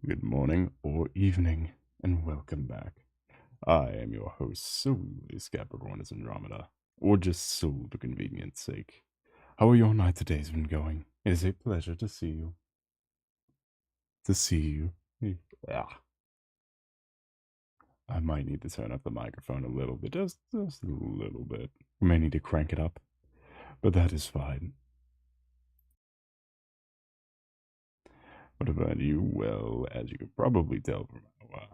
Good morning or evening, and welcome back. I am your host, Solace Capricornus Andromeda, or just Soul for convenience sake. How are your night todays been going? It is a pleasure to see you. Yeah. I might need to turn up the microphone a little bit, just a little bit. We may need to crank it up, but that is fine. What about you? Well, as you could probably tell from how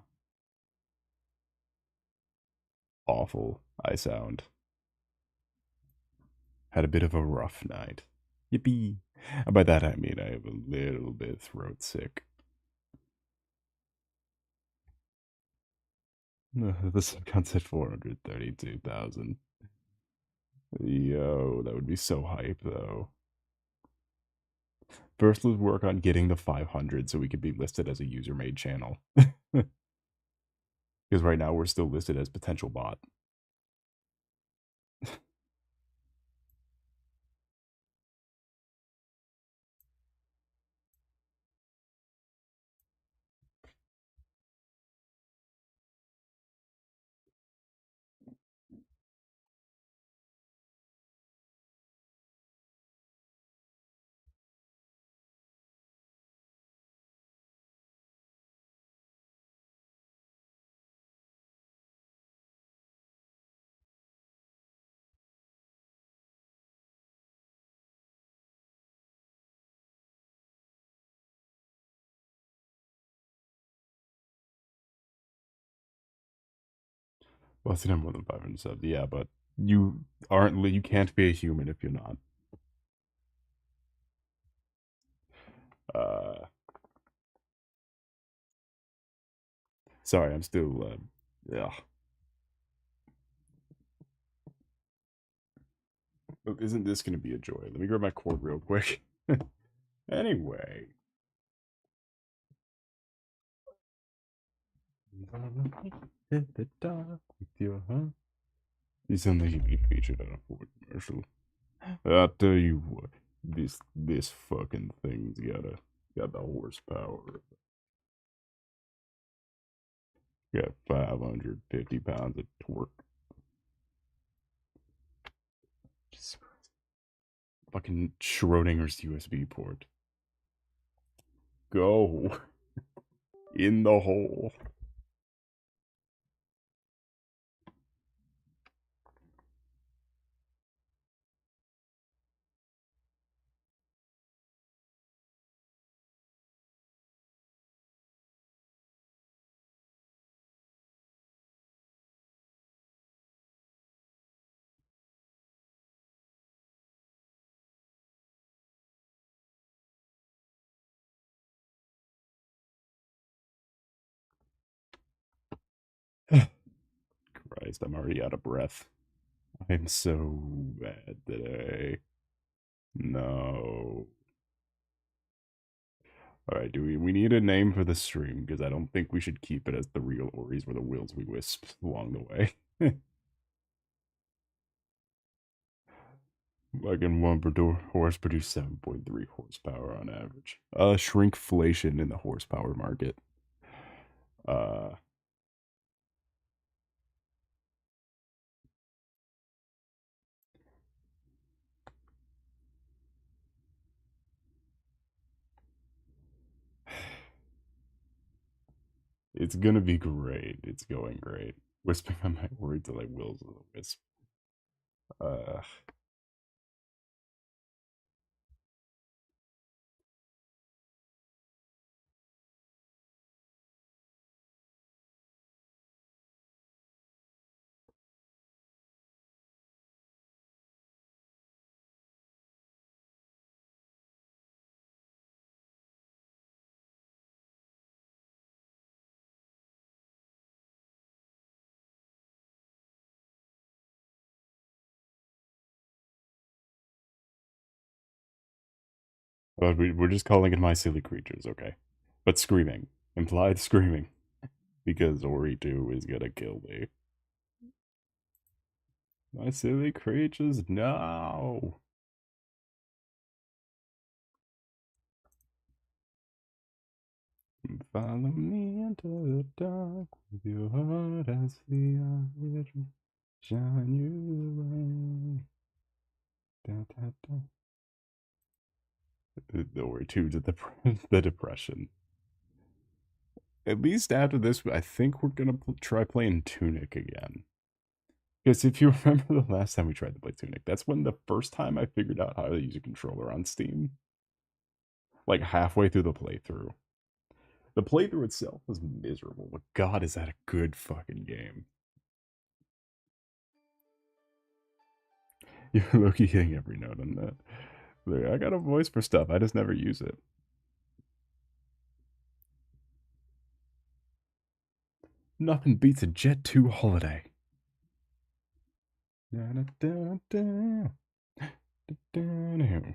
awful I sound, had a bit of a rough night. Yippee! And by that I mean I have a little bit throat sick. The sun counts at 432,000. Yo, that would be so hype though. First, let's work on getting the 500 so we could be listed as a user-made channel. Because right now we're still listed as potential bot. Well, it's not more than 500 subs, yeah, but you you can't be a human if you're not. Uh, Sorry, I'm still, yeah. Isn't this going to be a joy? Let me grab my cord real quick. Anyway. You sound like you'd be featured on a Ford commercial. I tell you what, this fucking thing's got the horsepower. Got 550 pounds of torque. Jesus Christ. Fucking Schrodinger's USB port. Go in the hole. Christ, I'm already out of breath. I'm so bad today. No. Alright, we need a name for the stream, because I don't think we should keep it as the real Oris or the Wills we Wisps along the way. Like in one per horse produce 7.3 horsepower on average. Shrinkflation in the horsepower market. Uh, it's gonna be great. It's going great. Wisping on my word to like Wills of the Wisp. Uh, but we're just calling it My Silly Creatures, okay? But screaming. Implied screaming. Because Ori 2 is gonna kill me. My Silly Creatures, no! Follow me into the dark with your heart as the eye shine you away. Da, da, da. Don't worry, too, to the depression. At least after this, I think we're gonna try playing Tunic again. Because if you remember the last time we tried to play Tunic, that's when the first time I figured out how to use a controller on Steam. Like halfway through the playthrough. The playthrough itself was miserable, but God, is that a good fucking game. You're low-key hitting every note on that. Like, I got a voice for stuff, I just never use it. Nothing beats a Jet 2 holiday. Da, da, da, da. Da, da, da.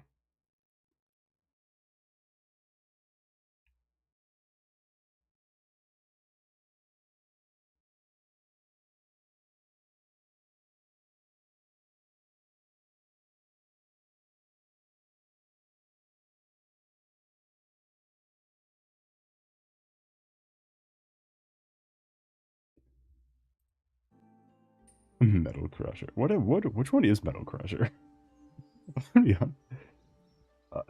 Metal Crusher. Which one is Metal Crusher? Yeah.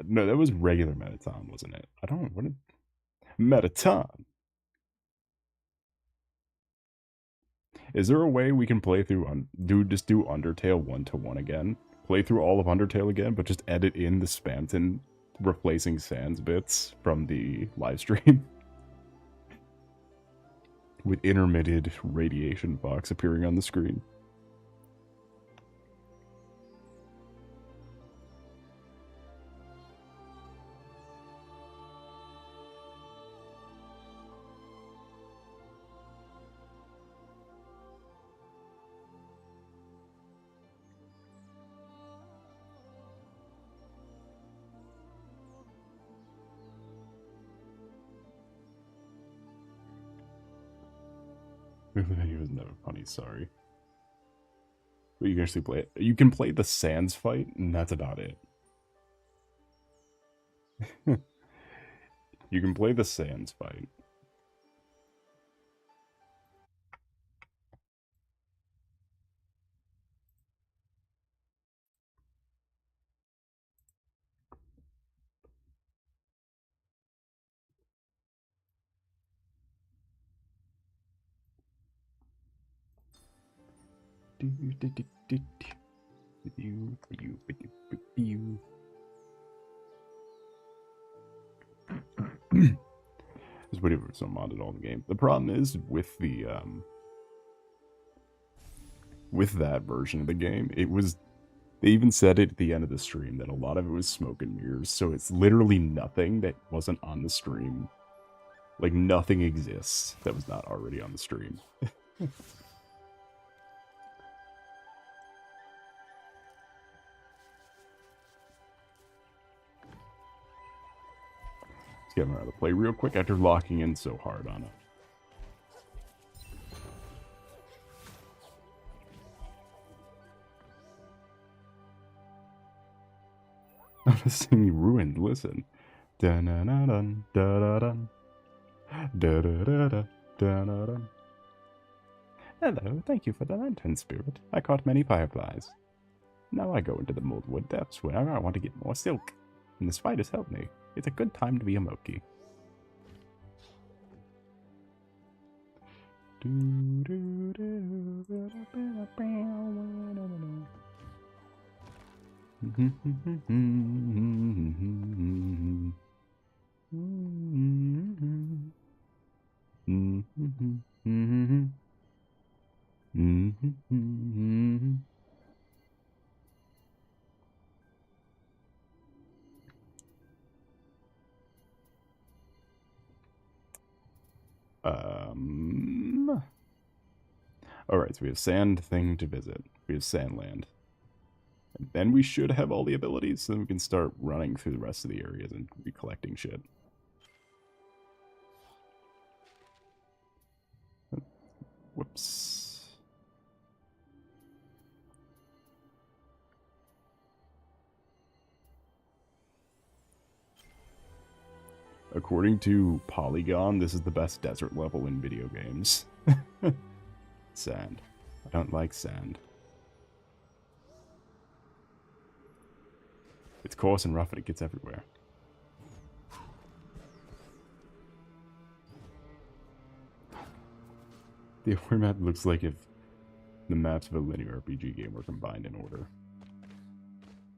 No, that was regular Metaton, wasn't it? I don't. What? Metaton. Is there a way we can play through just do Undertale 1-1 again? Play through all of Undertale again, but just edit in the Spamton replacing Sans bits from the live stream with intermittent radiation box appearing on the screen. He was never funny, sorry. But you can actually play it. You can play the Sans fight, and that's about it. You can play the Sans fight. It's pretty much so modded all the game. The problem is with the with that version of the game, it was they even said it at the end of the stream that a lot of it was smoke and mirrors, so it's literally nothing that wasn't on the stream. Like nothing exists that was not already on the stream. Let's get him out of the play real quick after locking in so hard on it. I'm gonna sing Ruined, listen. Dun dun dun dun dun dun dun dun dun. Hello, thank you for the lantern, spirit. I caught many fireflies. Now I go into the moldwood depths whenever I want to get more silk. And the spiders help me. It's a good time to be a Moki. Alright, so we have sand thing to visit. We have Sandland. And then we should have all the abilities, so then we can start running through the rest of the areas and be collecting shit. Whoops. According to Polygon, this is the best desert level in video games. Sand. I don't like sand. It's coarse and rough and it gets everywhere. The Ori map looks like if the maps of a linear RPG game were combined in order.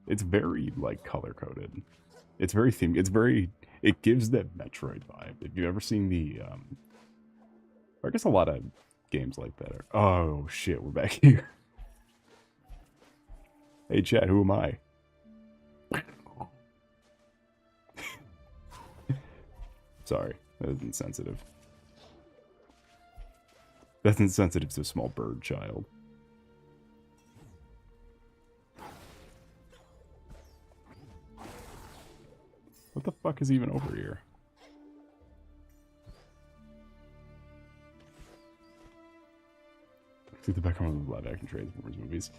It's very, like, color-coded. It's very themed. It's very... It gives that Metroid vibe. If you've ever seen the, I guess a lot of games like that are... Oh, shit, we're back here. Hey, chat, who am I? Sorry, that was insensitive. That's insensitive to a small bird child. What the fuck is even over here? See the background of the live-action Transformers movies.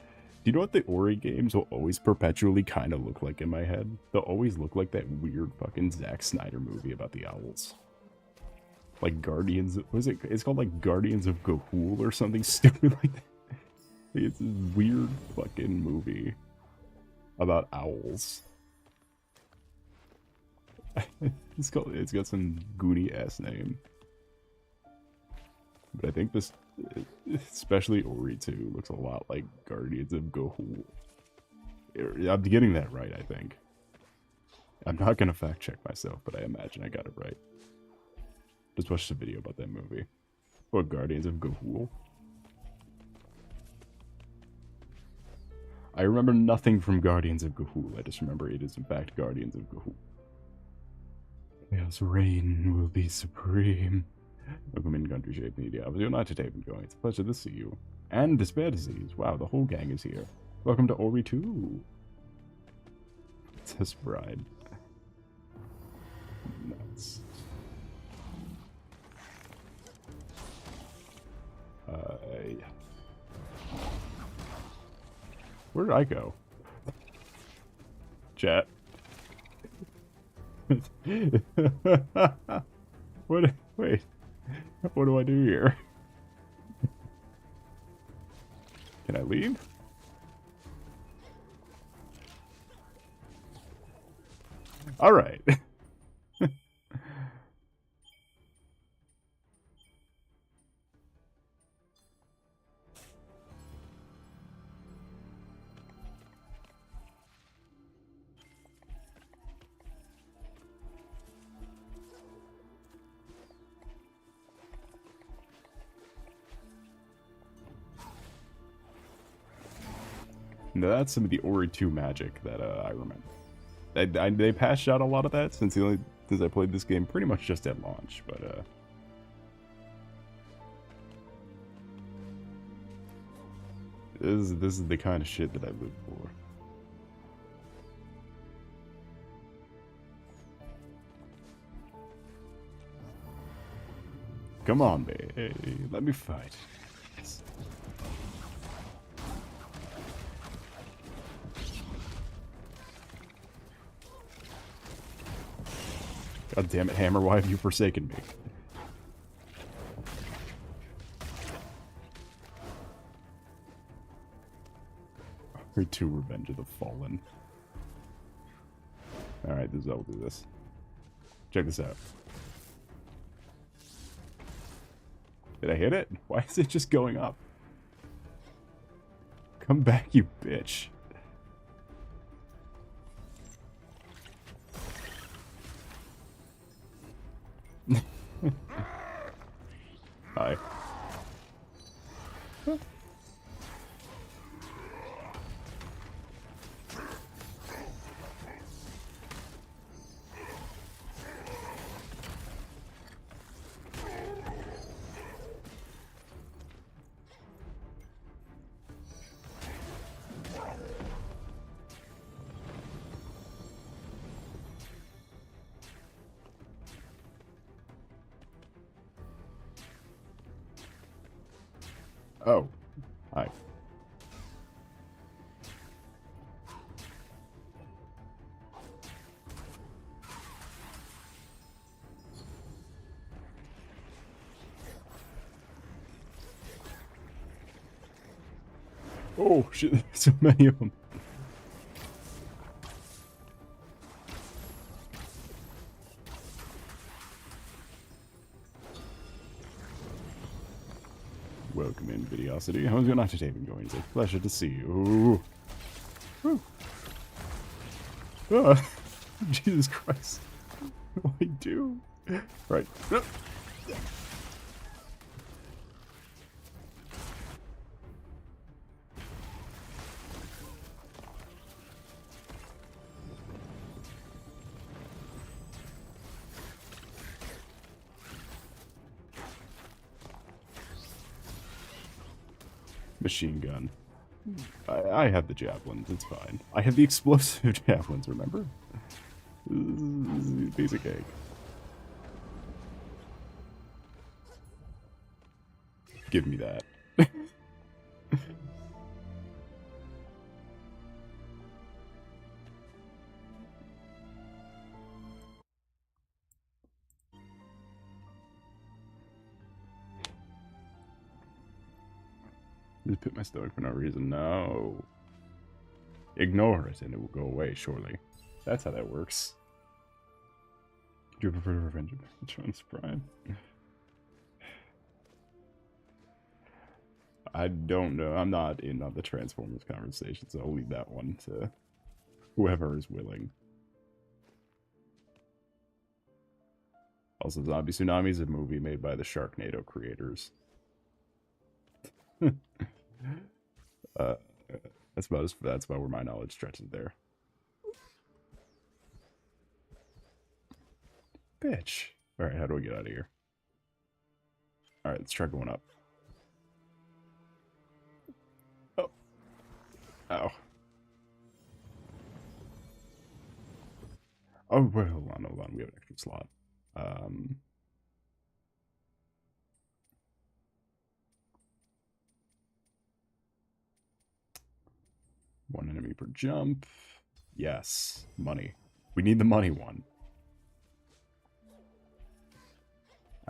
Do you know what the Ori games will always perpetually kind of look like in my head? They'll always look like that weird fucking Zack Snyder movie about the owls. Like Guardians... What is it? It's called like Guardians of Ga'Hoole or something stupid like that. It's this weird fucking movie about owls. It's got some Goonie-ass name. But I think this, especially Ori 2, looks a lot like Guardians of Ga'Hoole. I'm getting that right, I think. I'm not gonna fact check myself, but I imagine I got it right. Just watched a video about that movie. What, Guardians of Ga'Hoole? I remember nothing from Guardians of Ga'Hoole. I just remember it is in fact Guardians of Ga'Hoole. Chaos reign will be supreme. Welcome in Country Shape Media. How was your night today been going? It's a pleasure to see you. And Despair Disease. Wow, the whole gang is here. Welcome to Ori 2. Princess Bride. Nuts. Where did I go? Chat. What? Wait. What do I do here? Can I leave? All right. Now that's some of the Ori 2 magic that I remember. They patched out a lot of that since I played this game pretty much just at launch, but this is the kind of shit that I live for. Come on, babe. Let me fight. Yes. God damn it, Hammer, why have you forsaken me? Ori 2 Revenge of the Fallen. Alright, I'll do this. Check this out. Did I hit it? Why is it just going up? Come back, you bitch. Hi. Oh. Hi. Oh shit, so many of them. Welcome in, Videosity. How's your night today been going? It's a pleasure to see you. Ooh. Ah, Jesus Christ. What do I do? Right. Machine gun. I have the javelins, it's fine. I have the explosive javelins, remember? This is a piece of cake. Give me that. Just put my stomach for no reason. No. Ignore it and it will go away, surely. That's how that works. Do you prefer Revenge of Megatron's Prime? I don't know. I'm not in on the Transformers conversation, so I'll leave that one to whoever is willing. Also, Zombie Tsunami is a movie made by the Sharknado creators. That's about where my knowledge stretches there. Bitch. Alright, how do we get out of here? Alright, let's try going up. Oh. Ow. Oh, wait, hold on. We have an extra slot. One enemy per jump. Yes. Money. We need the money one.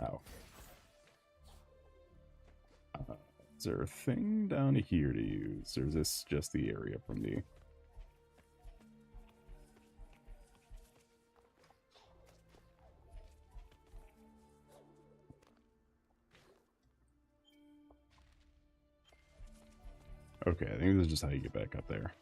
Ow. Is there a thing down here to use? Or is this just the area from the... Okay, I think this is just how you get back up there.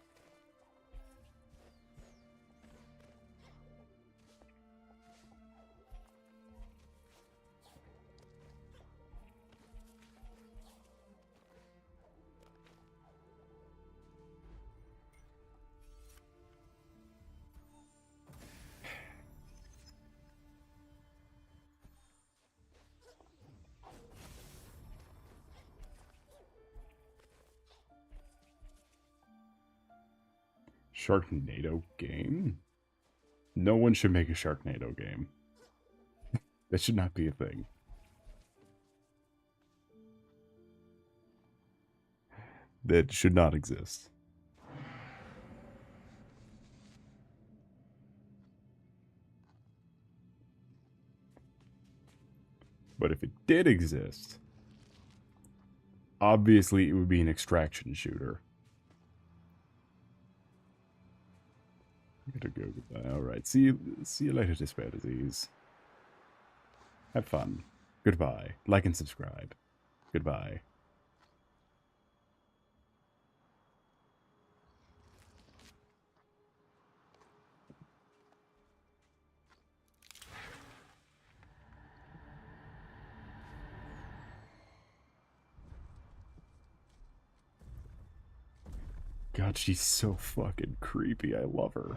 Sharknado game? No one should make a Sharknado game. That should not be a thing. That should not exist. But if it did exist, obviously it would be an extraction shooter. Gotta go. Goodbye. Alright, see you later, Despair Disease. Have fun. Goodbye. Like and subscribe. Goodbye. God, she's so fucking creepy. I love her.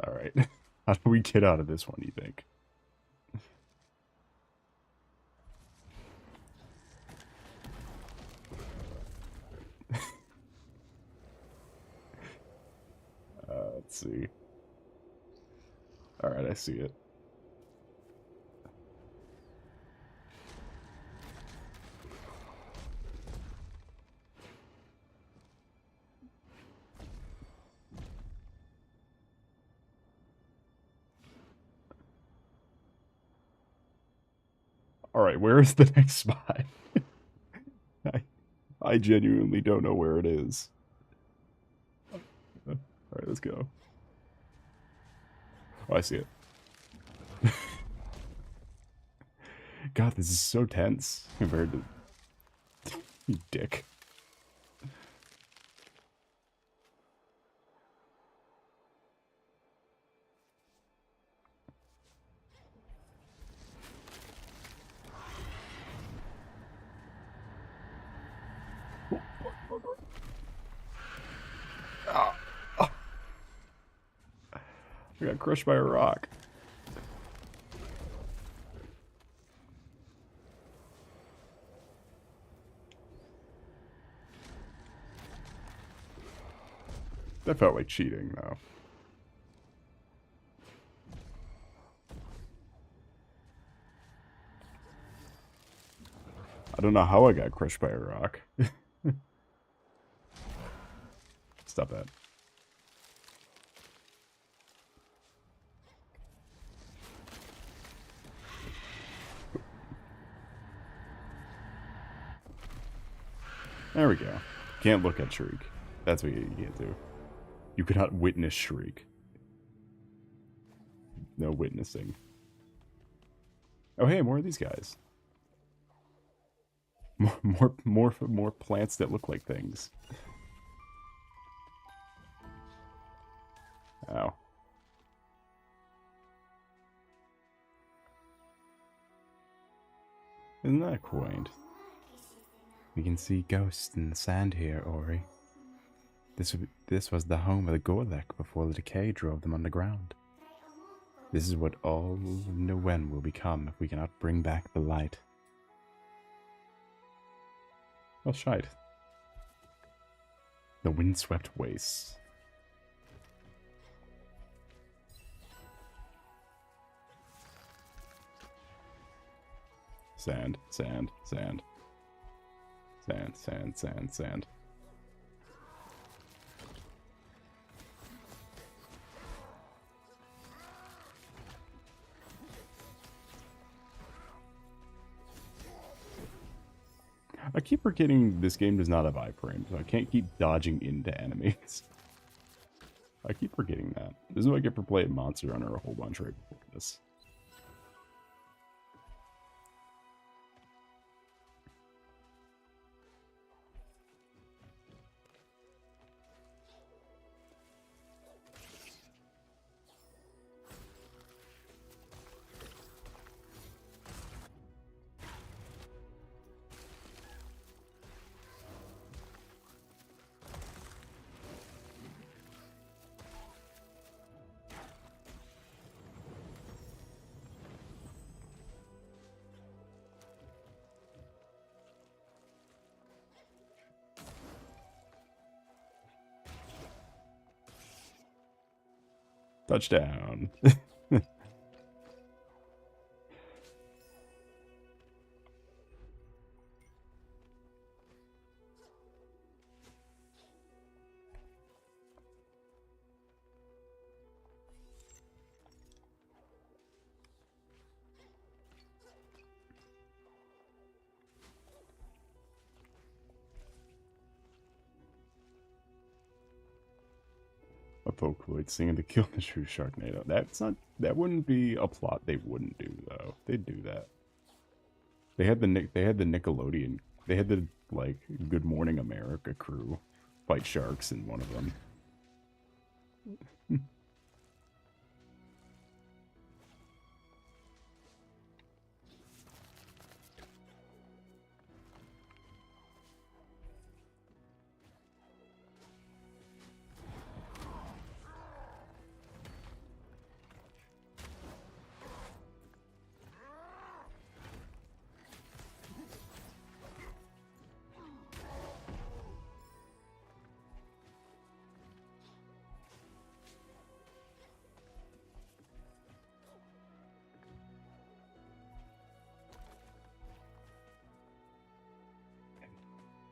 Alright. How do we get out of this one, you think? Let's see. Alright, I see it. Alright, where is the next spot? I genuinely don't know where it is. Alright, let's go. Oh, I see it. God, this is so tense compared to... You dick. I got crushed by a rock. That felt like cheating, though. I don't know how I got crushed by a rock. Stop that. There we go. Can't look at Shriek. That's what you can't do. You cannot witness Shriek. No witnessing. Oh hey, more of these guys. More plants that look like things. Ow. Isn't that quaint? We can see ghosts in the sand here, Ori. This was the home of the Gorlek before the decay drove them underground. This is what all NOOOO will become if we cannot bring back the light. Well, shite. The windswept wastes. Sand, sand, sand. Sand, sand, sand, sand. I keep forgetting this game does not have iframe, so I can't keep dodging into enemies. I keep forgetting that. This is what I get for playing Monster Hunter a whole bunch right before this. Touchdown. A Vocaloid singing to kill the true Sharknado. That wouldn't be a plot they wouldn't do though. They'd do that. They had the Nickelodeon. They had the like Good Morning America crew fight sharks in one of them.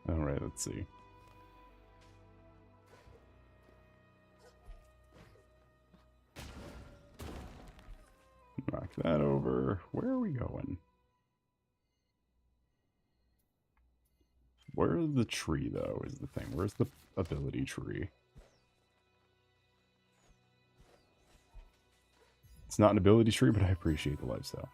Alright, let's see. Knock that over. Where are we going? Where's the tree, though, is the thing. Where's the ability tree? It's not an ability tree, but I appreciate the lifestyle.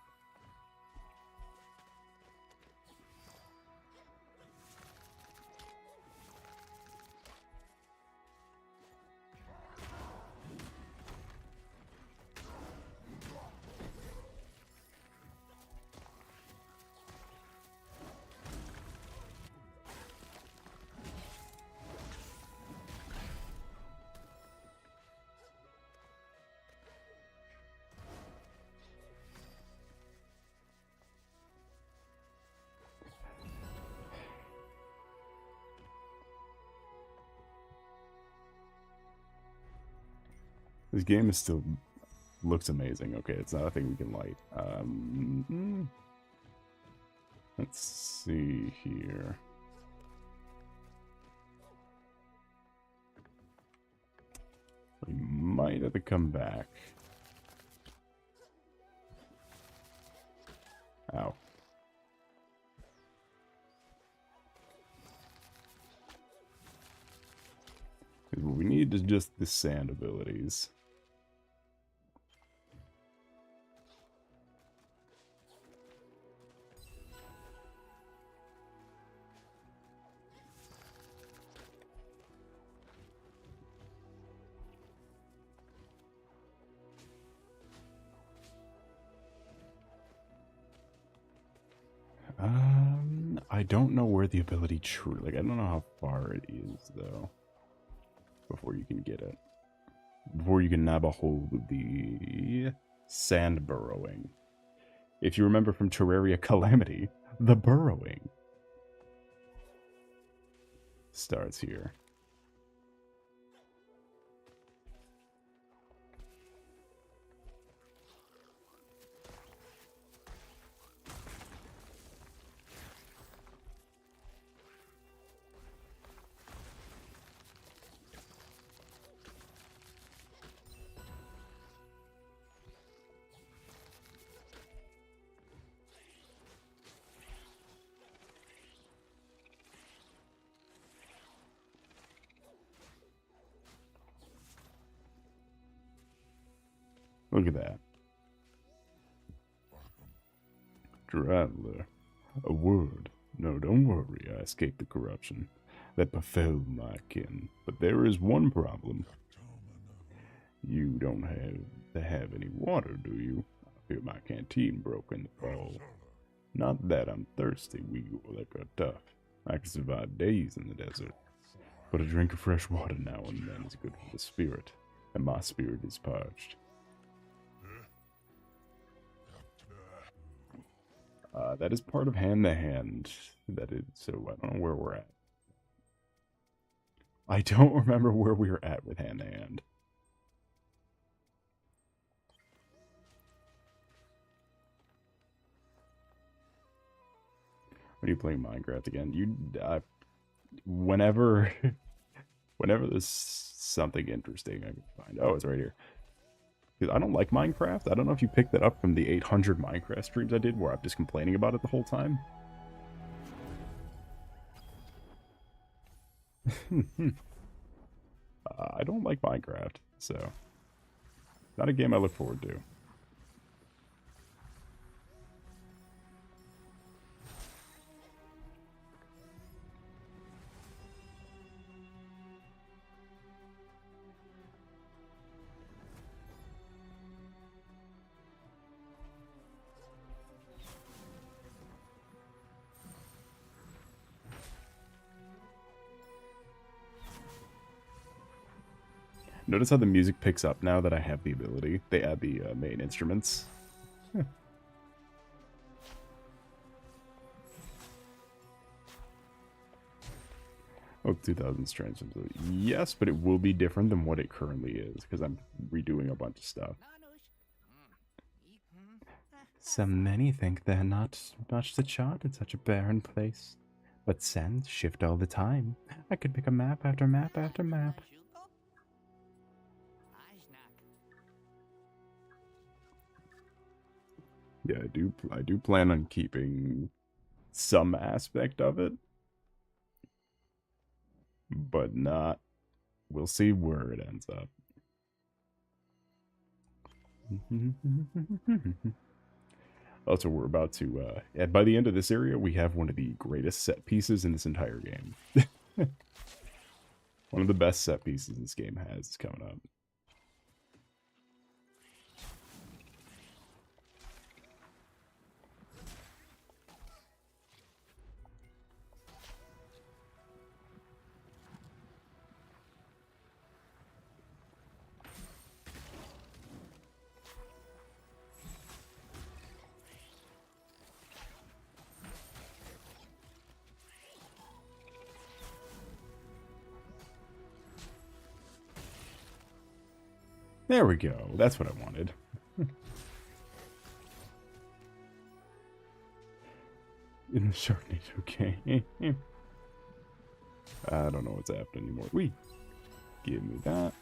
This game is still looks amazing. Okay, it's not a thing we can light. Let's see here. We might have to come back. Ow. What we need is just the sand abilities. I don't know where the ability true. Like, I don't know how far it is, though. Before you can get it. Before you can nab a hold of the sand burrowing. If you remember from Terraria Calamity, the burrowing starts here. Look at that. Traveler. A word. No, don't worry. I escaped the corruption that befell my kin. But there is one problem. You don't have any water, do you? I fear my canteen broke in the fall. Not that I'm thirsty. We like are tough. I can survive days in the desert. But a drink of fresh water now and then is good for the spirit. And my spirit is parched. That is part of Hand to Hand. That is, so I don't know where we're at. I don't remember where we were at with Hand to Hand. When are you playing Minecraft again? Whenever there's something interesting I can find. Oh, it's right here. Because I don't like Minecraft. I don't know if you picked that up from the 800 Minecraft streams I did where I'm just complaining about it the whole time. I don't like Minecraft, so not a game I look forward to. Notice how the music picks up now that I have the ability. They add the main instruments. Oh, 2000 strands. Yes, but it will be different than what it currently is, because I'm redoing a bunch of stuff. So many think they're not much to chart in such a barren place. But sands shift all the time. I could pick a map after map after map. Yeah, I do plan on keeping some aspect of it. but not. We'll see where it ends up. Also, we're about to, by the end of this area, we have one of the greatest set pieces in this entire game. One of the best set pieces this game has is coming up. There we go. That's what I wanted. In the Sharknado game. I don't know what's happening anymore. Give me that.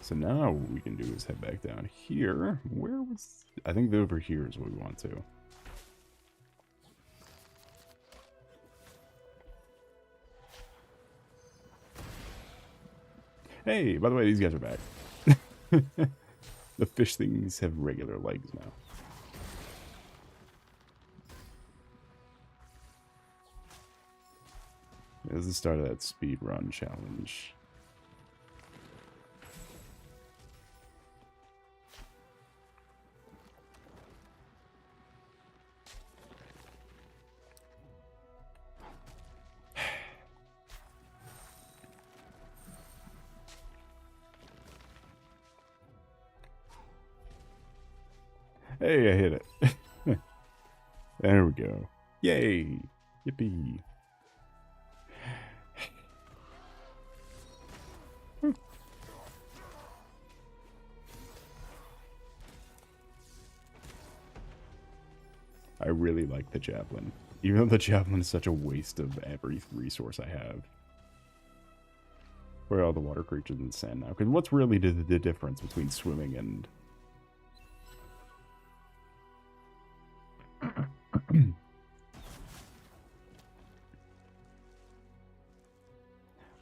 So now what we can do is head back down here. Where was... I think over here is what we want to. Hey, by the way, these guys are back. The fish things have regular legs now. This is the start of that speed run challenge. Hey, I hit it. There we go. Yay! Yippee! I really like the javelin. Even though the javelin is such a waste of every resource I have. Where are all the water creatures in the sand now? Because what's really the difference between swimming and...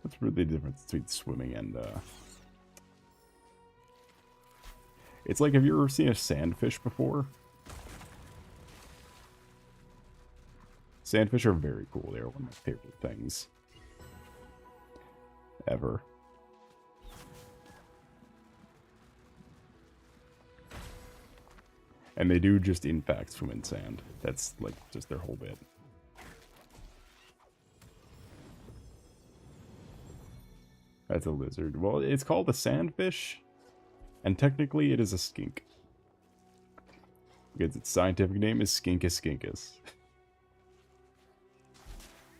What's really the difference between swimming and, It's like, have you ever seen a sandfish before? Sandfish are very cool. They're one of my favorite things. Ever. And they do just, in fact, swim in sand. That's, like, just their whole bit. That's a lizard. Well, it's called a sandfish, and technically it is a skink. Because its scientific name is Skinkus skinkus.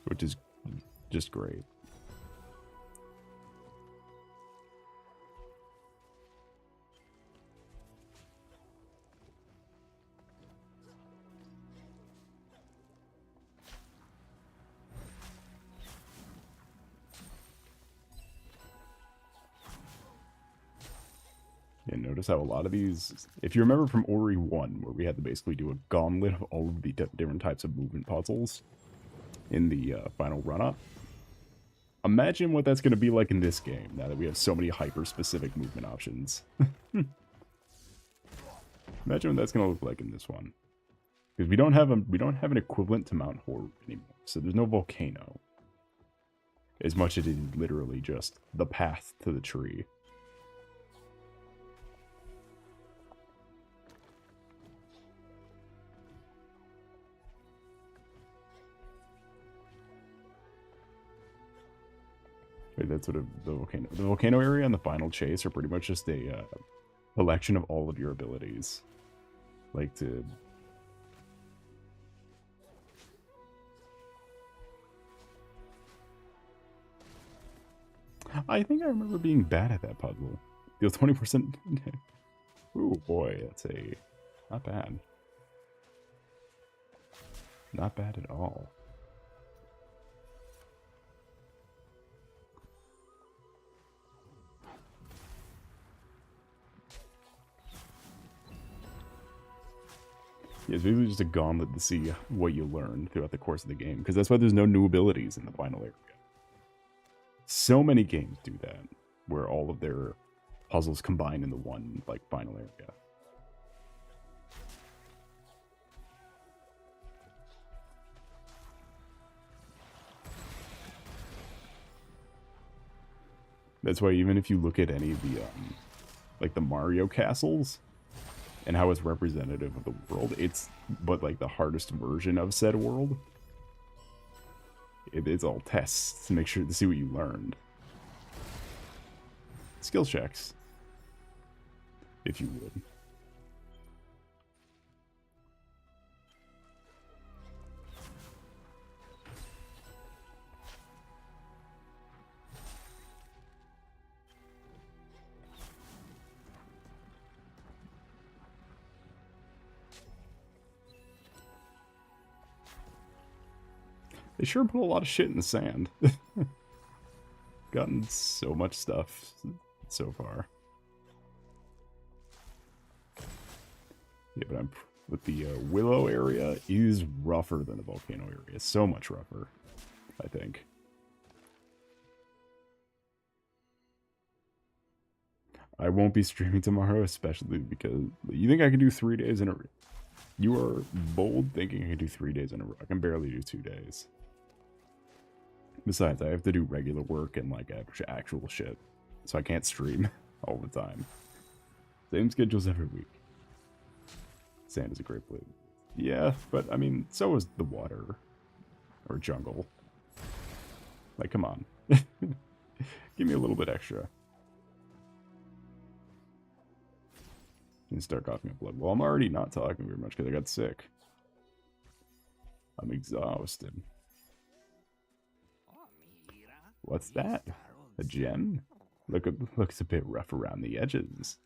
Which is just great. And notice how a lot of these, if you remember from Ori 1, where we had to basically do a gauntlet of all of the different types of movement puzzles in the final run-up, imagine what that's going to be like in this game, now that we have so many hyper-specific movement options. Imagine what that's going to look like in this one. Because we don't have an equivalent to Mount Horror anymore, so there's no volcano. As much as it is literally just the path to the tree. Wait, that's sort of the volcano. The volcano area and the final chase are pretty much just a collection of all of your abilities. Like to... I think I remember being bad at that puzzle. Deal 20%. Ooh, boy, that's a... Not bad. Not bad at all. It's basically just a gauntlet to see what you learn throughout the course of the game, because that's why there's no new abilities in the final area. So many games do that, where all of their puzzles combine into one, like, final area. That's why even if you look at any of the, like, the Mario castles, and how it's representative of the world, it's but like the hardest version of said world. It's all tests to make sure to see what you learned. Skill checks, if you would. They sure put a lot of shit in the sand. Gotten so much stuff so far. Yeah, but with the Willow area is rougher than the Volcano area. So much rougher, I think. I won't be streaming tomorrow, especially because you think I can do 3 days in a row. You are bold thinking I can do 3 days in a row. I can barely do 2 days. Besides, I have to do regular work and, like, actual shit. So I can't stream all the time. Same schedules every week. Sand is a great place. Yeah, but, I mean, so is the water. Or jungle. Like, come on. Give me a little bit extra. And start coughing up blood. Well, I'm already not talking very much because I got sick. I'm exhausted. What's that? A gem? Looks a bit rough around the edges.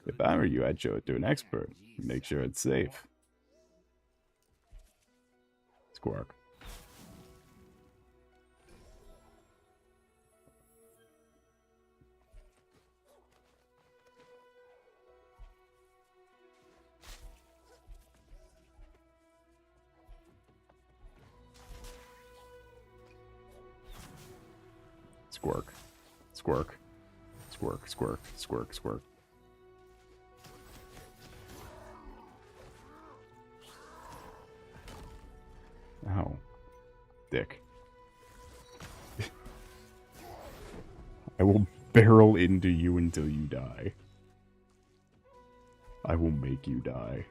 If I were you, I'd show it to an expert. Make sure it's safe. Squawk. Squirk. Squirk. Squirk, squirk, squirk, squirk. Ow. Dick. I will barrel into you until you die. I will make you die.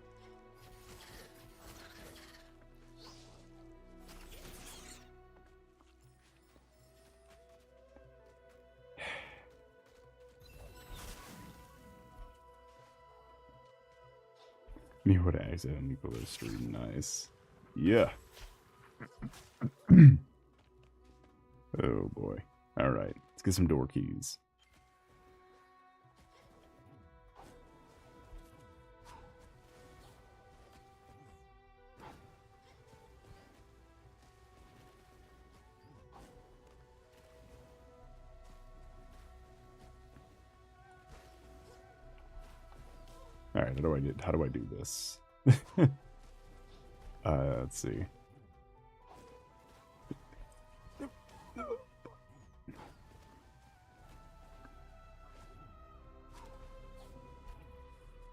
Me would accidentally go to the stream. Nice. Yeah. Oh boy. Alright. Let's get some door keys. Alright, how do I do this? Let's see.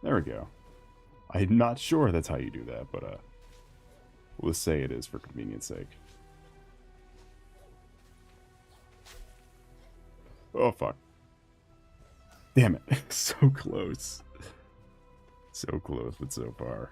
There we go. I'm not sure that's how you do that, but let's say it is for convenience sake. Oh fuck. Damn it. So close. So close, but so far.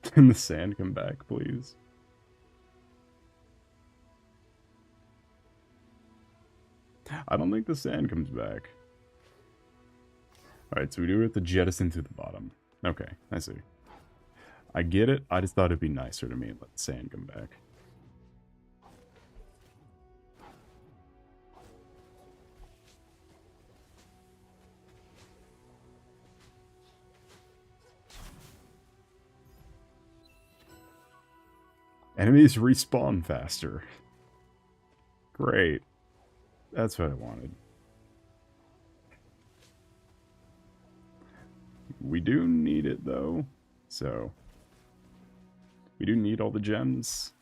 Can the sand come back, please? I don't think the sand comes back. Alright, so we do have to jettison to the bottom. Okay, I see. I get it, I just thought it'd be nicer to me to let the sand come back. Enemies respawn faster. Great. That's what I wanted. We do need it, though. So, we do need all the gems.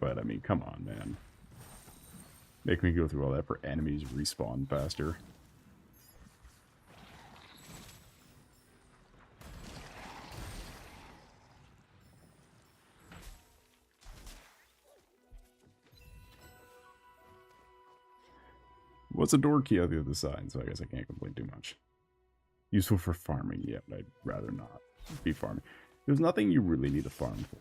But, I mean, come on, man. Make me go through all that for enemies respawn faster. What's a door key on the other side, so I guess I can't complain too much. Useful for farming, yeah, but I'd rather not be farming. There's nothing you really need to farm for.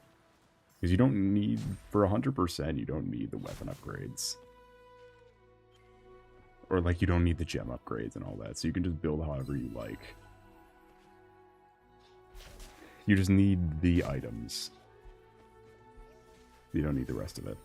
Because you don't need, for 100%, you don't need the weapon upgrades. Or, like, you don't need the gem upgrades and all that, so you can just build however you like. You just need the items. You don't need the rest of it.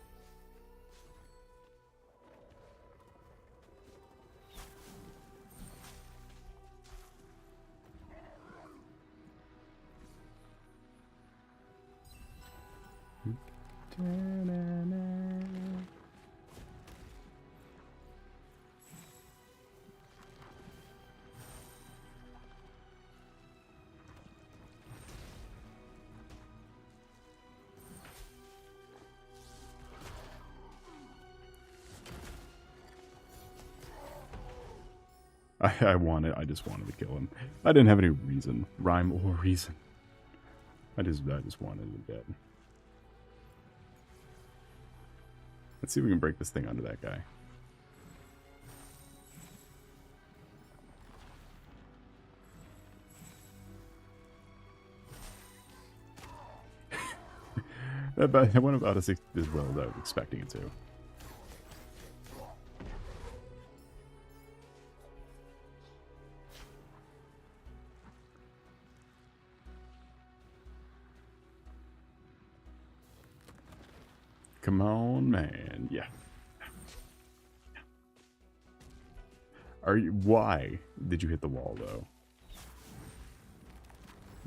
I just wanted to kill him. I didn't have any reason, rhyme or reason. I just wanted him dead. Let's see if we can break this thing under that guy. That went about as well as I was expecting it to. Come on, man. Yeah. Why did you hit the wall, though?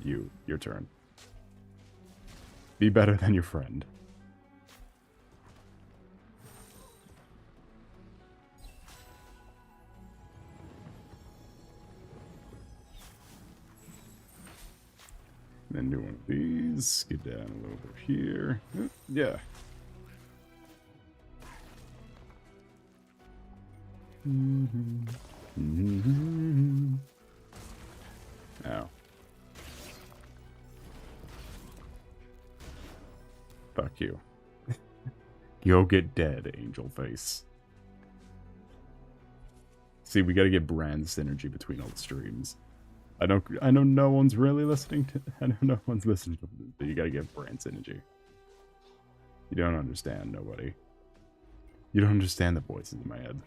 Your turn. Be better than your friend. Then do one of these. Get down a little bit here. Yeah. Ow. Fuck you. You'll get dead, angel face. See, we gotta get brand synergy between all the streams. I know no one's really listening to, I know no one's listening to this, but you gotta get brand synergy. You don't understand, nobody. You don't understand the voices in my head.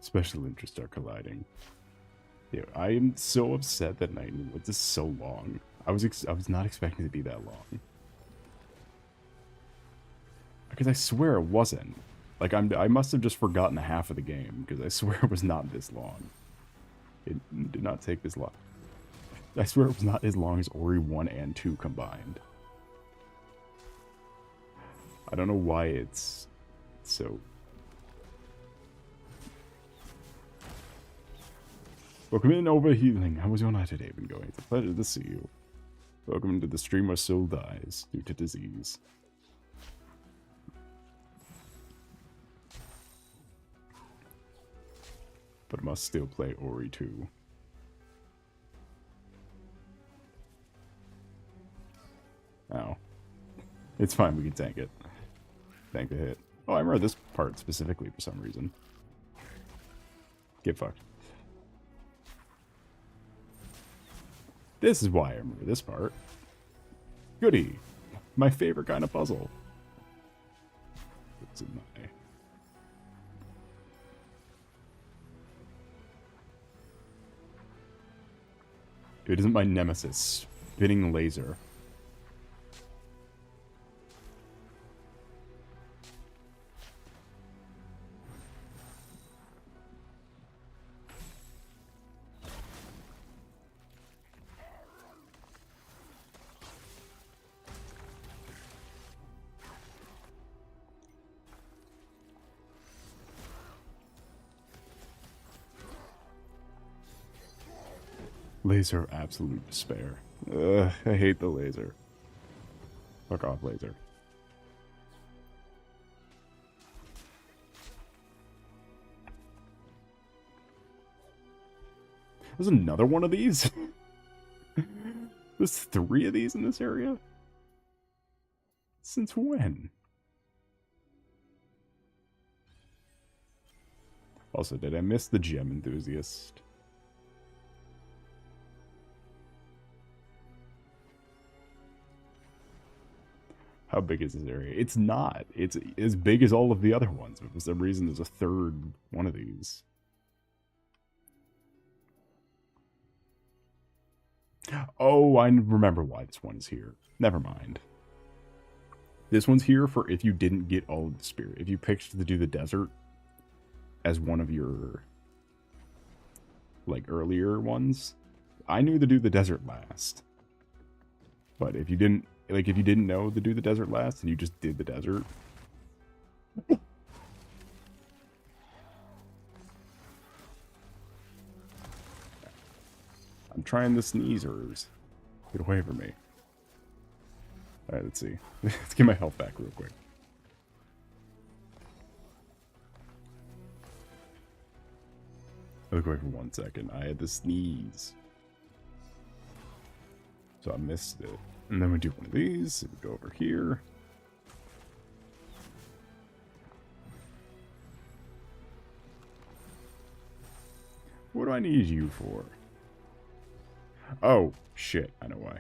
Special interests are colliding. Dude, I am so upset that Night in the Woods is so long. I was not expecting it to be that long. Because I swear it wasn't. Like, I must have just forgotten half of the game, because I swear it was not this long. It did not take this long. I swear it was not as long as Ori 1 and 2 combined. I don't know why it's so... Welcome in, Overhealing. How was your night today been going? It's a pleasure to see you. Welcome to the stream where soul dies due to disease. But must still play Ori 2. Ow. It's fine, we can tank it. Tank the hit. Oh, I remember this part specifically for some reason. Get fucked. This is why I remember this part. Goody. My favorite kind of puzzle. What's in my... It isn't my nemesis. Spinning laser. Laser absolute despair. Ugh, I hate the laser. Fuck off, laser. There's another one of these? There's 3 of these in this area? Since when? Also, did I miss the gem enthusiast? How big is this area? It's not. It's as big as all of the other ones, but for some reason there's a 3rd one of these. Oh, I remember why this one is here. Never mind. This one's here for if you didn't get all of the spirit. If you picked to do the desert as one of your, like, earlier ones, I knew to do the desert last. But if you didn't, like, if you didn't know to do the desert last and you just did the desert, I'm trying the sneezers. Get away from me. Alright, let's see. Let's get my health back real quick. Look away for 1 second. I had to sneeze. So I missed it. And then we do one of these. We go over here. What do I need you for? Oh, shit. I know why.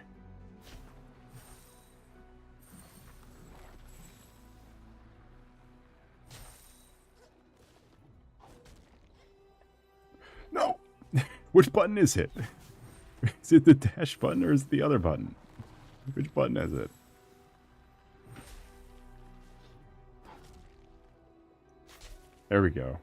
No! Which button is it? Is it the dash button or is it the other button? Which button is it? There we go.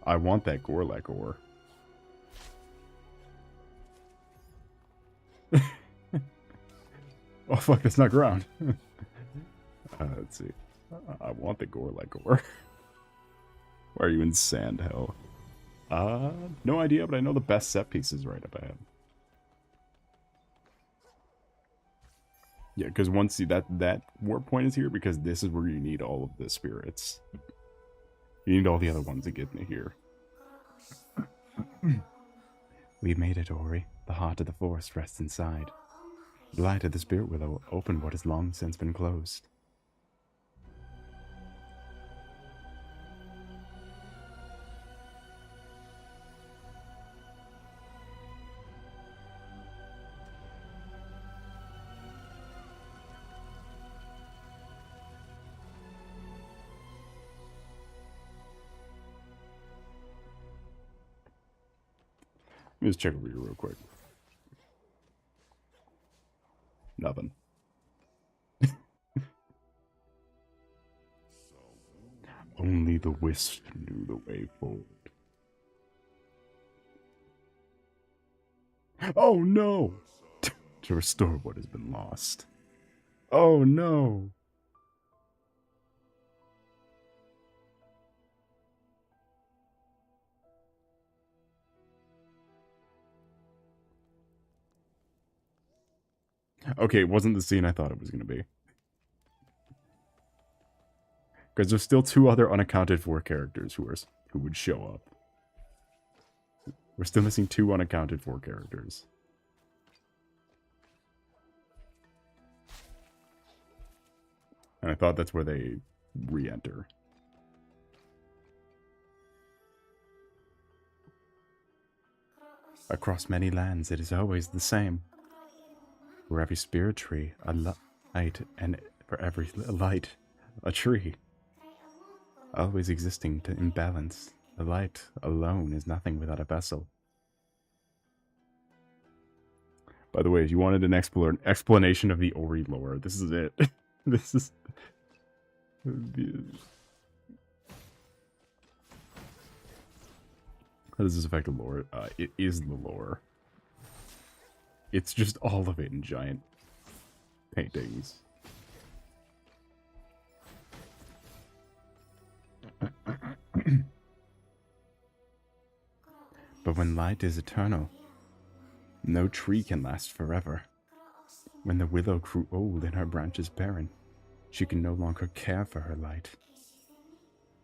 I want that Gorlek ore. Oh fuck, that's not ground. Let's see. I want the Gorlek ore. Why are you in sand hell? No idea, but I know the best set piece is right up ahead. Yeah, because once that warp point is here, because this is where you need all of the spirits. You need all the other ones to get me here. We've made it, Ori. The heart of the forest rests inside. The light of the spirit willow opened what has long since been closed. Let me just check over here real quick. Nothing. Only the Wisp knew the way forward. Oh no! To restore what has been lost. Oh no! Okay, it wasn't the scene I thought it was going to be. Because there's still 2 other unaccounted for characters who would show up. We're still missing 2 unaccounted for characters. And I thought that's where they re-enter. Across many lands, it is always the same. For every spirit tree, a light, and for every light, a tree. Always existing to imbalance. The light alone is nothing without a vessel. By the way, if you wanted an explanation of the Ori lore, this is it. This is... How does this affect the lore? It is the lore. It's just all of it in giant paintings. But when light is eternal, no tree can last forever. When the willow grew old and her branches barren, she could no longer care for her light.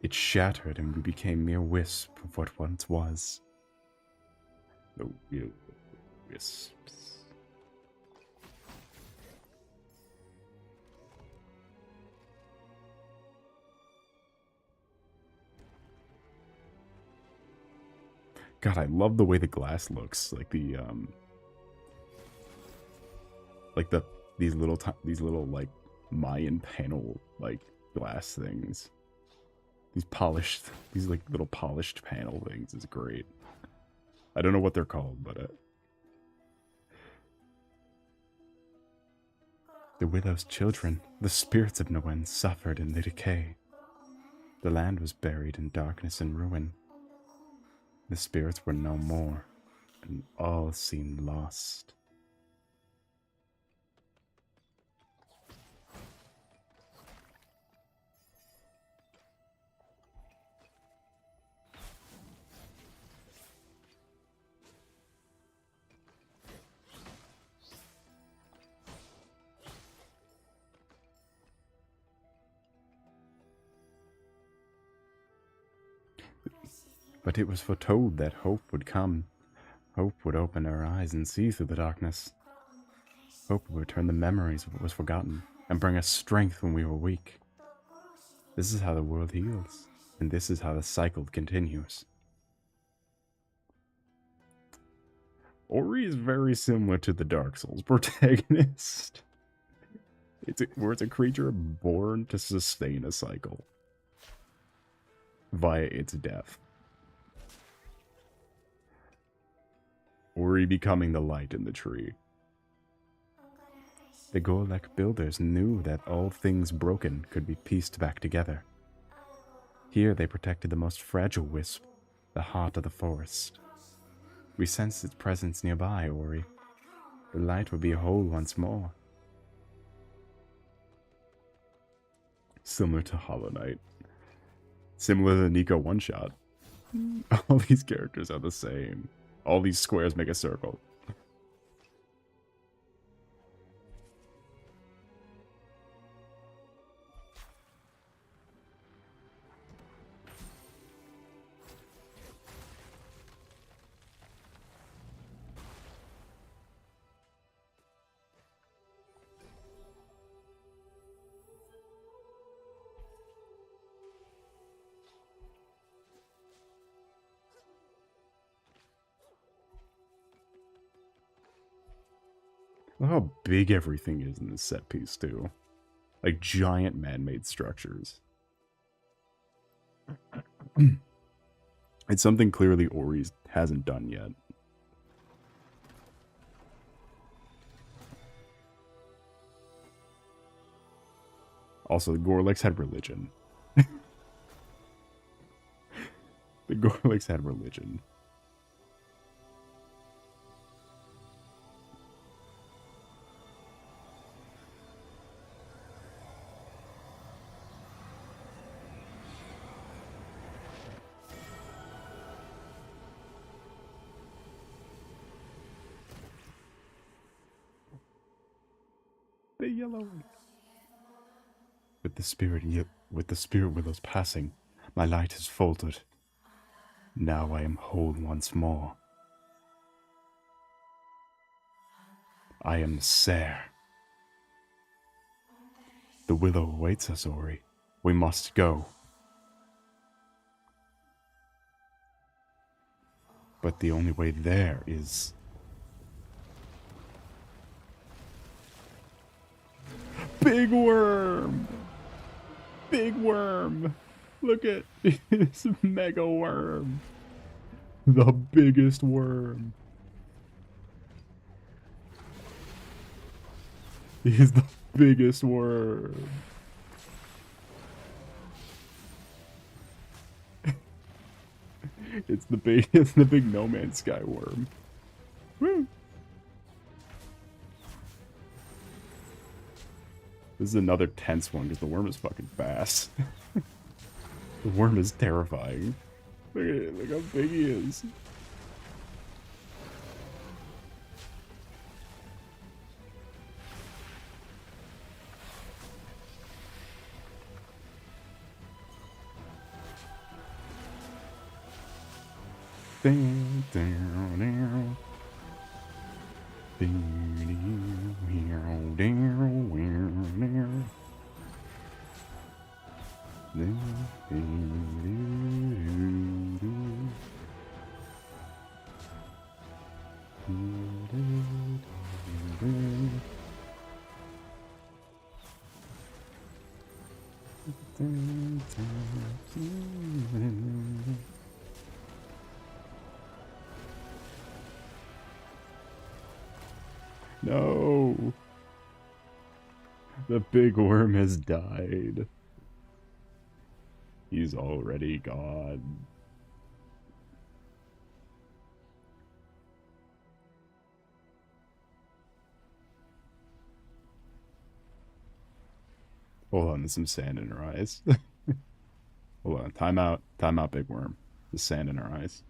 It shattered and we became mere wisps of what once was. The wisps. God, I love the way the glass looks. Like the these little like Mayan panel like glass things. These like little polished panel things is great. I don't know what they're called, but the widow's children, the spirits of no end, suffered in the decay. The land was buried in darkness and ruin. The spirits were no more, and all seemed lost. But it was foretold that hope would come. Hope would open our eyes and see through the darkness. Hope would return the memories of what was forgotten and bring us strength when we were weak. This is how the world heals, and this is how the cycle continues. Ori is very similar to the Dark Souls protagonist. Where it's a creature born to sustain a cycle via its death. Ori becoming the light in the tree. The Gorlek builders knew that all things broken could be pieced back together. Here they protected the most fragile wisp, the heart of the forest. We sensed its presence nearby, Ori. The light would be whole once more. Similar to Hollow Knight. Similar to the Nico one-shot. All these characters are the same. All these squares make a circle. Look how big everything is in this set piece, too. Like giant man-made structures. It's something clearly Ori hasn't done yet. Also, the Gorleks had religion. The Gorleks had religion. The yellow. With the spirit willows passing, my light has faltered. Now I am whole once more. I am the Sare. The willow awaits us, Ori. We must go. But the only way there is... Big worm! Big worm! Look at this mega worm! The biggest worm! He's the biggest worm! It's the big No Man's Sky worm. Woo! This is another tense one because the worm is fucking fast. The worm is terrifying. Look at it, look how big he is. Ding, down, down. Ding, down, down, down. No! The big worm has died. He's already gone. Hold on, there's some sand in her eyes. Hold on, time out, big worm. There's sand in her eyes.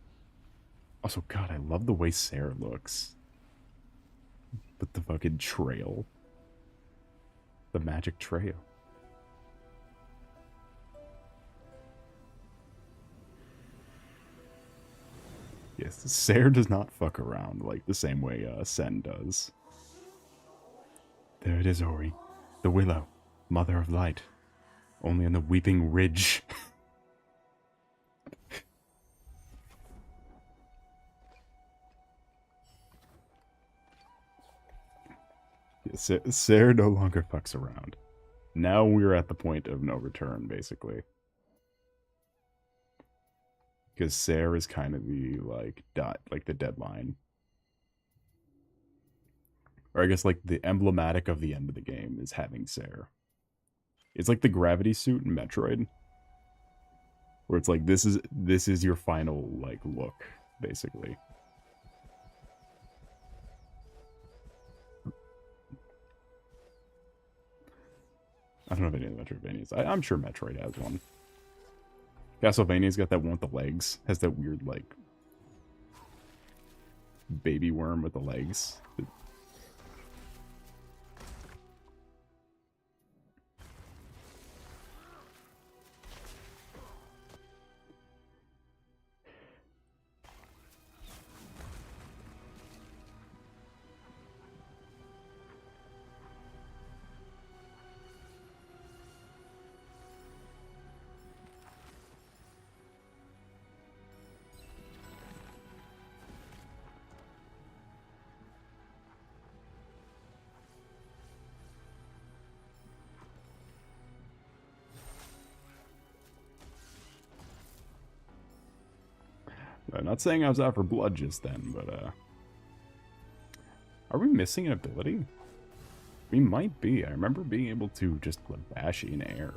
Also, God, I love the way Sarah looks. With the fucking trail. The magic trail. Yes, Sarah does not fuck around like the same way Sen does. There it is, Ori. The willow, mother of light. Only on the weeping ridge. Yes, Sarah no longer fucks around. Now we're at the point of no return, basically. Because Sarah is kind of the, like the deadline. Or I guess, like, the emblematic of the end of the game is having Sarah. It's like the gravity suit in Metroid. Where it's like, this is your final, like, look, basically. I don't know if any of the Metroidvanias. I'm sure Metroid has one. Castlevania's got that one with the legs. Has that weird, like, baby worm with the legs. I'm not saying I was out for blood just then, but, are we missing an ability? We might be. I remember being able to just put Bashy in air.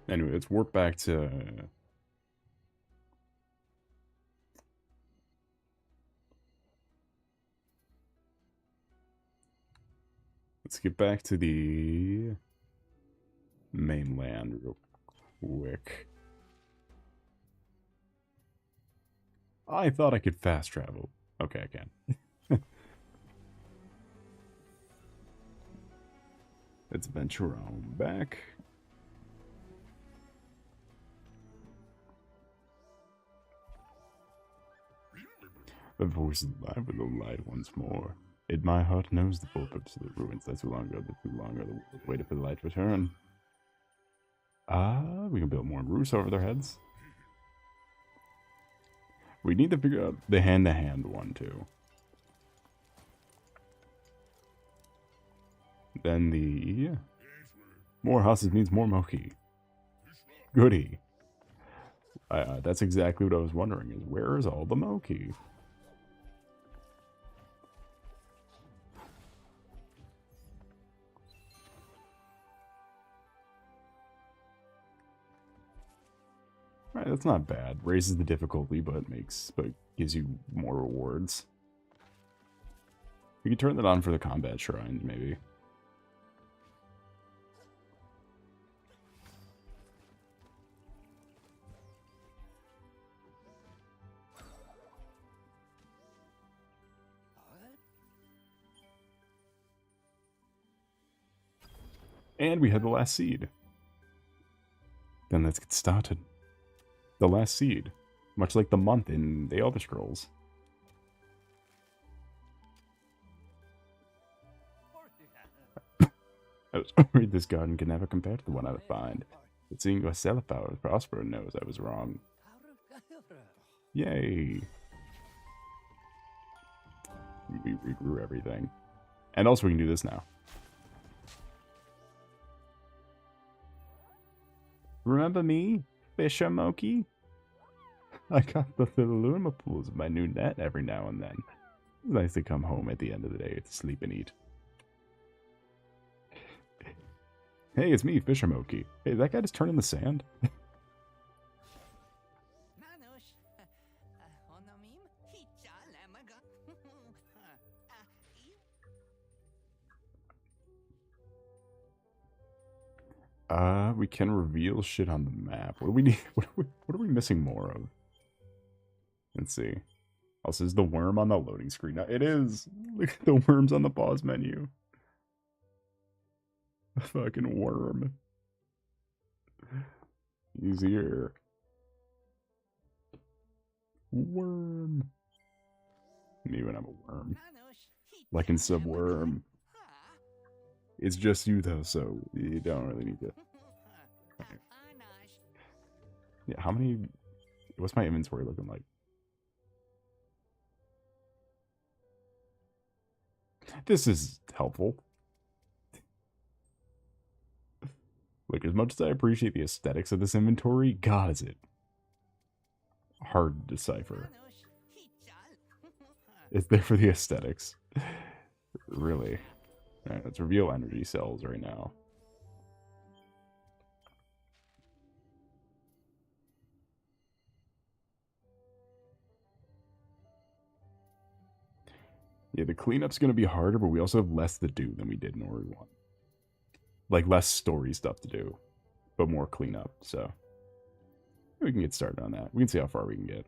Anyway, let's warp back to... Let's get back to the mainland real quick. I thought I could fast travel. Okay, I can. Let's venture on back. The voice is alive with the light once more. In my heart knows the full purpose of the ruins. That's too long ago. The world waited for the light to return. We can build more roofs over their heads. We need to figure out the hand-to-hand one, too. Then the more houses means more Moki. Goody. That's exactly what I was wondering, is where is all the Moki? Alright, that's not bad. Raises the difficulty, but gives you more rewards. We can turn that on for the combat shrines, maybe. And we had the last seed. Then let's get started. The last seed. Much like the month in the Elder Scrolls. I was worried this garden could never compare to the one I would find. But seeing your Celiflower prosper knows I was wrong. Yay! We regrew everything. And also we can do this now. Remember me, Fisher Moki? I got the little luma pools of my new net every now and then. It's nice to come home at the end of the day to sleep and eat. Hey, it's me, Fisher Moki. Hey, that guy just turned in the sand? We can reveal shit on the map. What do we need? What are we missing more of? Let's see. Also, is the worm on the loading screen? It is. Look at the worms on the pause menu. A fucking worm. Easier. Worm. Me when I'm a worm. Like in Subworm. It's just you though, so you don't really need to. Okay. Yeah, how many? What's my inventory looking like? This is helpful. Like, as much as I appreciate the aesthetics of this inventory, God, is it hard to decipher. It's there for the aesthetics. Really. Alright, let's reveal energy cells right now. Yeah, the cleanup's going to be harder, but we also have less to do than we did in Ori 1. Like, less story stuff to do, but more cleanup, so we can get started on that. We can see how far we can get.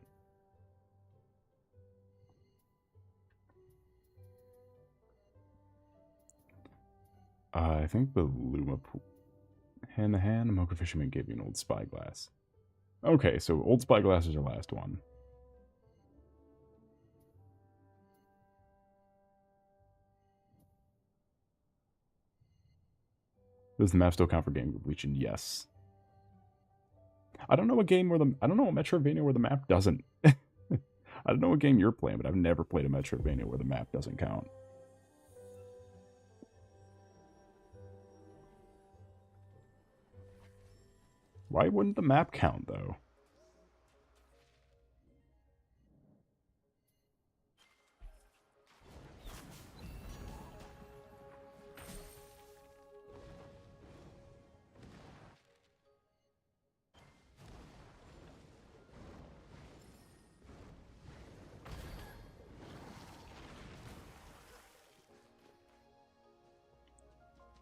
I think the Luma hand to hand, Mocha Fisherman gave you an old spyglass. Okay, so old spyglass is our last one. Does the map still count for game completion? Yes. I don't know what game where I don't know what Metrovania where the map doesn't. I don't know what game you're playing, but I've never played a Metrovania where the map doesn't count. Why wouldn't the map count, though?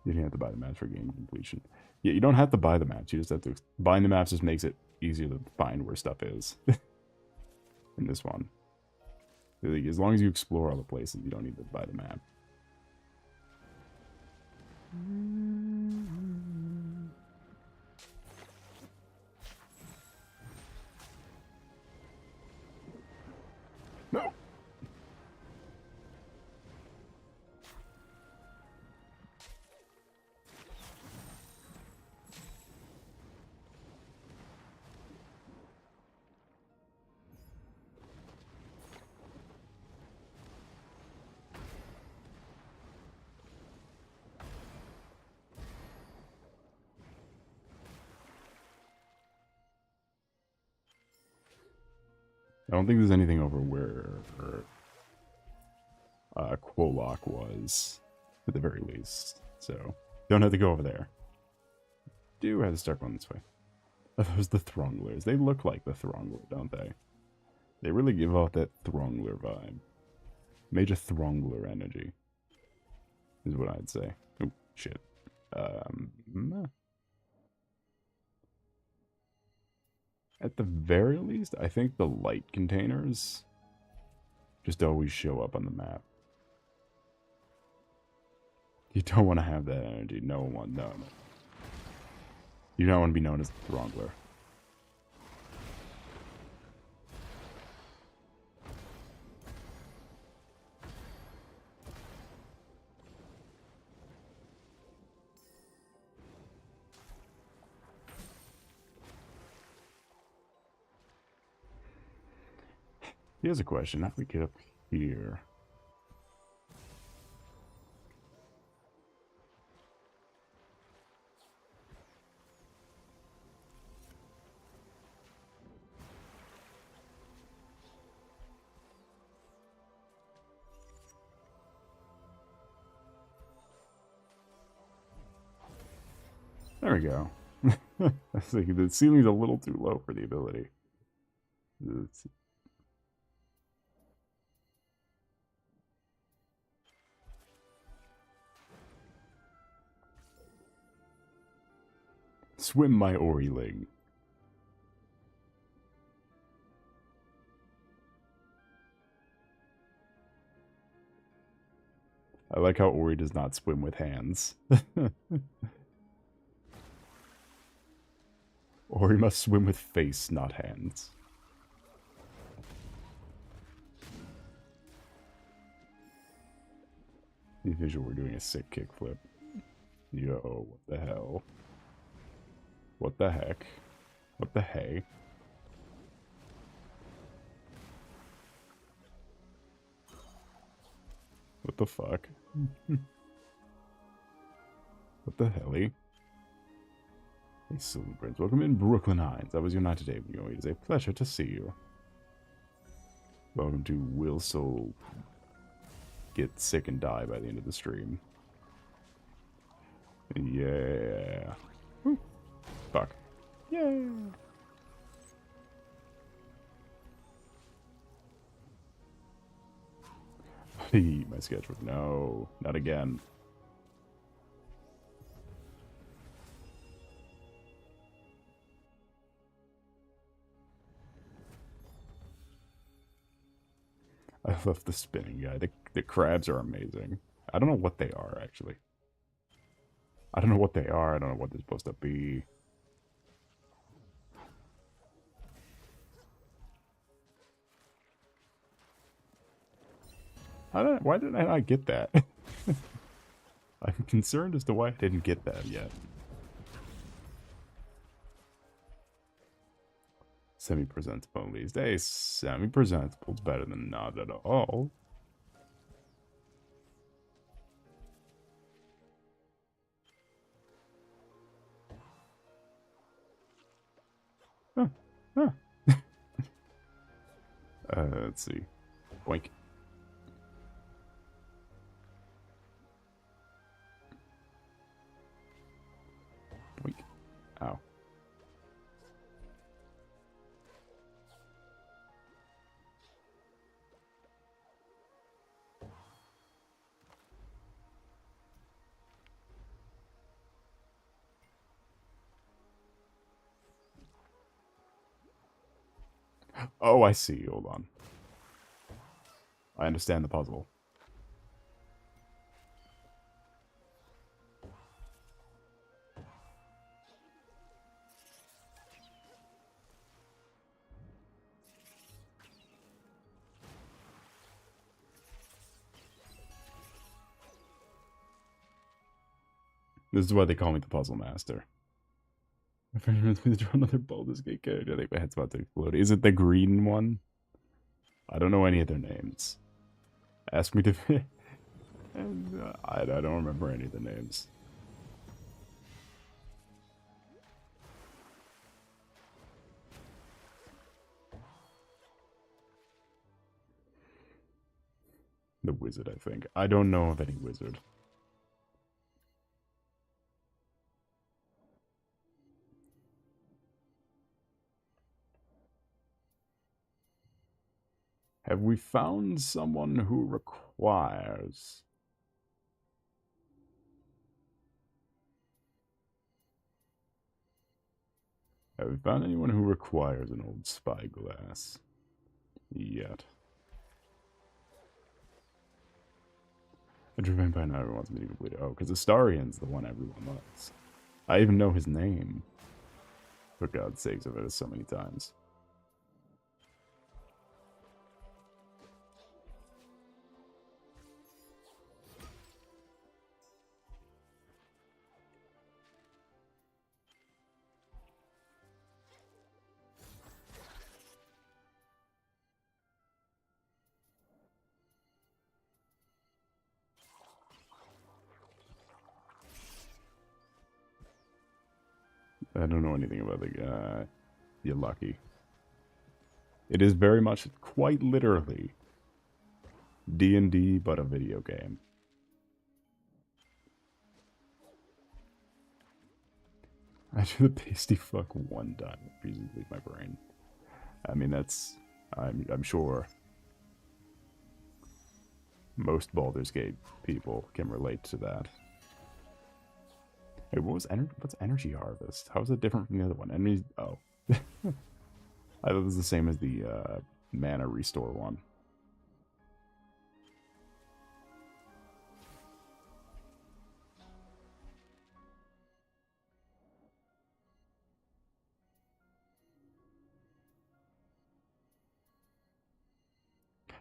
You didn't have to buy the maps for game completion. Yeah, you don't have to buy the maps. You just have to... Buying the maps just makes it easier to find where stuff is. In this one. Like, as long as you explore all the places, you don't need to buy the map. No! don't think there's anything over where Quolock was, at the very least. So, don't have to go over there. Do have to start going this way. Are those the Throngglers? They look like the Throngler, don't they? They really give off that Throngler vibe. Major Throngler energy, is what I'd say. Oh, shit. At the very least, I think the light containers just always show up on the map. You don't want to have that energy. No one, no. You don't want to be known as the Throngler. Here's a question. How do we get up here? There we go. I was thinking the ceiling's a little too low for the ability. Swim my Oriling. I like how Ori does not swim with hands. Ori must swim with face, not hands. The visual, we're doing a sick kickflip. Yo, what the hell? What the heck? What the hey? What the fuck? What the helly? Hey, Silver Prince. Welcome in, Brooklyn Hines. That was your night today. It is a pleasure to see you. Welcome to Will Soul Get Sick and Die by the end of the stream. Yeah. Woo. Fuck. Yeah. My sketchbook. No, not again. I love the spinning guy. The crabs are amazing. I don't know what they are, actually. I don't know what they are. I don't know what they're supposed to be. Why didn't I not get that? I'm concerned as to why I didn't get that yet. Semi-presentable these days. Semi-presentable's better than not at all. Huh. Huh. Let's see. Boink. Boink. Ow. Oh, I see. Hold on. I understand the puzzle. This is why they call me the Puzzle Master. If anyone's going to draw another Baldur's Gate character, I think my head's about to explode. Is it the green one? I don't know any of their names. Ask me to... I don't remember any of the names. The wizard, I think. I don't know of any wizard. Have we found someone who requires... Have we found anyone who requires an old spyglass? Yet. A true vampire not everyone wants me to complete it. Oh, because Astarian's the one everyone loves. I even know his name. For God's sakes, I've heard it so many times. I don't know anything about the guy. You're lucky. It is very much, quite literally, D&D, but a video game. I do the pasty fuck one time. It freezes leave my brain. I mean, that's... I'm sure most Baldur's Gate people can relate to that. Hey, what's Energy Harvest? How is it different from the other one? Energy... Oh. I thought it was the same as the mana restore one.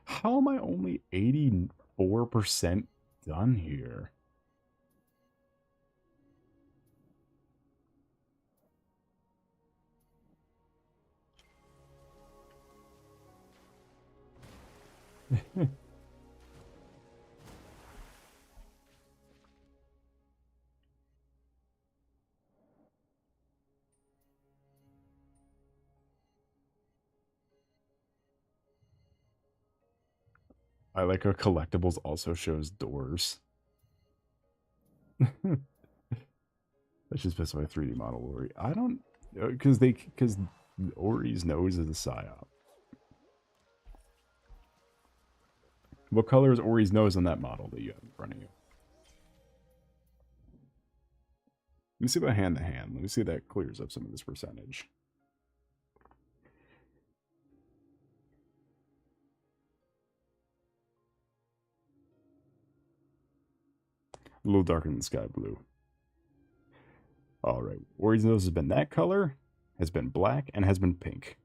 How am I only 84% done here? I like how collectibles also shows doors. Let's just specify 3D model Ori. I don't... Because Ori's nose is a psyop. What color is Ori's nose on that model that you have in front of you? Let me see about hand to hand. Let me see if that clears up some of this percentage. A little darker than sky blue. Alright. Ori's nose has been that color, has been black, and has been pink.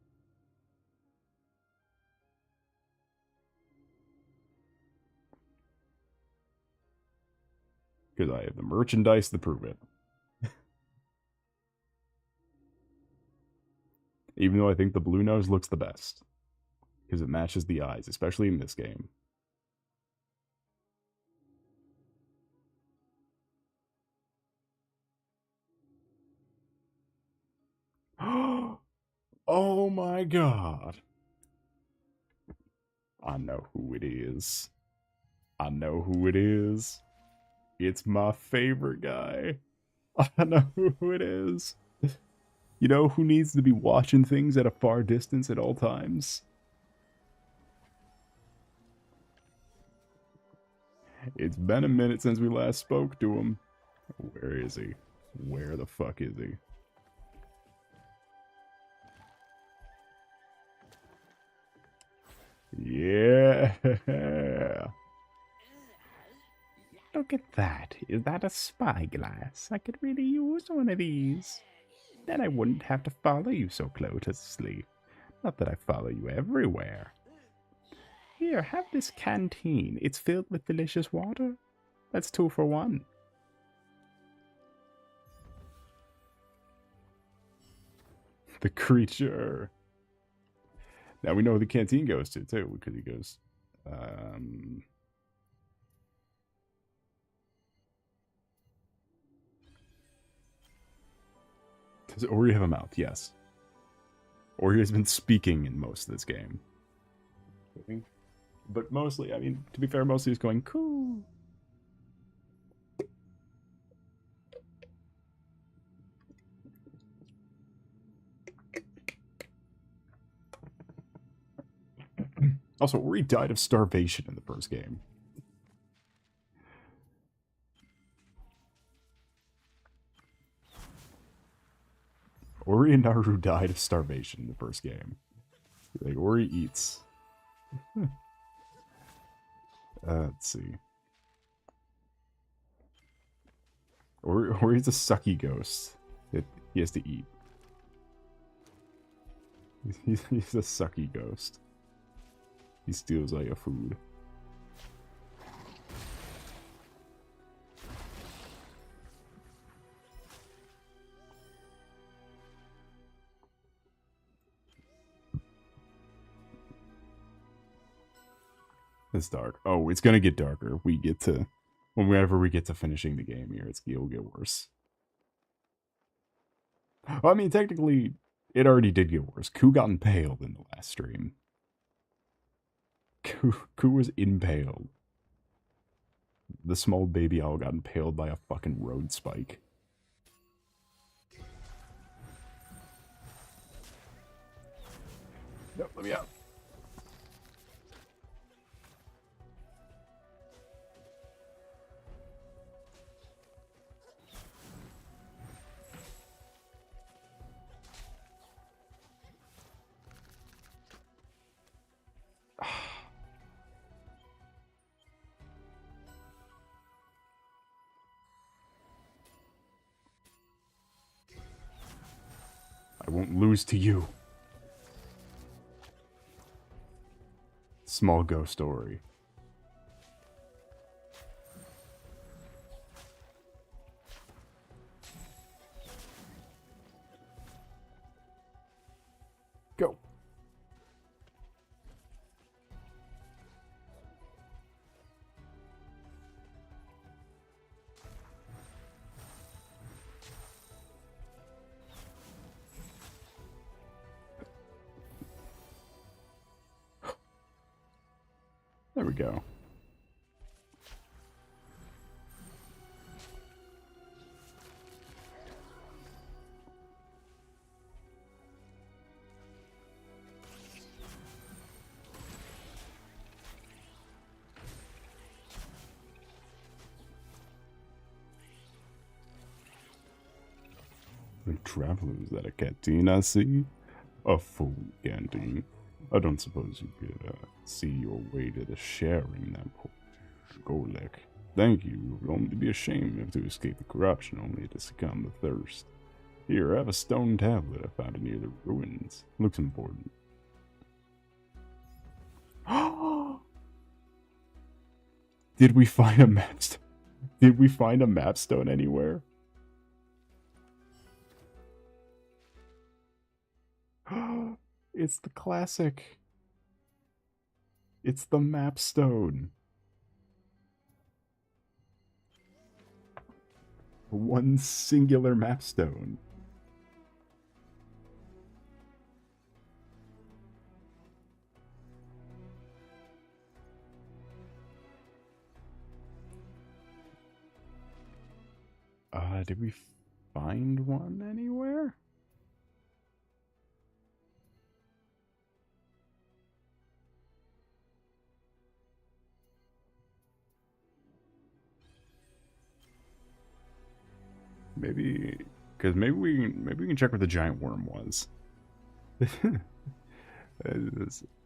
Because I have the merchandise to prove it. Even though I think the blue nose looks the best. Because it matches the eyes, especially in this game. Oh my god. I know who it is. I know who it is. It's my favorite guy. I know who it is. You know who needs to be watching things at a far distance at all times? It's been a minute since we last spoke to him. Where is he? Where the fuck is he? Yeah. Look at that. Is that a spyglass? I could really use one of these. Then I wouldn't have to follow you so closely. Not that I follow you everywhere. Here, have this canteen. It's filled with delicious water. That's 2 for 1. The creature. Now we know who the canteen goes to, too, because he goes... Does Ori have a mouth? Yes. Ori has been speaking in most of this game. But mostly, I mean, to be fair, mostly he's going, cool. Also, Ori died of starvation in the first game. Ori and Naru died of starvation in the first game. Like, Ori eats. Let's see. Ori's a sucky ghost. He has to eat. He's a sucky ghost. He steals all your food. It's dark. Oh, it's gonna get darker. Whenever we get to finishing the game here, it'll get worse. Well, I mean, technically, it already did get worse. Ku got impaled in the last stream. Ku was impaled. The small baby owl got impaled by a fucking road spike. No, let me out. I won't lose to you. Small ghost story. Go. There we go. The travelers that a canteen see? A full canteen. I don't suppose you could see your way to the sharing that Golek. Thank you. It would only be a shame if to escape the corruption, only to succumb to thirst. Here, I have a stone tablet I found near the ruins. Looks important. Did we find a map? Did we find a map stone anywhere? It's the classic. It's the map stone. One singular map stone. Did we find one anywhere? Maybe, because maybe we can check where the giant worm was.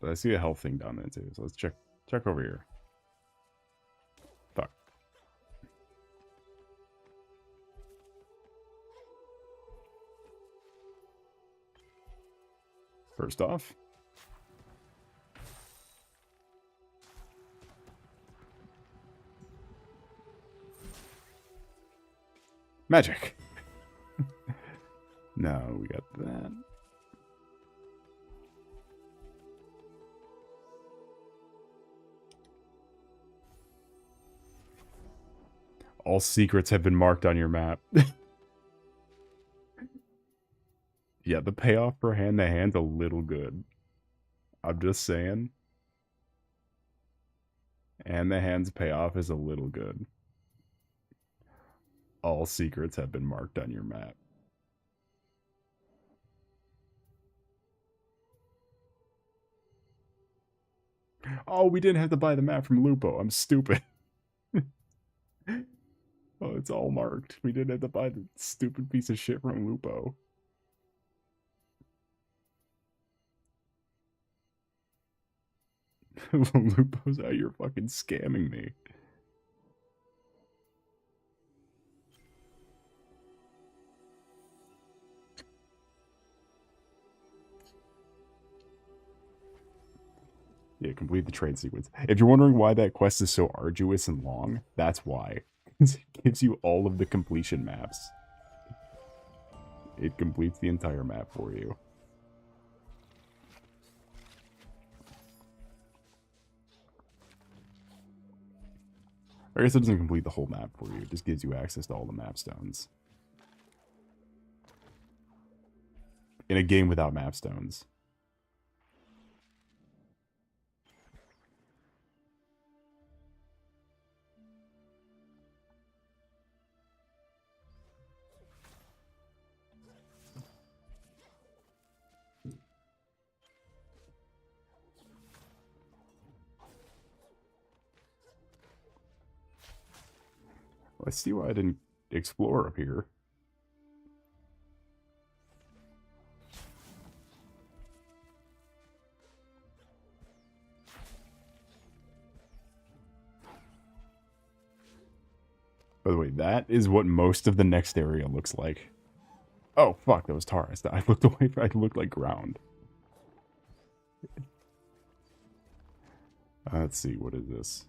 I see a health thing down there too, so let's check over here. Fuck. First off, magic. No, we got that. All secrets have been marked on your map. Yeah, the payoff for hand-to-hand's a little good. I'm just saying. And the hand's payoff is a little good. All secrets have been marked on your map. Oh, we didn't have to buy the map from Lupo. I'm stupid. Oh, it's all marked. We didn't have to buy the stupid piece of shit from Lupo. Lupo's out, you're fucking scamming me. Yeah, complete the trade sequence. If you're wondering why that quest is so arduous and long, that's why. It gives you all of the completion maps. It completes the entire map for you. I guess it doesn't complete the whole map for you. It just gives you access to all the map stones. In a game without map stones. Well, I see why I didn't explore up here. By the way, that is what most of the next area looks like. Oh, fuck, that was tar. I looked away, I looked like ground. Let's see, what is this?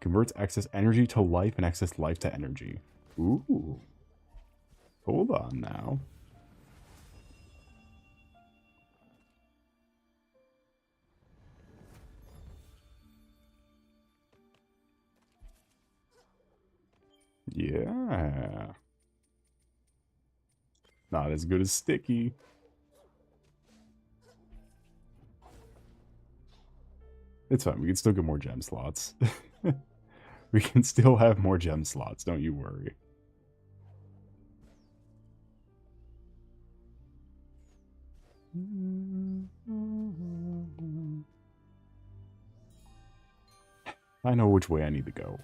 Converts excess energy to life and excess life to energy. Ooh. Hold on now. Yeah. Not as good as sticky. It's fine. We can still get more gem slots. We can still have more gem slots. Don't you worry. I know which way I need to go.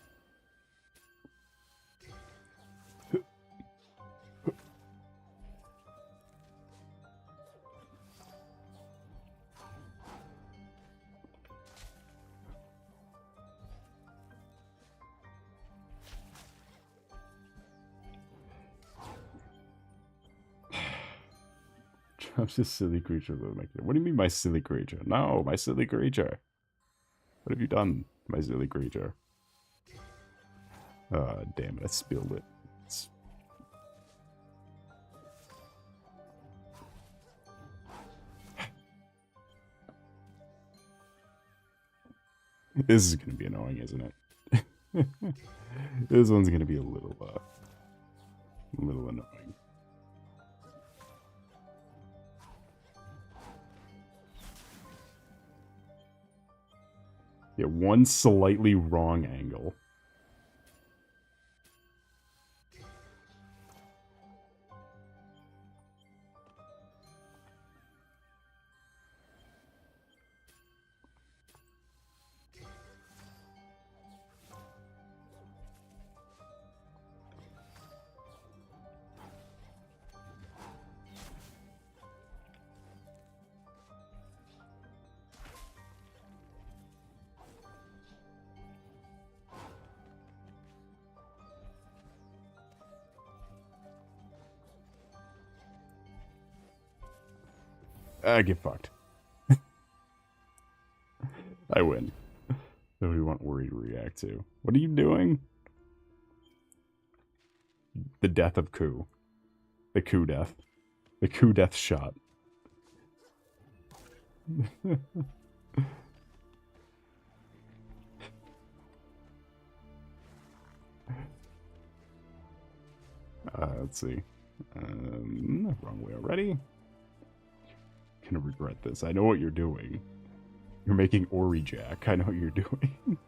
I'm just silly creature. What do you mean, my silly creature? No, my silly creature. What have you done, my silly creature? Damn it, I spilled it. This is going to be annoying, isn't it? This one's going to be a little annoying. Yeah, one slightly wrong angle. I get fucked. I win. What do you want Worry to react to? What are you doing? The death of Coup. The Coup death. The Coup death shot. Let's see. Wrong way already. Gonna regret this. I know what you're doing. You're making Ori Jack. I know what you're doing.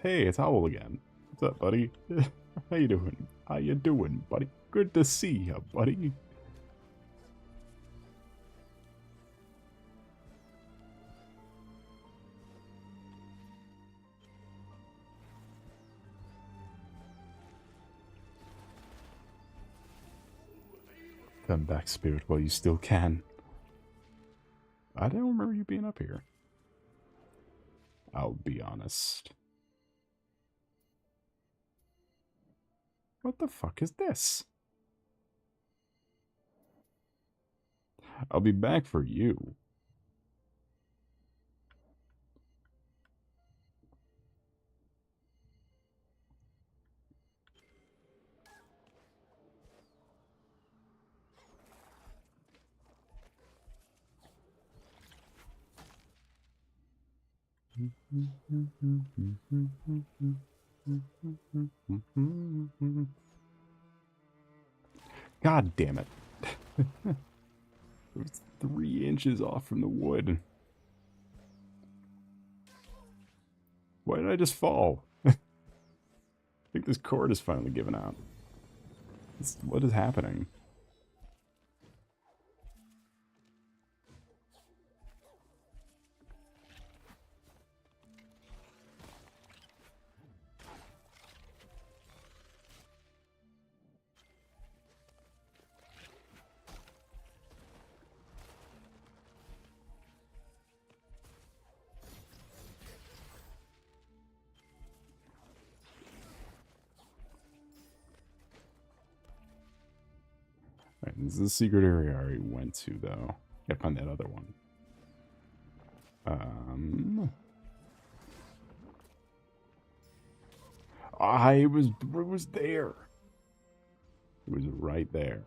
Hey, it's Owl again. What's up, buddy? How you doing? How you doing, buddy? Good to see you, buddy. Come back, spirit, while you still can. I don't remember you being up here. I'll be honest. What the fuck is this? I'll be back for you. God damn it. It was 3 inches off from the wood. Why did I just fall? I think this cord is finally giving out. What is happening? Right, this is the secret area I already went to, though. Gotta find that other one. It was there. It was right there.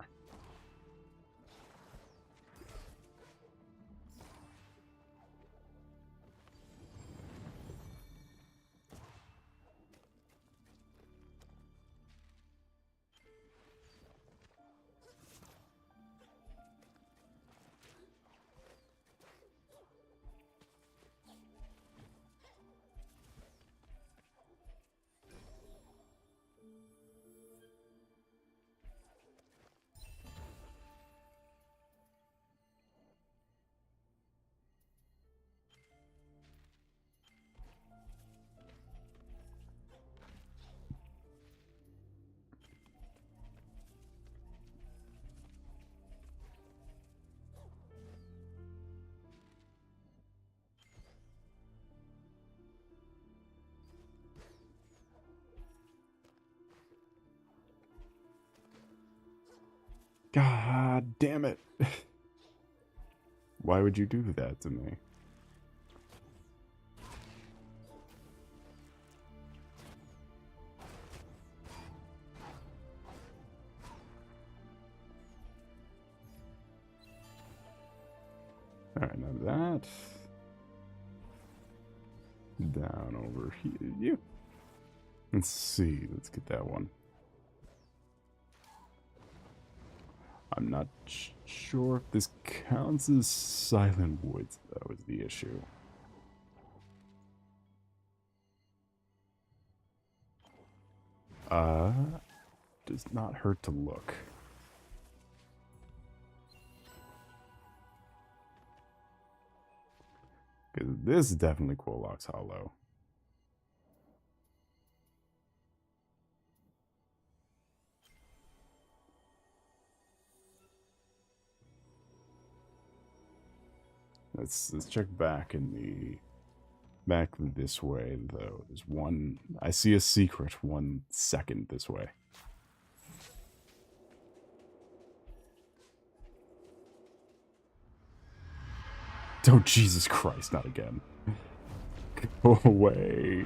God damn it. Why would you do that to me? Alright, now that. Down over here. You. Let's see. Let's get that one. I'm not sure if this counts as Silent Woods, though, is the issue. Does not hurt to look. Because this is definitely Quolox Hollow. Let's check back in the back this way though. There's one. I see a secret 1 second this way. Oh Jesus Christ! Not again. Go away.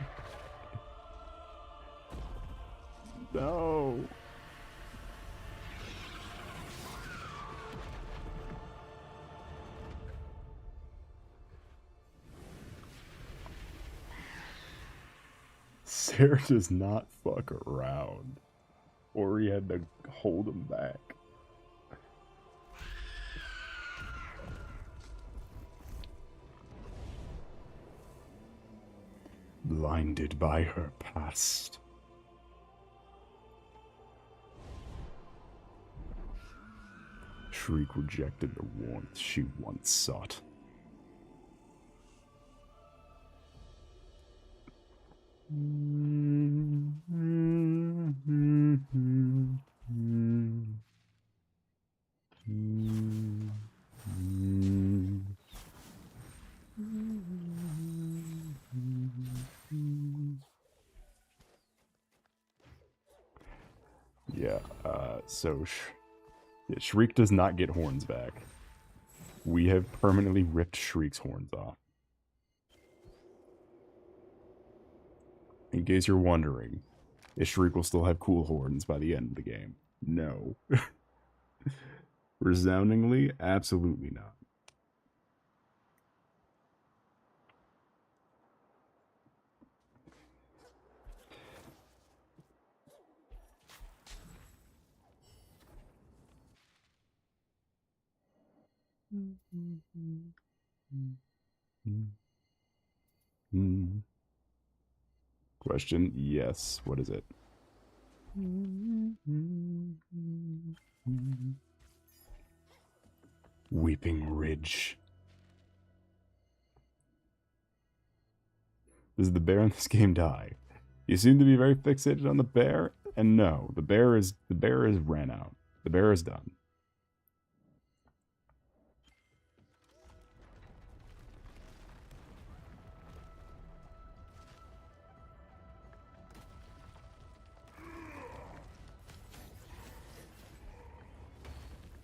No. Sarah does not fuck around. Or he had to hold him back. blinded by her past. Shriek rejected the warmth she once sought. Yeah, yeah, Shriek does not get horns back. We have permanently ripped Shriek's horns off. In case you're wondering, if Shriek will still have cool horns by the end of the game. No. Resoundingly, absolutely not. Question, yes. What is it? Weeping Ridge. Does the bear in this game die? You seem to be very fixated on the bear, and no, the bear is ran out. The bear is done.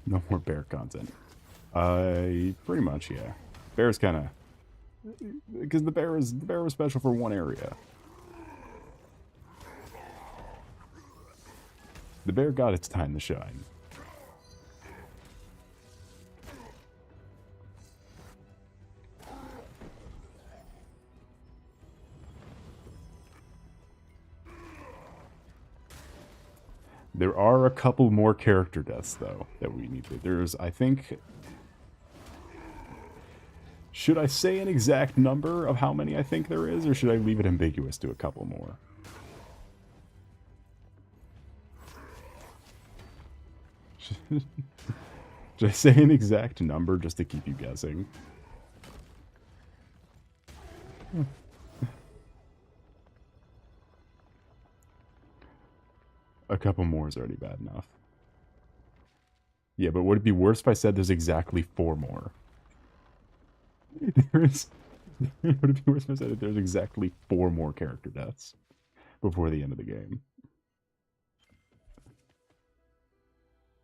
No more bear content. Pretty much, yeah. Bear's kind of because the bear was special for one area. The bear got its time to shine. There are a couple more character deaths, though, that we need to... There's, I think... Should I say an exact number of how many I think there is, or should I leave it ambiguous to a couple more? Should I say an exact number just to keep you guessing? A couple more is already bad enough. Yeah, but would it be worse if I said there's exactly 4 more? Would it be worse if I said that there's exactly 4 more character deaths before the end of the game?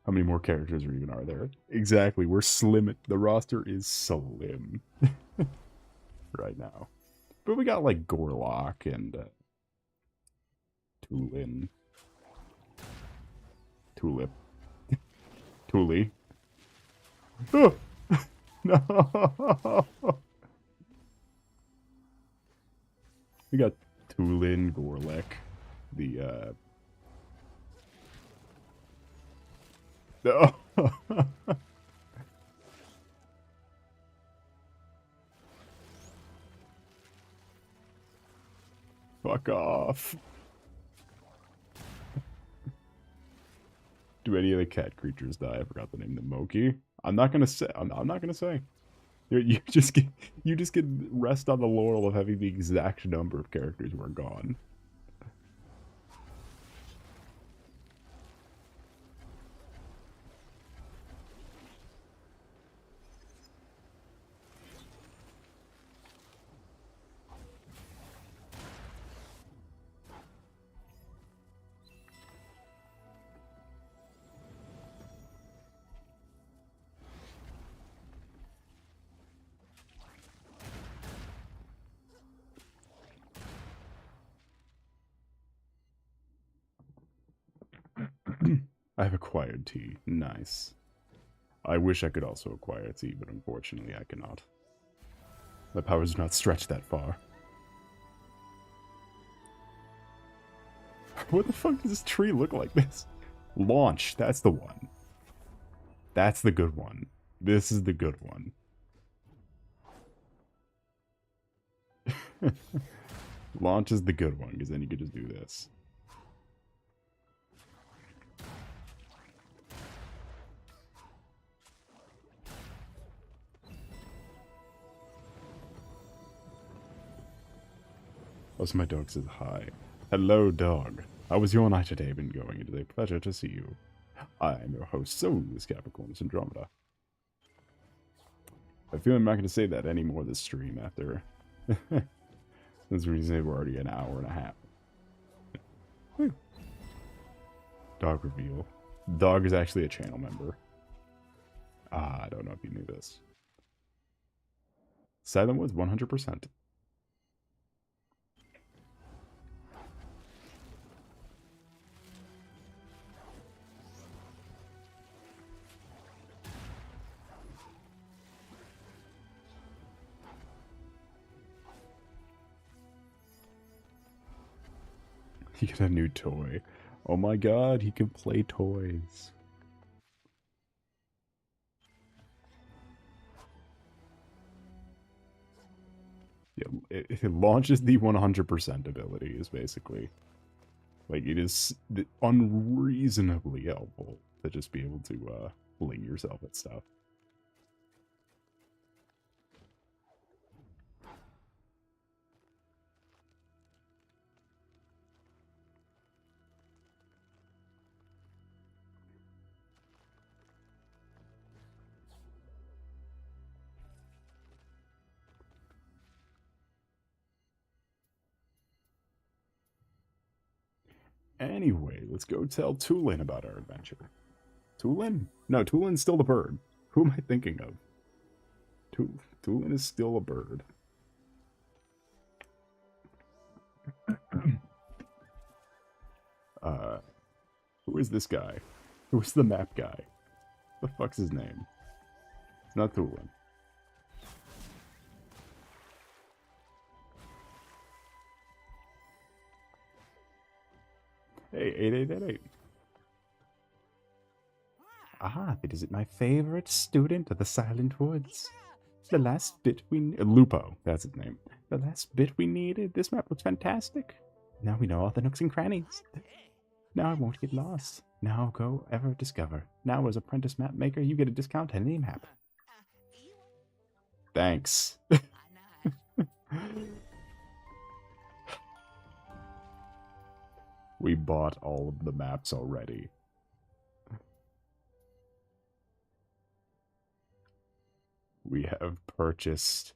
How many more characters even are there? Exactly, we're slim. The roster is slim right now. But we got like Gorlock and Tulin. Tulip. Tuli. Oh! No! We got Tulin, Gorlek, the No. Fuck off. Do any of the cat creatures die? I forgot the name. The Moki. I'm not gonna say. I'm not gonna say. You just get rest on the laurel of having the exact number of characters who are gone. I've acquired tea. Nice. I wish I could also acquire tea, but unfortunately I cannot. My powers do not stretch that far. What the fuck does this tree look like this? Launch, that's the one. That's the good one. This is the good one. Launch is the good one, because then you could just do this. Also, my dog says hi. Hello, dog. How was your night today been going? It is a pleasure to see you. I am your host, Solace, Capricornus, Andromeda. I feel I'm not going to say that anymore this stream after... That's the reason we're already an hour and a half. Dog reveal. Dog is actually a channel member. I don't know if you knew this. Silent Woods, 100%. He got a new toy. Oh my god, he can play toys. Yeah, it launches the 100% abilities, basically. Like, it is unreasonably helpful to just be able to fling yourself at stuff. Anyway, let's go tell Tulin about our adventure. Tulin? No, Tulin's still the bird. Who am I thinking of? Tulin is still a bird. Who is this guy? Who is the map guy? What the fuck's his name? It's not Tulin. Hey, 8888. Ah, it is my favorite student of the Silent Woods. The last bit Lupo, that's his name. The last bit we needed. This map looks fantastic. Now we know all the nooks and crannies. Now I won't get lost. Now I'll go ever discover. Now as apprentice map maker, you get a discount on any map. Thanks. We bought all of the maps already. We have purchased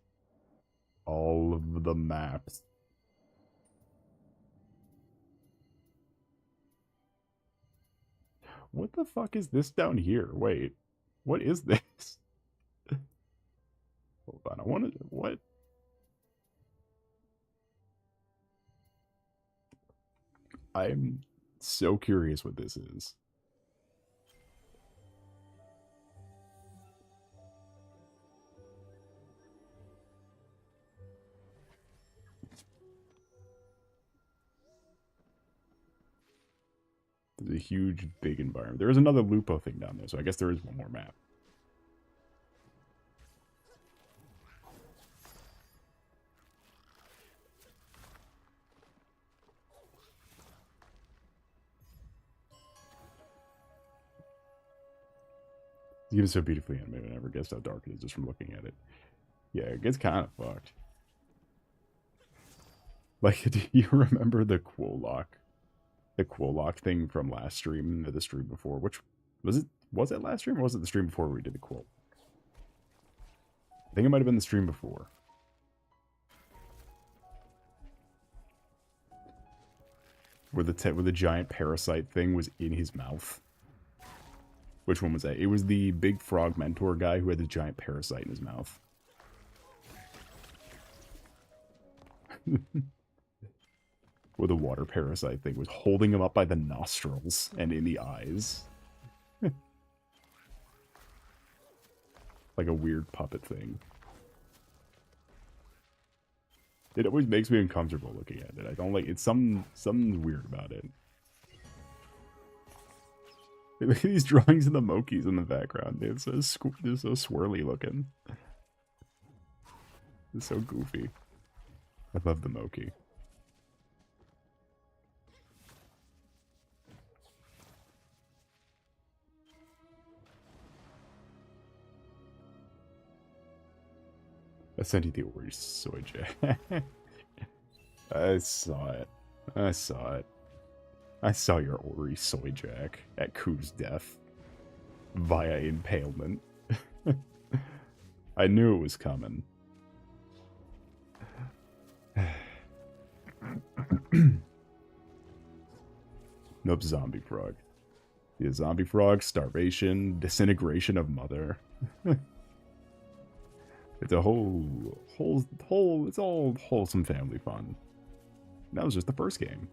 all of the maps. What the fuck is this down here? Wait, what is this? Hold on, I wanted what? I'm so curious what this is. There's a huge, big environment. There is another Lupo thing down there, so I guess there is one more map. It's even so beautifully animated. I never guessed how dark it is just from looking at it. Yeah, it gets kind of fucked. Like, do you remember the Quolock? The Quolock thing from last stream, or the stream before? Which, was it last stream, or was it the stream before we did the Quolock? I think it might have been the stream before. Where the giant parasite thing was in his mouth. Which one was that? It was the big frog mentor guy who had the giant parasite in his mouth. Where the water parasite thing was holding him up by the nostrils and in the eyes. Like a weird puppet thing. It always makes me uncomfortable looking at it. I don't like it. Something weird about it. Look at these drawings of the Mokis in the background. They're so swirly looking. It's so goofy. I love the Moki. I sent you the Ori soy jack. I saw it. I saw it. I saw your Ori soy jack at Ku's death via impalement. I knew it was coming. Nope, zombie frog. Yeah, zombie frog, starvation, disintegration of mother. It's a it's all wholesome family fun. That was just the first game.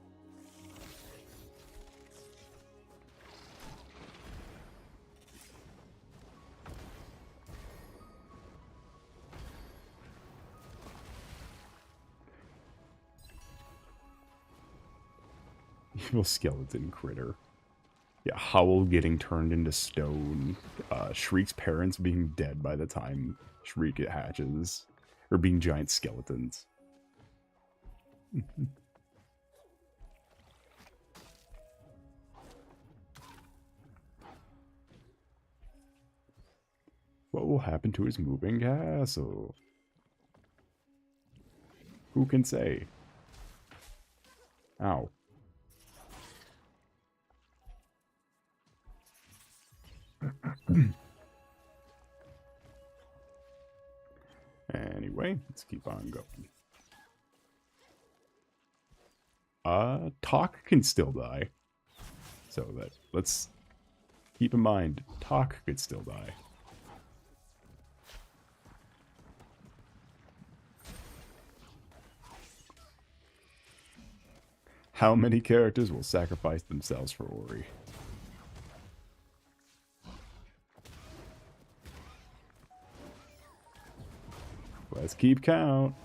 Evil skeleton critter. Yeah, Howl getting turned into stone. Shriek's parents being dead by the time Shriek hatches. Or being giant skeletons. What will happen to his moving castle? Who can say? Ow. Anyway, let's keep on going. Talk can still die. So let's keep in mind, Talk could still die. How many characters will sacrifice themselves for Ori? Let's keep count.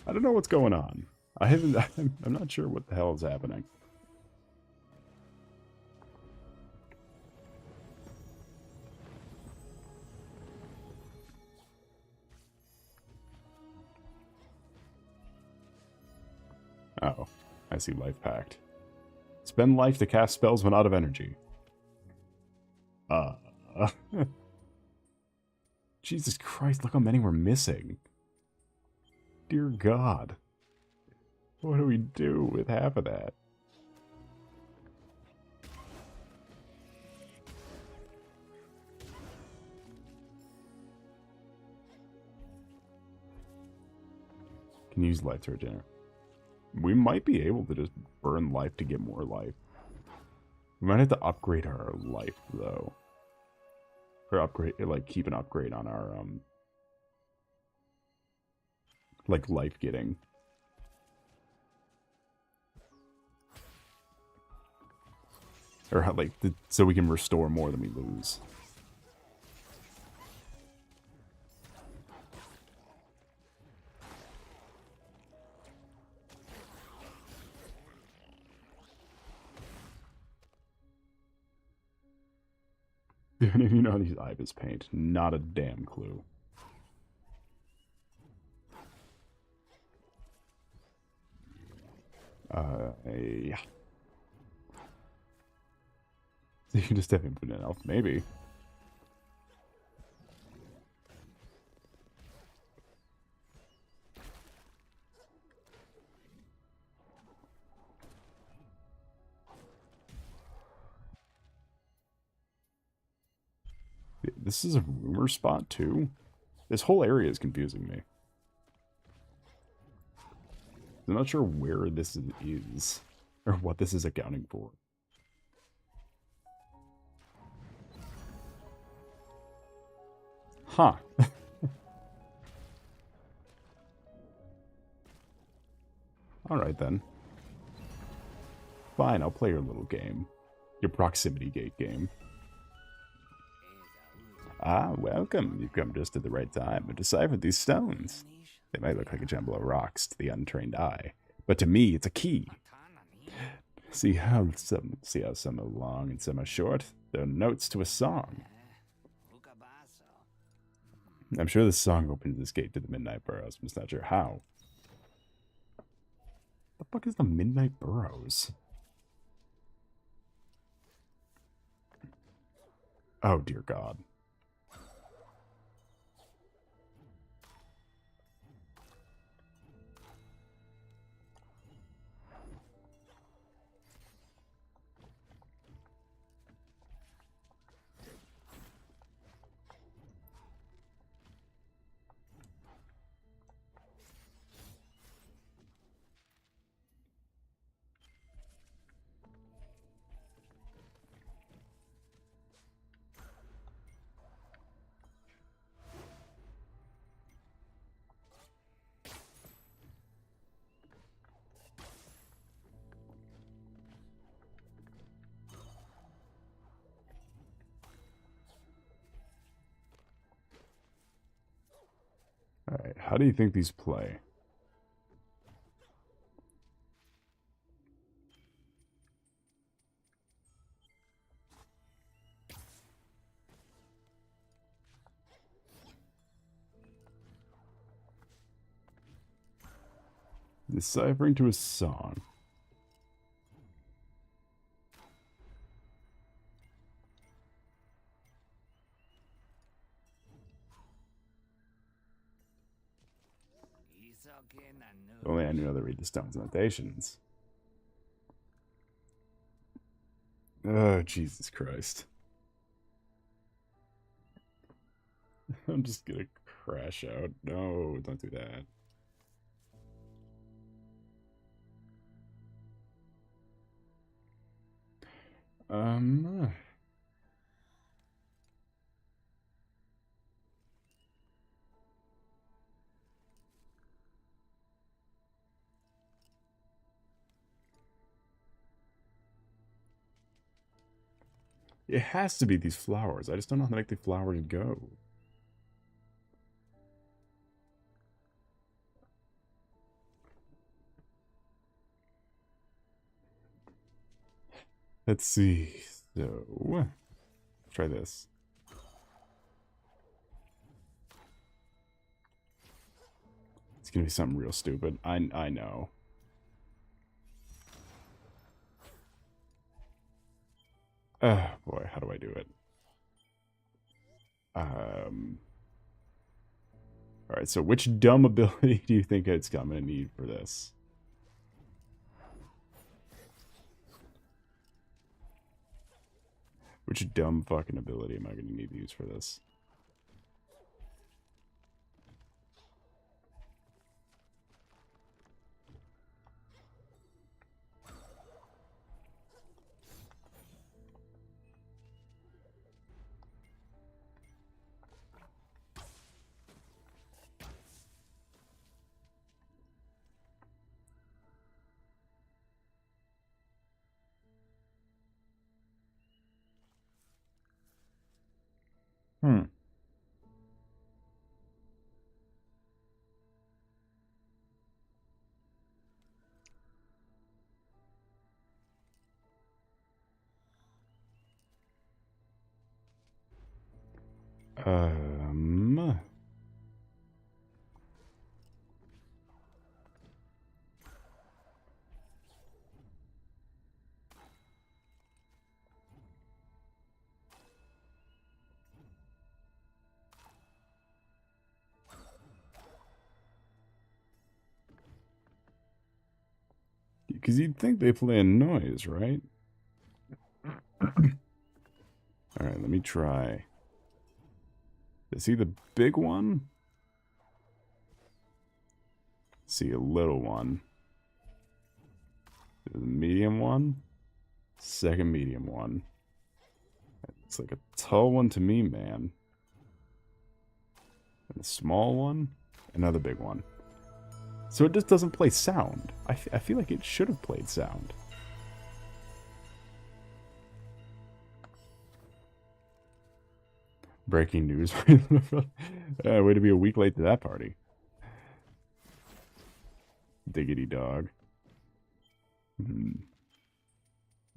I don't know what's going on. I'm not sure what the hell is happening. Oh, I see life pact. Spend life to cast spells when out of energy. Jesus Christ, look how many we're missing. Dear God. What do we do with half of that? Can use life to regenerate. We might be able to just burn life to get more life. We might have to upgrade our life, though. Or upgrade, like, keep an upgrade on our, like, life getting. Or, like, so we can restore more than we lose. Do any of you know how to use Ibis Paint? Not a damn clue. Yeah. So you can just have infinite health, maybe. This is a rumor spot, too? This whole area is confusing me. I'm not sure where this is, or what this is accounting for. Huh. Alright then. Fine, I'll play your little game. Your proximity gate game. Ah, welcome. You've come just at the right time to decipher these stones. They might look like a jumble of rocks to the untrained eye, but to me, it's a key. See how some are long and some are short? They're notes to a song. I'm sure the song opens this gate to the Midnight Burrows. I'm just not sure how. The fuck is the Midnight Burrows? Oh, dear God. Alright, how do you think these play? Deciphering to a song. If only I knew how to read the stone's notations. Oh, Jesus Christ. I'm just gonna crash out. No, don't do that. It has to be these flowers. I just don't know how to make the flowers go. Let's see. So, try this. It's gonna be something real stupid. I know. Oh boy, how do I do it? Alright, so which dumb ability do you think I'm gonna need for this? Which dumb fucking ability am I gonna need to use for this? Hmm. Um... Because you'd think they play a noise, right? Alright, let me try. Is he the big one? See a little one. The medium one. Second medium one. It's like a tall one to me, man. A small one, another big one. So it just doesn't play sound. I feel like it should have played sound. Breaking news. Way to be a week late to that party. Diggity dog.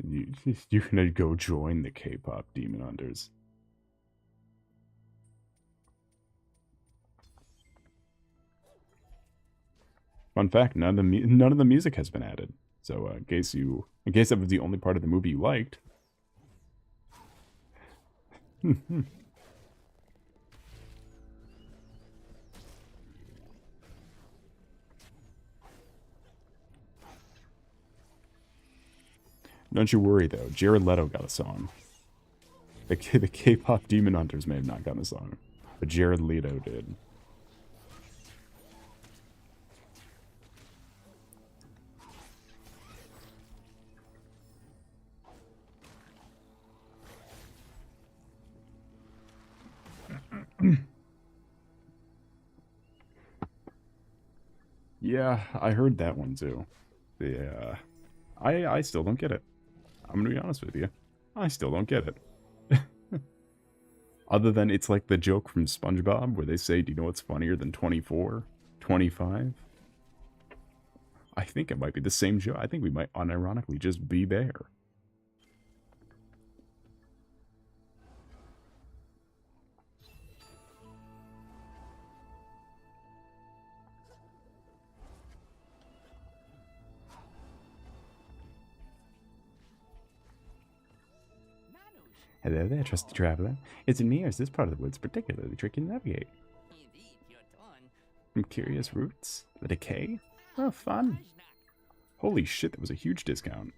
You're gonna go join the K-pop demon hunters. Fun fact: none of the music has been added. So in case that was the only part of the movie you liked. Don't you worry though, Jared Leto got a song. The K-pop demon hunters may have not gotten a song, but Jared Leto did. Yeah, I heard that one too. Yeah, I still don't get it. I'm gonna be honest with you. I still don't get it. Other than it's like the joke from SpongeBob where they say, do you know what's funnier than 24? 25? I think it might be the same joke. I think we might unironically just be there. Hello there, trusty traveler. It's in me, or is this part of the woods particularly tricky to navigate? Some curious roots? The decay? Oh, fun. Holy shit, that was a huge discount.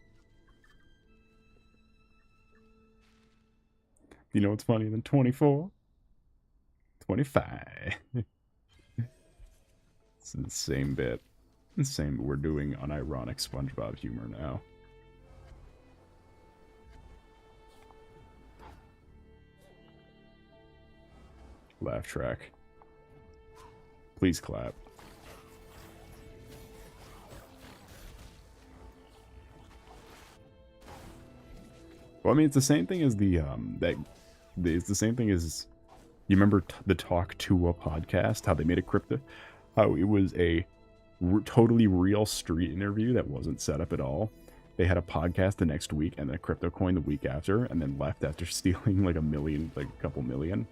You know what's funnier than 24? 25. It's the same bit. The same, we're doing unironic SpongeBob humor now. Laugh track. Please clap. Well, I mean, it's the same thing as the it's the same thing as, you remember the Talk To A podcast? How they made a crypto, how it was a totally real street interview that wasn't set up at all. They had a podcast the next week and then a crypto coin the week after, and then left after stealing like a couple million.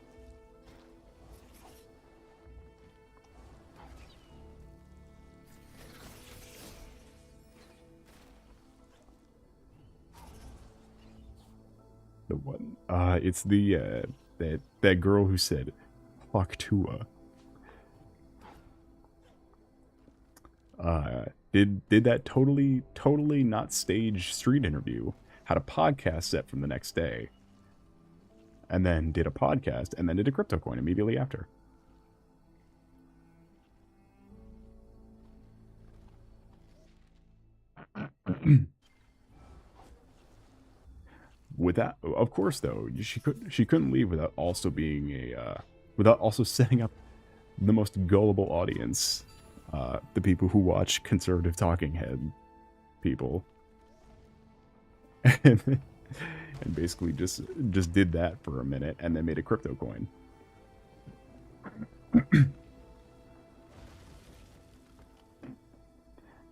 The one, it's the that girl who said "fuck Tua." Did that totally not staged street interview. Had a podcast set from the next day, and then did a podcast, and then did a crypto coin immediately after. With that, of course, though, she couldn't leave without also being without also setting up the most gullible audience, the people who watch conservative talking head people, and basically just did that for a minute and then made a crypto coin.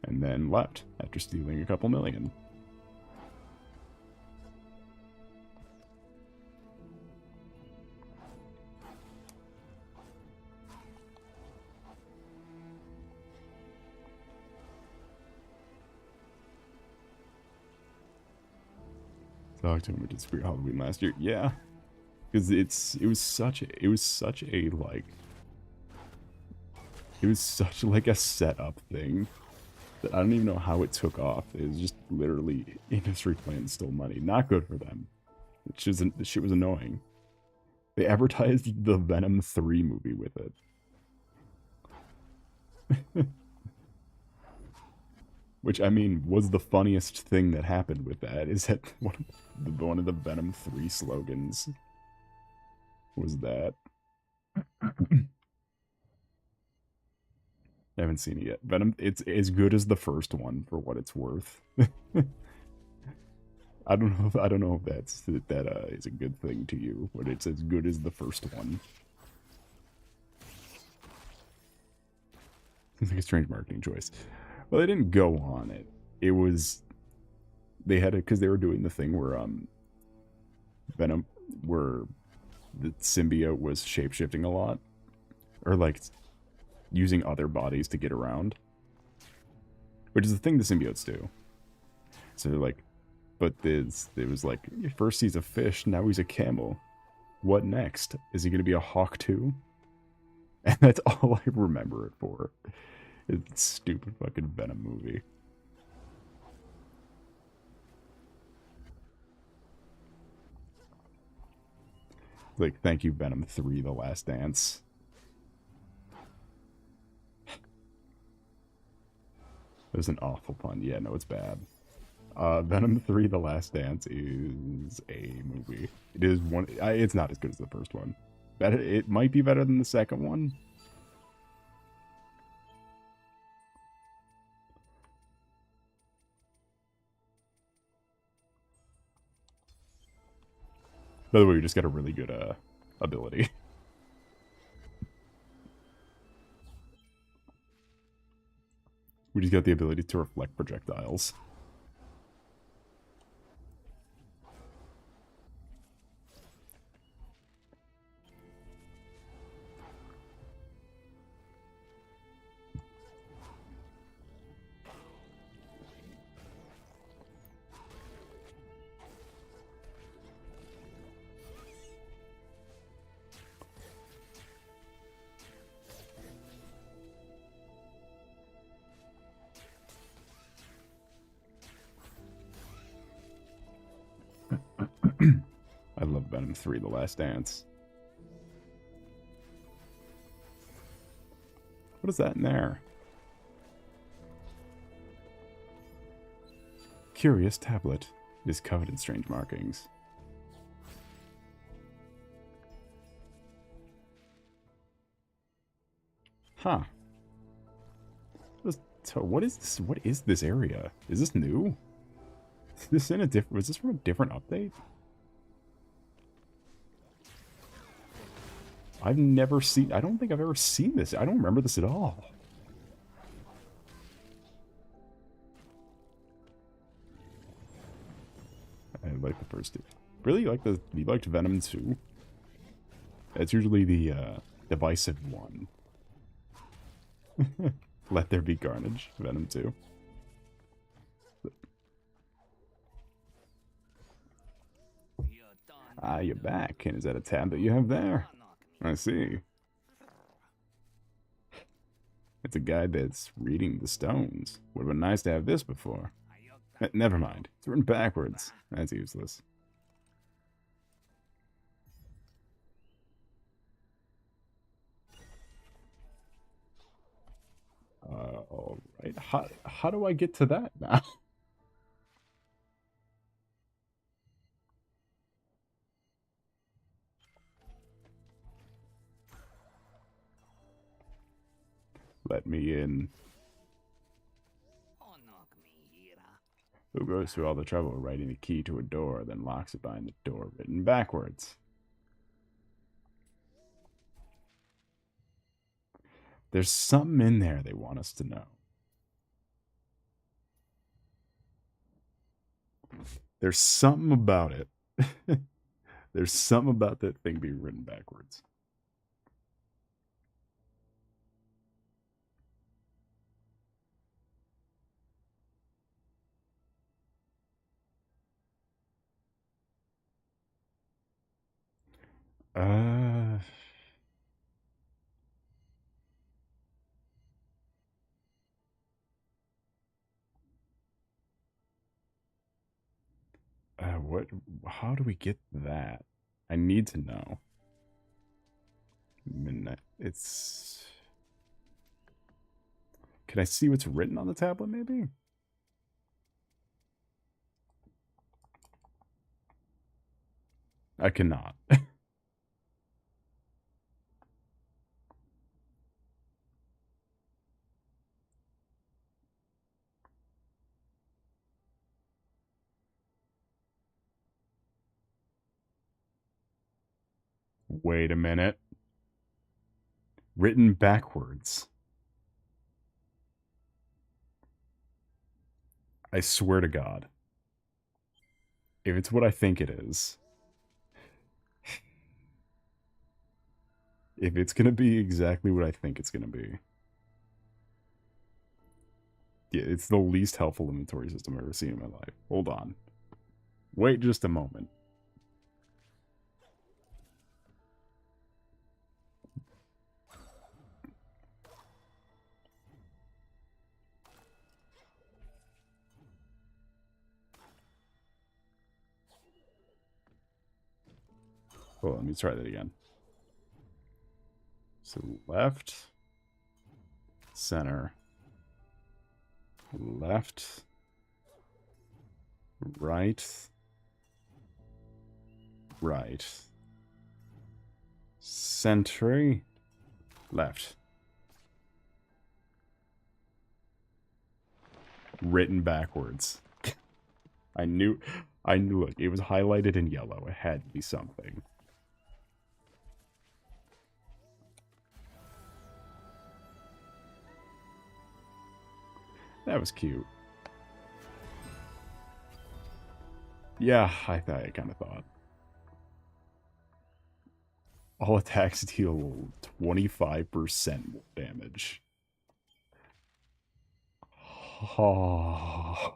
And then left after stealing a couple million. Talked to him. We did Spirit Halloween last year. Yeah, because it was such like a setup thing that I don't even know how it took off. It was just literally industry playing stole money. Not good for them. The shit was annoying. They advertised the Venom 3 movie with it. Which, I mean, was the funniest thing that happened with that, is that one of the Venom 3 slogans was that. I haven't seen it yet. Venom, it's as good as the first one for what it's worth. I don't know if that is a good thing to you, but it's as good as the first one. Seems like a strange marketing choice. Well, they didn't go on it. It was they had it because they were doing the thing where Venom, where the symbiote was shapeshifting a lot, or like using other bodies to get around, which is the thing the symbiotes do. So they're like, but it was like, first he's a fish, now he's a camel. What next? Is he going to be a hawk too? And that's all I remember it for. It's a stupid fucking Venom movie. Like, thank you, Venom 3, The Last Dance. It was an awful pun. Yeah, no, it's bad. Venom 3, The Last Dance is a movie. It is one. It's not as good as the first one. Better. It might be better than the second one. By the way, we just got a really good ability. We just got the ability to reflect projectiles. I love Venom 3, The Last Dance. What is that in there? Curious tablet. It is covered in strange markings. Huh. So what is this? What is this area? Is this new? Is this in a different? Was this from a different update? I've never seen. I don't think I've ever seen this. I don't remember this at all. I like the first two. Really, you liked Venom 2? It's usually the divisive one. Let There Be Carnage, Venom 2. Ah, you're back. And is that a tab that you have there? I see. It's a guide that's reading the stones. Would have been nice to have this before. Never mind. It's written backwards. That's useless. Alright. How do I get to that now? Let me in. Who goes through all the trouble of writing a key to a door, then locks it behind the door written backwards? There's something in there they want us to know. There's something about it. There's something about that thing being written backwards. What? How do we get that? I need to know. Midnight. It's. Can I see what's written on the tablet, maybe? I cannot. Wait a minute. Written backwards. I swear to God. If it's what I think it is. If it's gonna be exactly what I think it's gonna be. Yeah, it's the least helpful inventory system I've ever seen in my life. Hold on. Wait just a moment. Well, let me try that again. So left, center, left, right, right, center, left. Written backwards. I knew it. It was highlighted in yellow. It had to be something. That was cute. Yeah, I kind of thought. All attacks deal 25% more damage. Oh.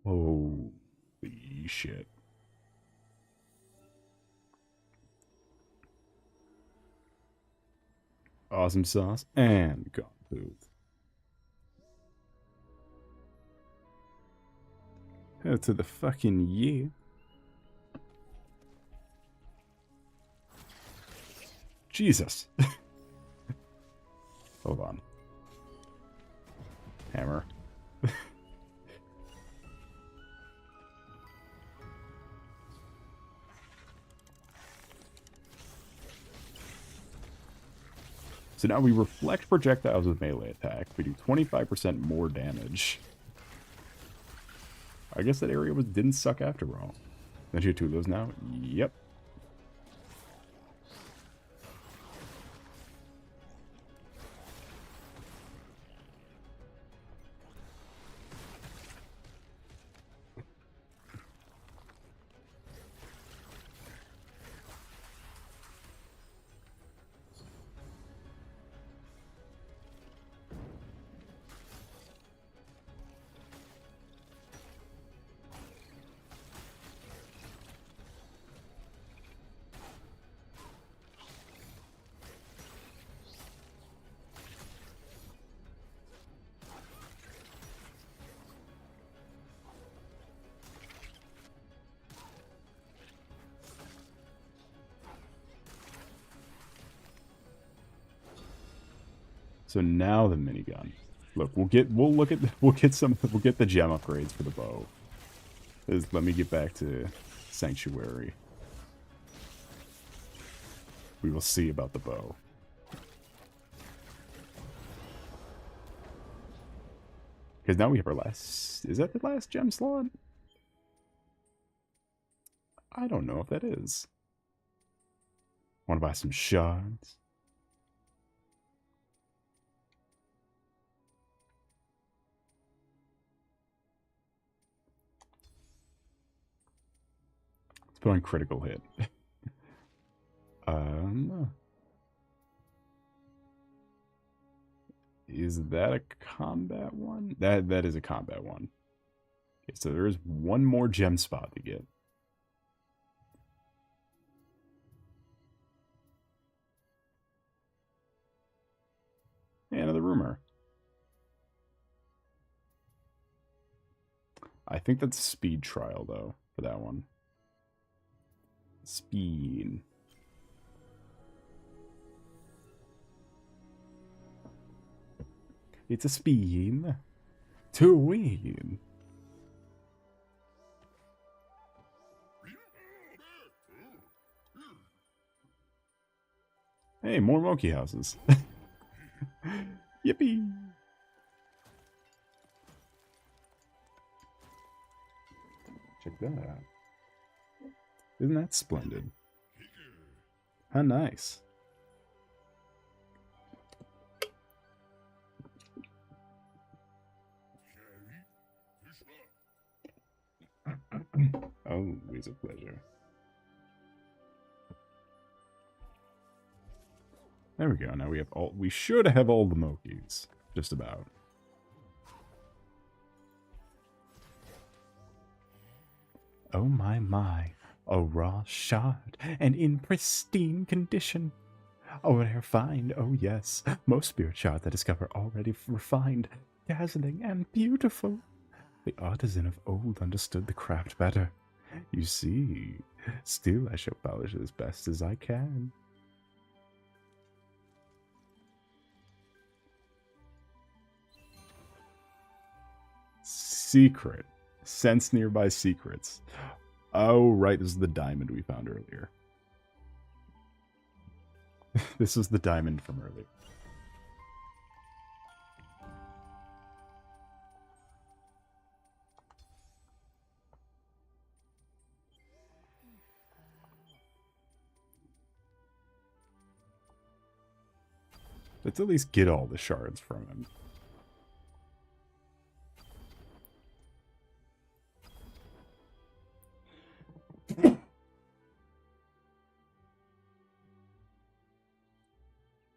Holy shit. Awesome sauce and gone booth. Hell to the fucking yeah. Jesus. Hold on. Hammer. So now we reflect projectiles with melee attack. We do 25% more damage. I guess that area didn't suck after all. Don't you have two of those now? Yep. So now the minigun. Look, we'll get the gem upgrades for the bow. Let me get back to Sanctuary. We will see about the bow. Because now we have our last... Is that the last gem slot? I don't know if that is. Want to buy some shards? Let's put on critical hit. Is that a combat one? That is a combat one. Okay, so there is one more gem spot to get. And another rumor. I think that's a speed trial, though, for that one. Speed. It's a speed to win. Hey, more monkey houses. Yippee! Check that out. Isn't that splendid? How nice. Always a pleasure. There we go. Now we have all. We should have all the Mokis. Just about. Oh my. A raw shard, and in pristine condition. Oh, rare find, oh yes. Most spirit shards I discover already refined, dazzling, and beautiful. The artisan of old understood the craft better. You see, still I shall polish it as best as I can. Secret. Sense nearby secrets. Oh, right, this is the diamond we found earlier. This is the diamond from earlier. Let's at least get all the shards from him.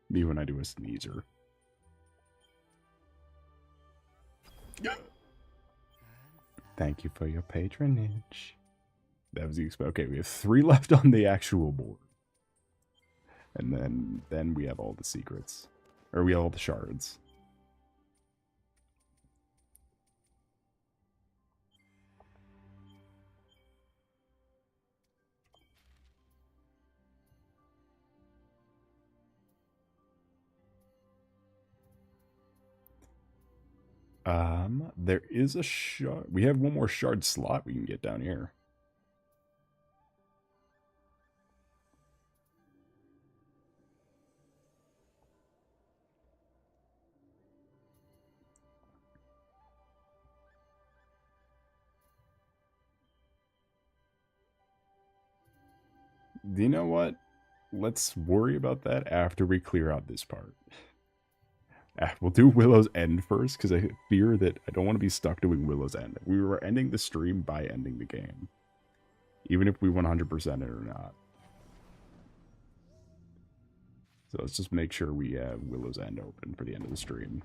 Me when I do a sneezer. Thank you for your patronage. That was the okay, we have 3 left on the actual board. And then we have all the secrets. Or we have all the shards. There is a shard. We have one more shard slot we can get down here. You know what? Let's worry about that after we clear out this part. We'll do Willow's End first, because I fear that I don't want to be stuck doing Willow's End. We were ending the stream by ending the game. Even if we 100% it or not. So let's just make sure we have Willow's End open for the end of the stream.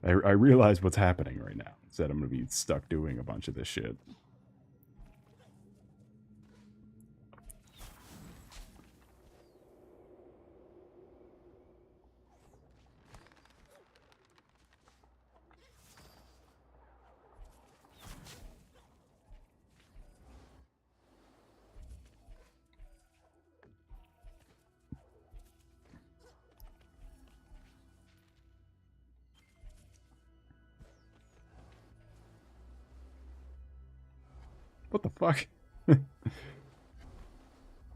I realize what's happening right now. Instead, I'm going to be stuck doing a bunch of this shit. What the fuck? What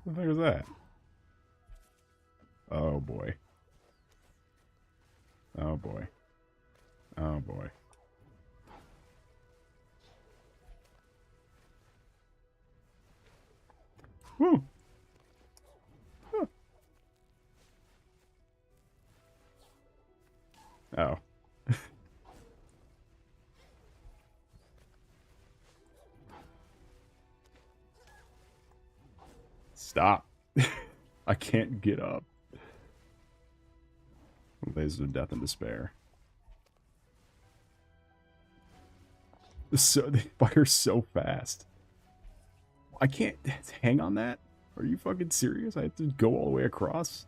the fuck is that? Oh boy. Oh boy. Oh boy. Woo! Huh. Oh. Stop. I can't get up. Laser of death and despair. So they fire so fast. I can't hang on that? Are you fucking serious? I have to go all the way across?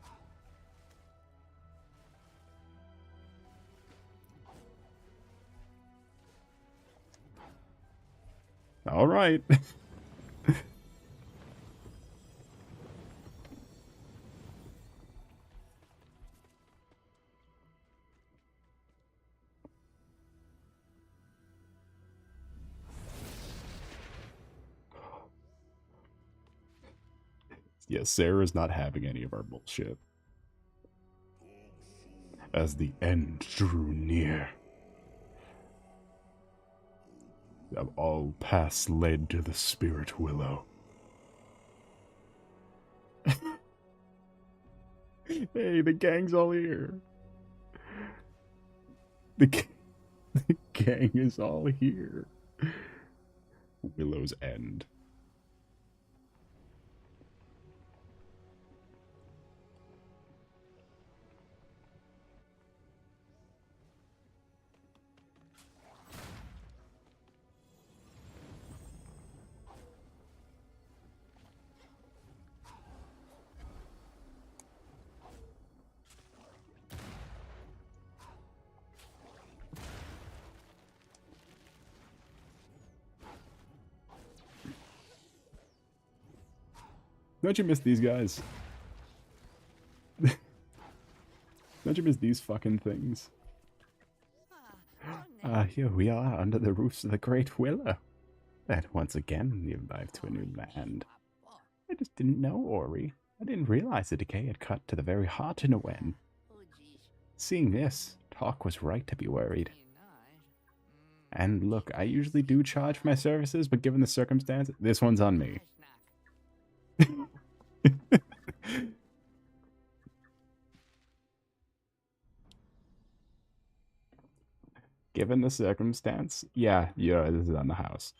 All right. Yeah, Sarah's not having any of our bullshit. As the end drew near, all paths led to the Spirit Willow. Hey, the gang's all here. The, the gang is all here. Willow's End. Don't you miss these guys? Don't you miss these fucking things? Here we are under the roofs of the Great Willow. And once again, we arrived to a new land. I just didn't know, Ori. I didn't realize the decay had cut to the very heart in a wen. Seeing this, Talk was right to be worried. And look, I usually do charge for my services, but given the circumstance, this one's on me. Given the circumstance, yeah, this is on the house.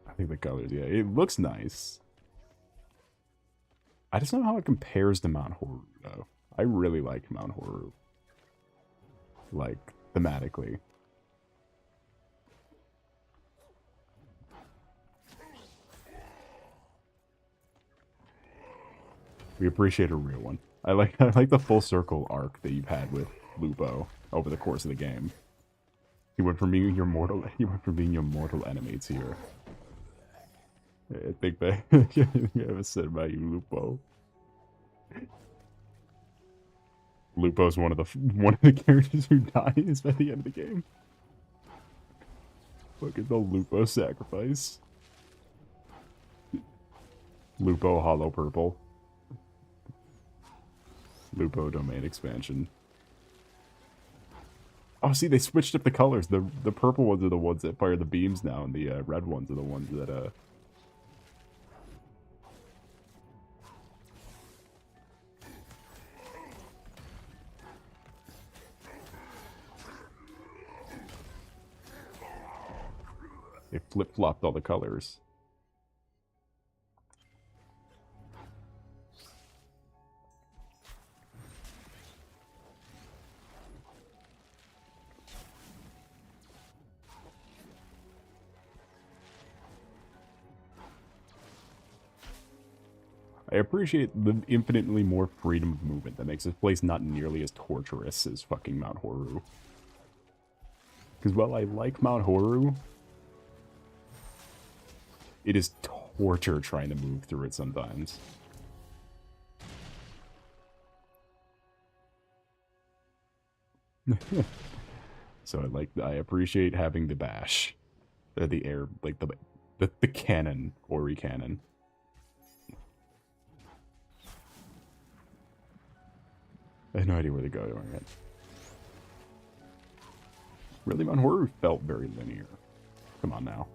I think the colors, yeah, it looks nice. I just don't know how it compares to Mount Horu, though. I really like Mount Horu. Like, thematically. We appreciate a real one. I like the full circle arc that you've had with Lupo over the course of the game. He went from being your mortal enemy to your. I think that I ever said about you, Lupo. Lupo's one of the characters who dies by the end of the game. Look at the Lupo sacrifice. Lupo Hollow Purple. Lupo Domain expansion. Oh, see, they switched up the colors. The purple ones are the ones that fire the beams now, and the red ones are the ones that they flip-flopped all the colors. I appreciate the infinitely more freedom of movement that makes this place not nearly as torturous as fucking Mount Horu. Because while I like Mount Horu, it is torture trying to move through it sometimes. So I appreciate having the bash. The air, like the cannon, Ori cannon. I have no idea where to go during it. Really, Mount Horu felt very linear. Come on now.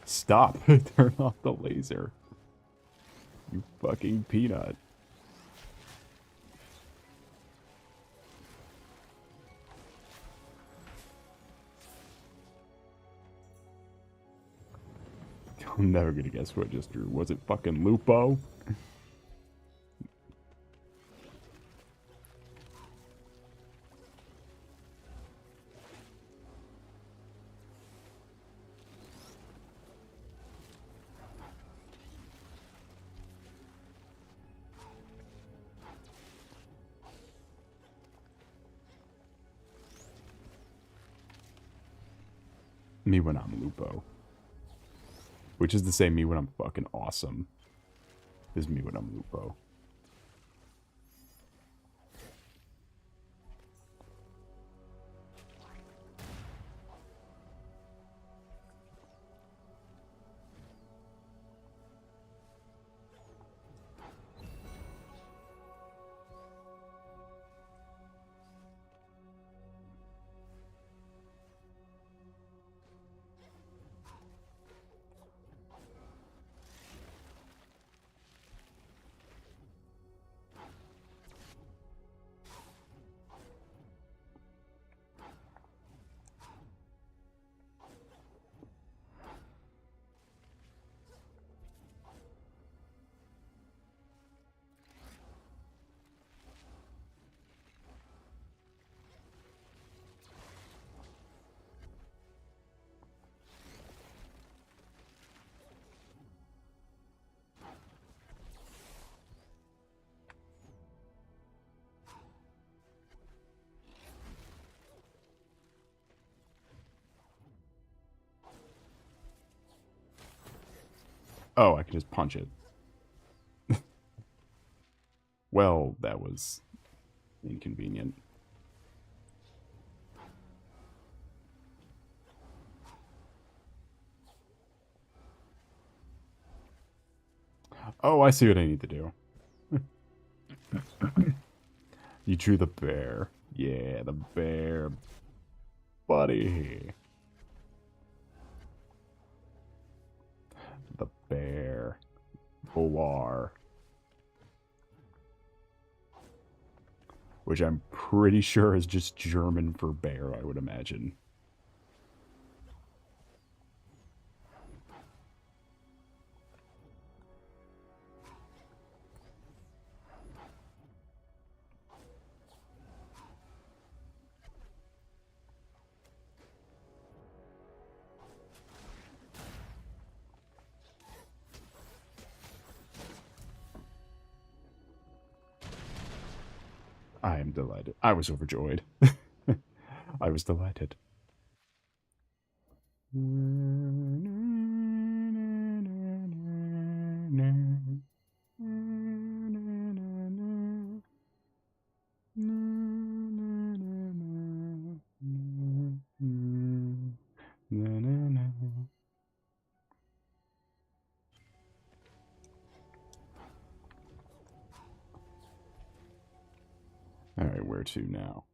Stop. Turn off the laser. You fucking peanut. I'm never gonna guess what just drew. Was it fucking Lupo? Me when I'm Lupo. Which is the same me when I'm fucking awesome. Is me when I'm Lupo. Oh, I can just punch it. Well, that was inconvenient. Oh, I see what I need to do. You drew the bear. Yeah, the bear. Buddy. The bear. Boar. Which I'm pretty sure is just German for bear, I would imagine. I am delighted. I was overjoyed. I was delighted. Alright, where to now?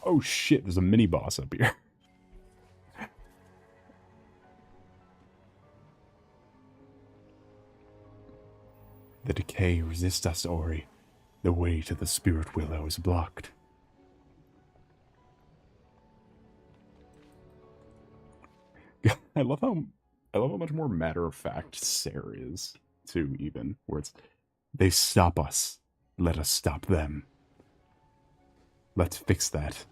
Oh shit, there's a mini boss up here. The decay resists us, Ori. The way to the spirit willow is blocked. I love how much more matter of fact Sarah is too, even where it's they stop us. Let us stop them. Let's fix that.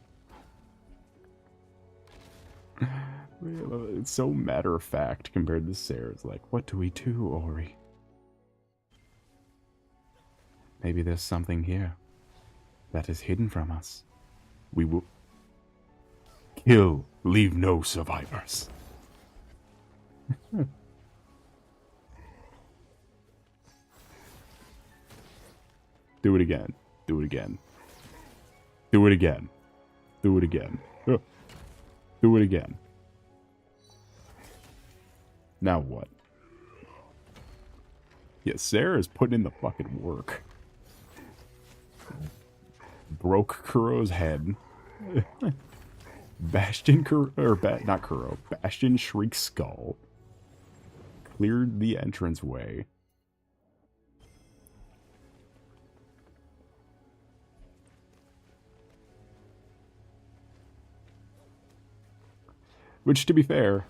It's so matter of fact compared to Sarah's like, what do we do, Ori? Maybe there's something here that is hidden from us. We will kill, leave no survivors. Do it again. Do it again. Do it again. Do it again. Do it again. Now what? Yeah, Sarah's putting in the fucking work. Broke Kuro's head. Bastion not Kuro. Bastion Shriek's skull. Cleared the entranceway. Which, to be fair,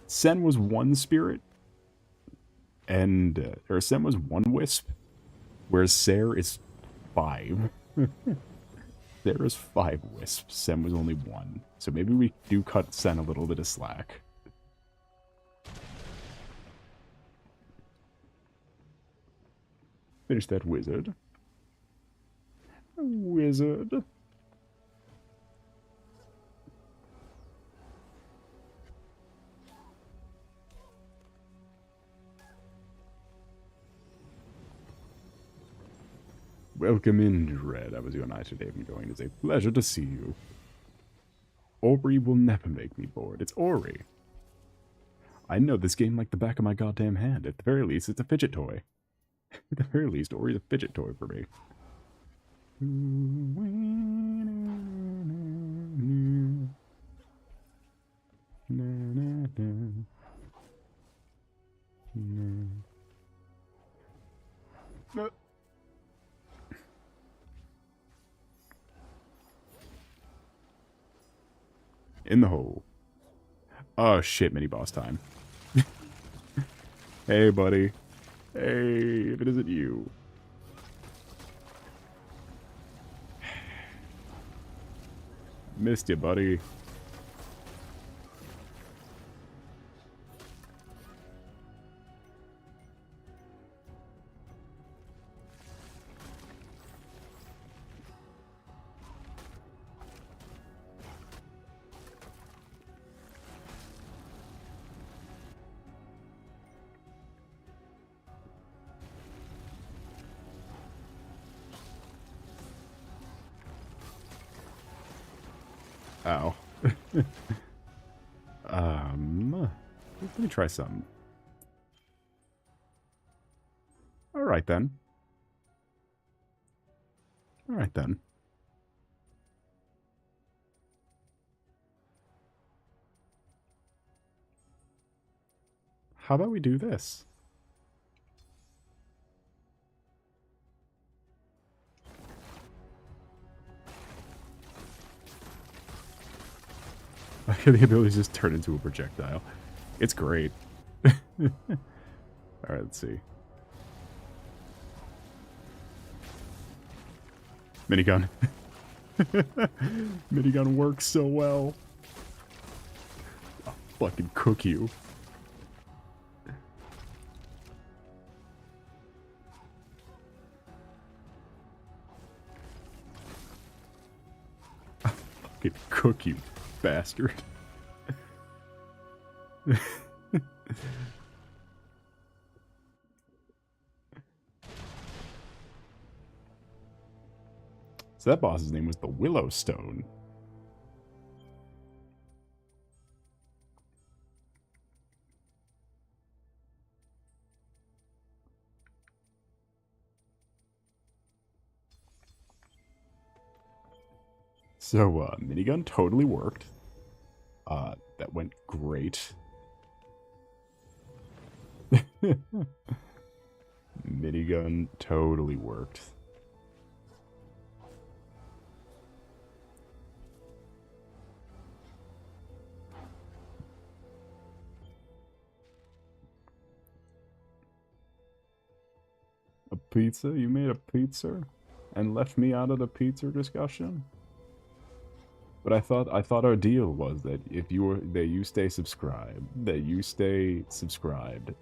Sen was one spirit, and or Sen was one wisp, whereas Ser is 5. There is 5 wisps. Sen was only 1, so maybe we do cut Sen a little bit of slack. Finish that wizard. Wizard. Welcome in, Dread. I was your knight today and going. It's a pleasure to see you. Ori will never make me bored. It's Ori. I know this game like the back of my goddamn hand. At the very least, it's a fidget toy. At the very least, Ori's a fidget toy for me. In the hole. Oh shit, mini boss time. Hey, buddy. Hey, if it isn't you. Missed you, buddy. Ow. Let me try some. Alright then. Alright then. How about we do this? I feel the ability to just turn into a projectile. It's great. Alright, let's see. Minigun. Minigun works so well. I'll fucking cook you. I'll fucking cook you, bastard. So that boss's name was the Willowstone. So, minigun totally worked. That went great. Minigun totally worked. A pizza? You made a pizza? And left me out of the pizza discussion? But I thought our deal was that if you stay subscribed,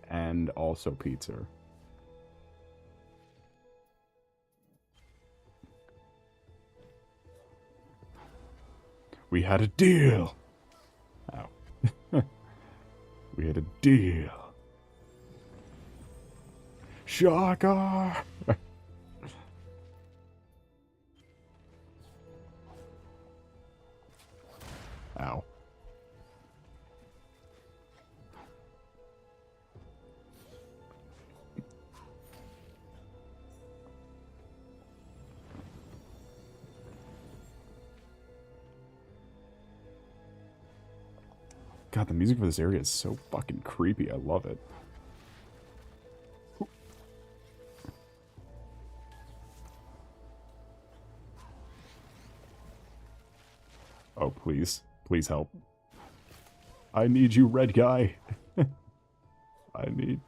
and also pizza. We had a deal. Ow. We had a deal. Shocker! Ow. God, the music for this area is so fucking creepy. I love it. Oh, please. Please help. I need you, red guy. I need...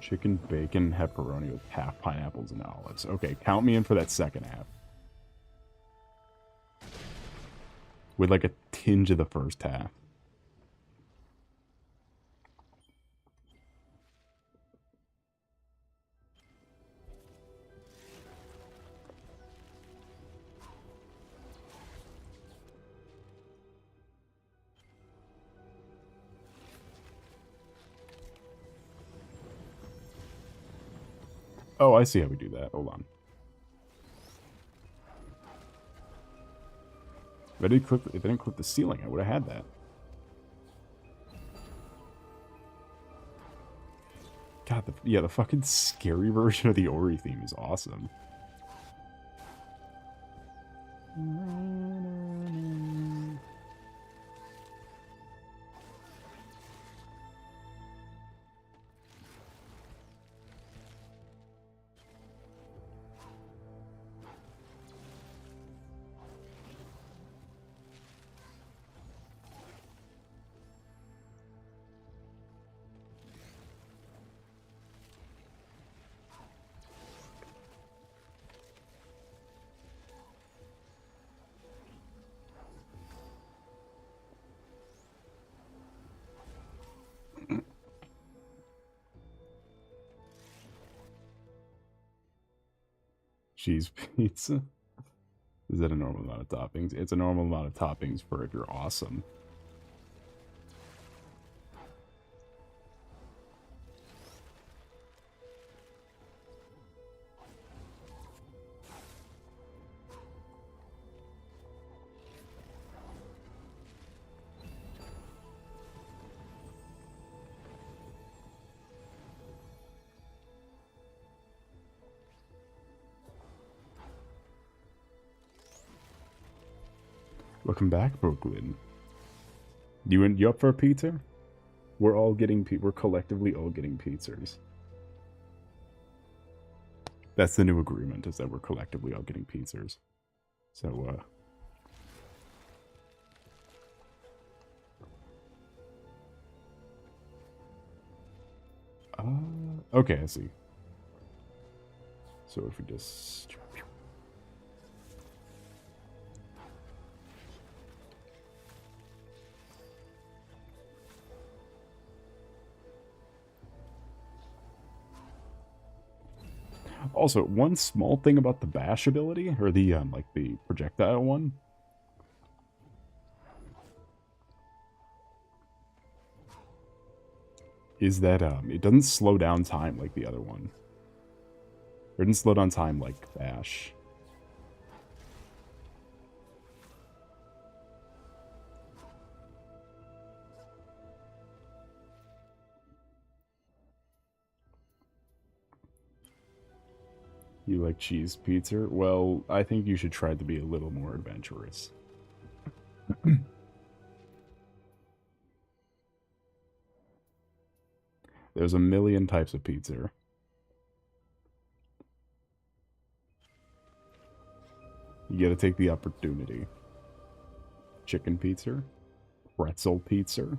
Chicken, bacon, pepperoni with half pineapples and olives. Okay, count me in for that second half. With like a tinge of the first half. Oh, I see how we do that. Hold on. If I didn't click the ceiling, I would have had that. God, the fucking scary version of the Ori theme is awesome. cheese pizza. Is that a normal amount of toppings? It's a normal amount of toppings for if you're awesome. Welcome back, Brooklyn. You up for a pizza? We're all getting we're collectively all getting pizzas. That's the new agreement, is that we're collectively all getting pizzas. So okay, I see. So if we just also, one small thing about the bash ability, or the like the projectile one, is that it doesn't slow down time like the other one. It didn't slow down time like bash. You like cheese pizza? Well, I think you should try to be a little more adventurous. There's a million types of pizza. You gotta take the opportunity. Chicken pizza? Pretzel pizza?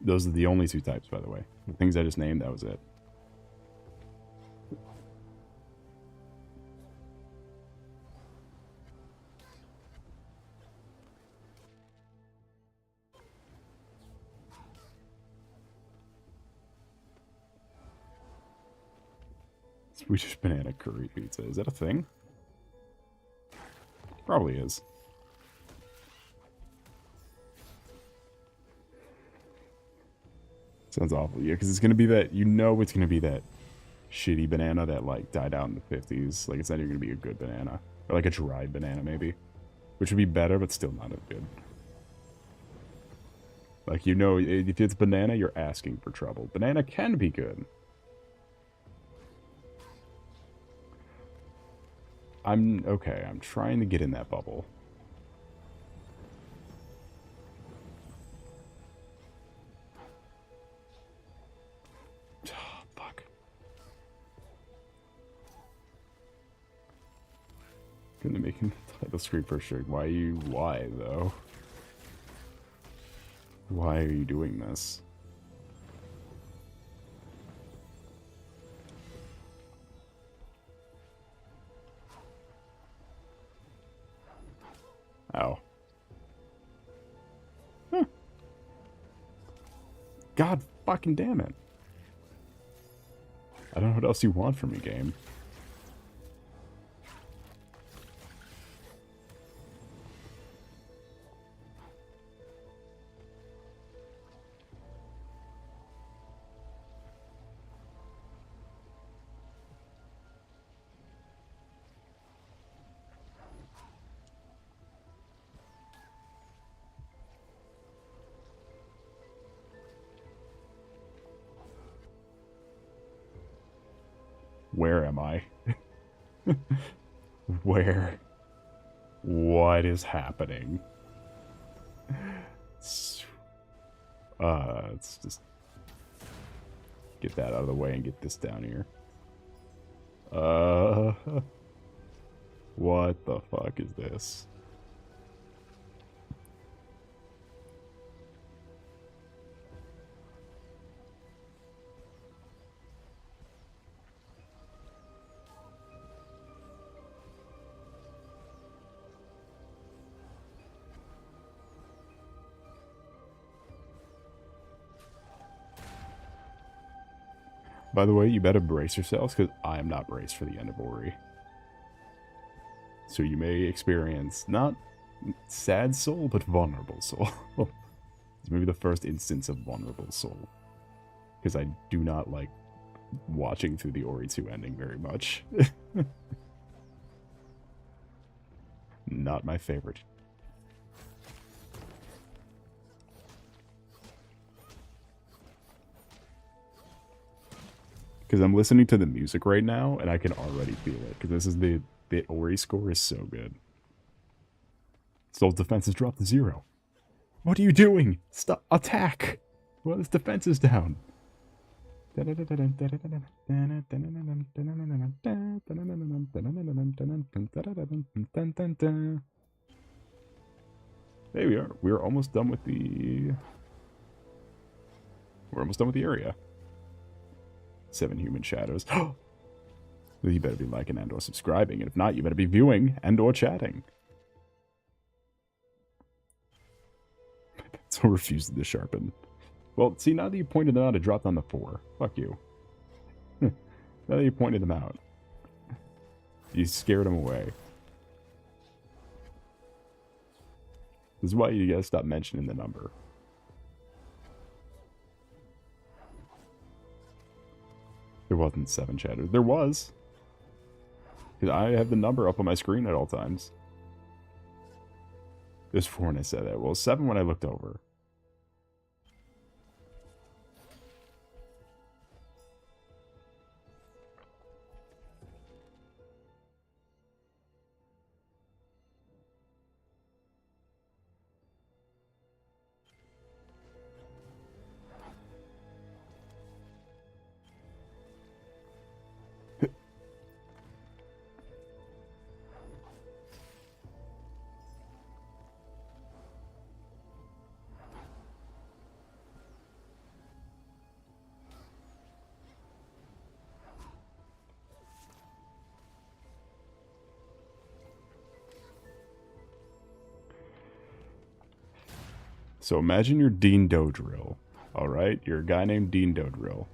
Those are the only two types, by the way. The things I just named, that was it. Swedish banana curry pizza. Is that a thing? Probably is. Sounds awful. Yeah, because it's going to be that, you know it's going to be that shitty banana that, like, died out in the 50s. Like, it's not even going to be a good banana. Or, like, a dried banana, maybe. Which would be better, but still not as good. Like, you know, if it's banana, you're asking for trouble. Banana can be good. Okay, I'm trying to get in that bubble. Oh, fuck. Gonna make him title screen for sure. Why, though? Why are you doing this? Ow. Huh. God fucking damn it. I don't know what else you want from me, game. Where am I? Where? What is happening? Let's just get that out of the way and get this down here. What the fuck is this? By the way, you better brace yourselves, because I am not braced for the end of Ori. So you may experience, not sad soul, but vulnerable soul. It's maybe the first instance of vulnerable soul. Because I do not like watching through the Ori 2 ending very much. Not my favorite. Because I'm listening to the music right now, and I can already feel it. Because this is the Ori score is so good. Soul's defense is dropped to 0. What are you doing? Stop! Attack! Well, his defense is down. There we are. We're almost done with the... We're almost done with the area. 7 human shadows. You better be liking and or subscribing, and if not, you better be viewing and or chatting. So refuses to sharpen. Well, see, now that you pointed them out, it dropped on the 4. Fuck you. Now that you pointed them out, you scared them away. This is why you gotta stop mentioning the number. There wasn't 7 shadows. There was. Because I have the number up on my screen at all times. There's 4 when I said that. Well, 7 when I looked over. So imagine you're Dean Dodrill, alright? You're a guy named Dean Dodrill.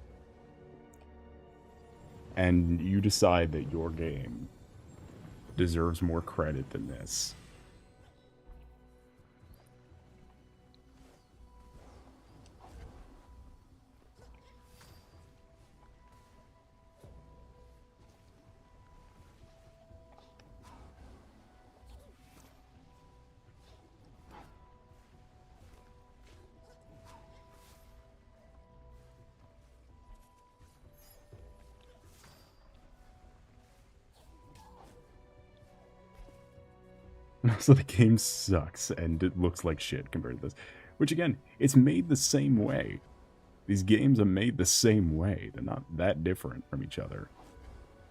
And you decide that your game deserves more credit than this. So the game sucks, and it looks like shit compared to this. Which, again, it's made the same way. These games are made the same way. They're not that different from each other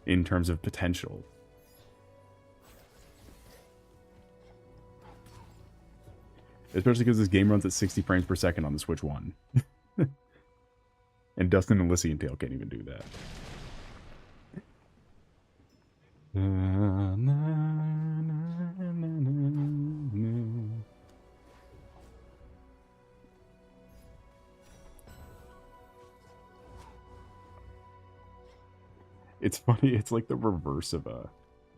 in terms of potential. Especially because this game runs at 60 frames per second on the Switch 1. And Dustin and Elysian Tail can't even do that. It's funny, it's like the reverse of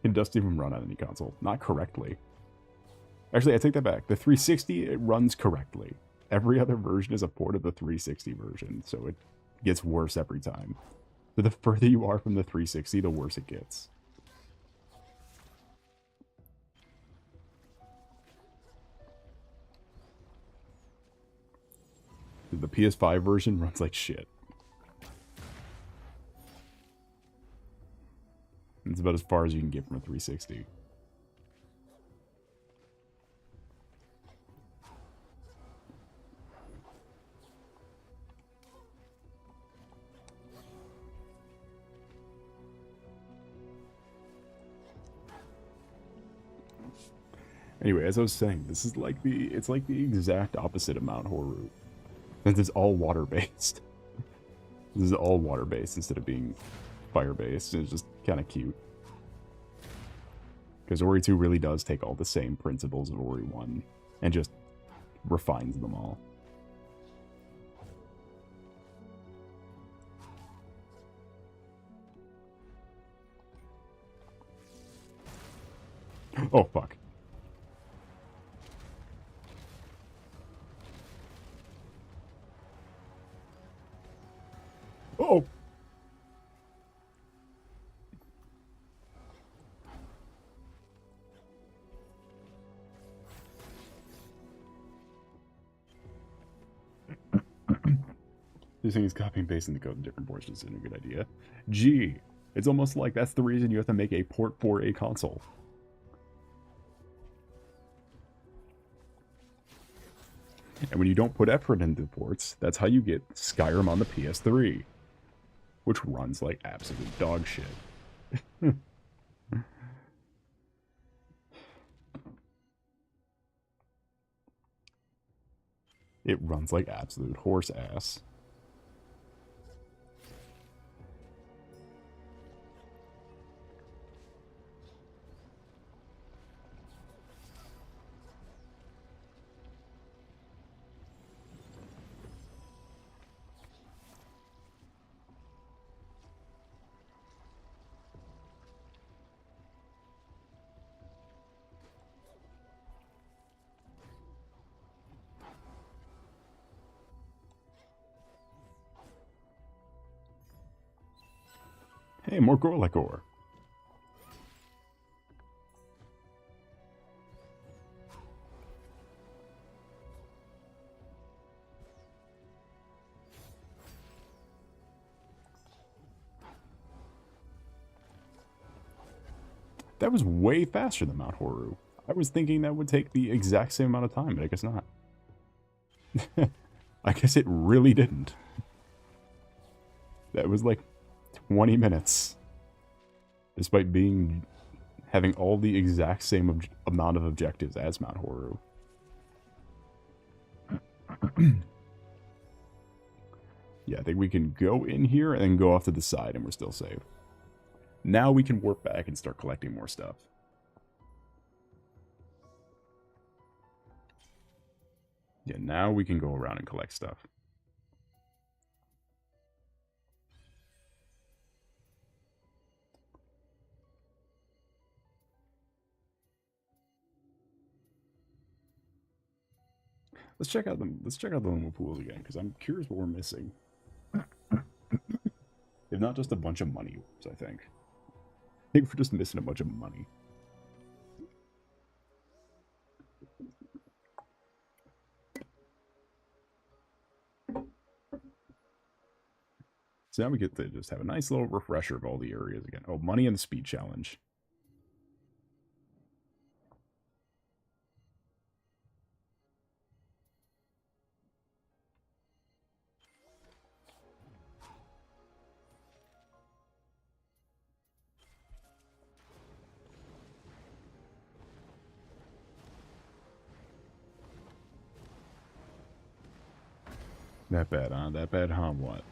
it doesn't even run on any console. Not correctly. Actually, I take that back. The 360, it runs correctly. Every other version is a port of the 360 version, so it gets worse every time. So the further you are from the 360, the worse it gets. The PS5 version runs like shit. It's about as far as you can get from a 360. Anyway, as I was saying, this is like it's like the exact opposite of Mount Horu. Since it's all water-based. This is all water-based instead of being fire-based, and it's just kind of cute. Because Ori 2 really does take all the same principles of Ori 1 and just refines them all. Oh, fuck. Oh! This thing is copying and pasting the code in different ports isn't a good idea. Gee, it's almost like that's the reason you have to make a port for a console. And when you don't put effort into the ports, that's how you get Skyrim on the PS3, which runs like absolute dog shit. It runs like absolute horse ass. Hey, more Gorlek ore. That was way faster than Mount Horu. I was thinking that would take the exact same amount of time, but I guess not. I guess it really didn't. That was like 20 minutes. Despite having all the exact same amount of objectives as Mount Horu. Yeah, I think we can go in here and then go off to the side and we're still safe. Now we can warp back and start collecting more stuff. Yeah, now we can go around and collect stuff. Let's check out the NOOOO pools again, because I'm curious what we're missing. If not just a bunch of money, I think. I think we're just missing a bunch of money. So now we get to just have a nice little refresher of all the areas again. Oh, money and the speed challenge. That bad, huh? That bad, huh? What?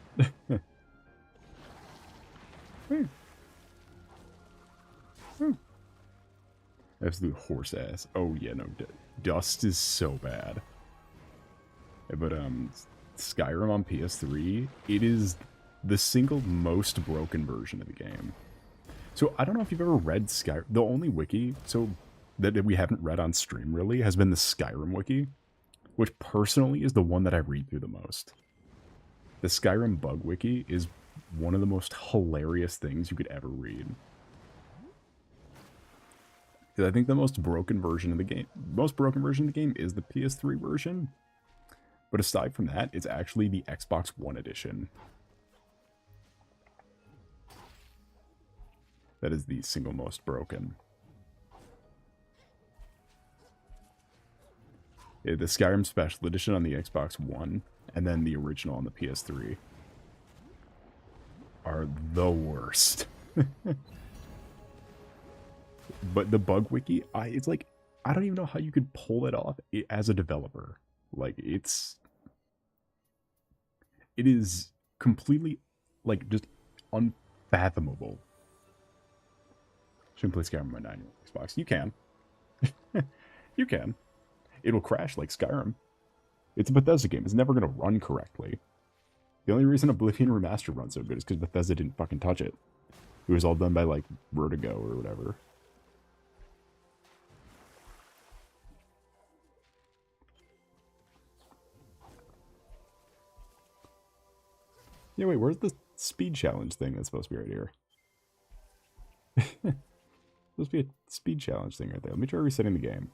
Absolute horse ass. Oh yeah, no, Dust is so bad. But Skyrim on PS3, it is the single most broken version of the game. So I don't know if you've ever read Skyrim. The only wiki that we haven't read on stream really has been the Skyrim wiki, which personally is the one that I read through the most. The Skyrim bug wiki is one of the most hilarious things you could ever read. Because I think the most broken version of the game is the PS3 version. But aside from that, it's actually the Xbox One edition. That is the single most broken. Yeah, the Skyrim Special Edition on the Xbox One, and then the original on the PS3 are the worst. But the bug wiki, it's like, I don't even know how you could pull it off as a developer. Like, it is completely, like, just unfathomable. Shouldn't play Skyrim on my 9-year-old Xbox. You can. You can. It'll crash like Skyrim. It's a Bethesda game. It's never going to run correctly. The only reason Oblivion Remastered runs so good is because Bethesda didn't fucking touch it. It was all done by, like, Vertigo or whatever. Yeah, wait, where's the speed challenge thing that's supposed to be right here? Supposed to be a speed challenge thing right there. Let me try resetting the game.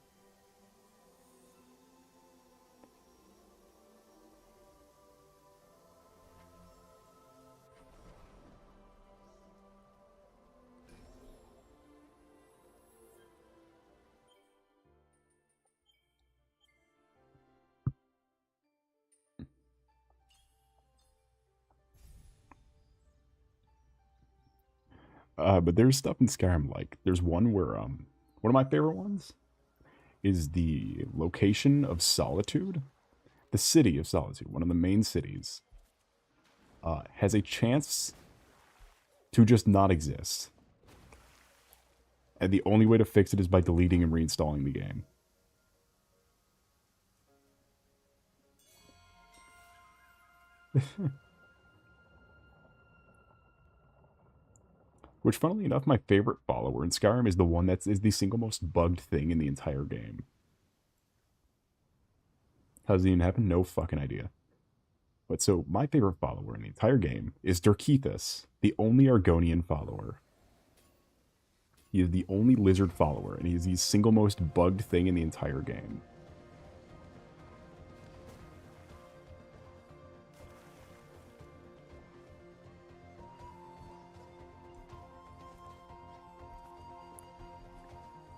But there's stuff in Skyrim like there's one where one of my favorite ones is the location of Solitude, the city of Solitude, one of the main cities, has a chance to just not exist. And the only way to fix it is by deleting and reinstalling the game. Which, funnily enough, my favorite follower in Skyrim is the one that is the single most bugged thing in the entire game. How does it even happen? No fucking idea. But so, my favorite follower in the entire game is Durkethus, the only Argonian follower. He is the only lizard follower, and he is the single most bugged thing in the entire game.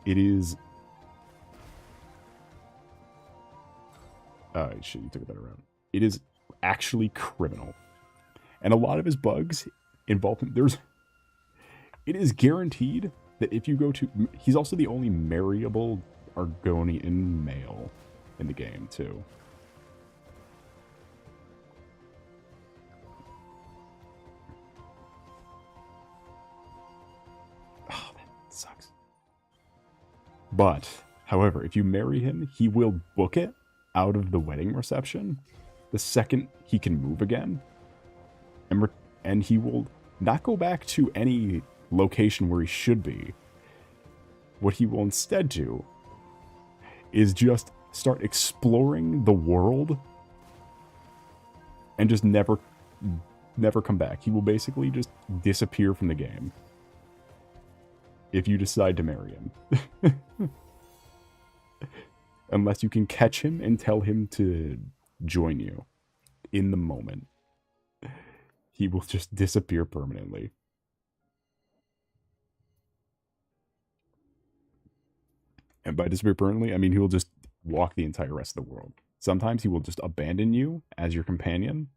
It is... Oh, shit, you took it that around. It is actually criminal. And a lot of his bugs involve him. It is guaranteed that if you go to... He's also the only marryable Argonian male in the game, too. Oh, that sucks. But, however, if you marry him, he will book it out of the wedding reception the second he can move again. And he will not go back to any location where he should be. What he will instead do is just start exploring the world and just never come back. He will basically just disappear from the game if you decide to marry him. Unless you can catch him and tell him to join you in the moment. He will just disappear permanently. And by disappear permanently, I mean he will just walk the entire rest of the world. Sometimes he will just abandon you as your companion.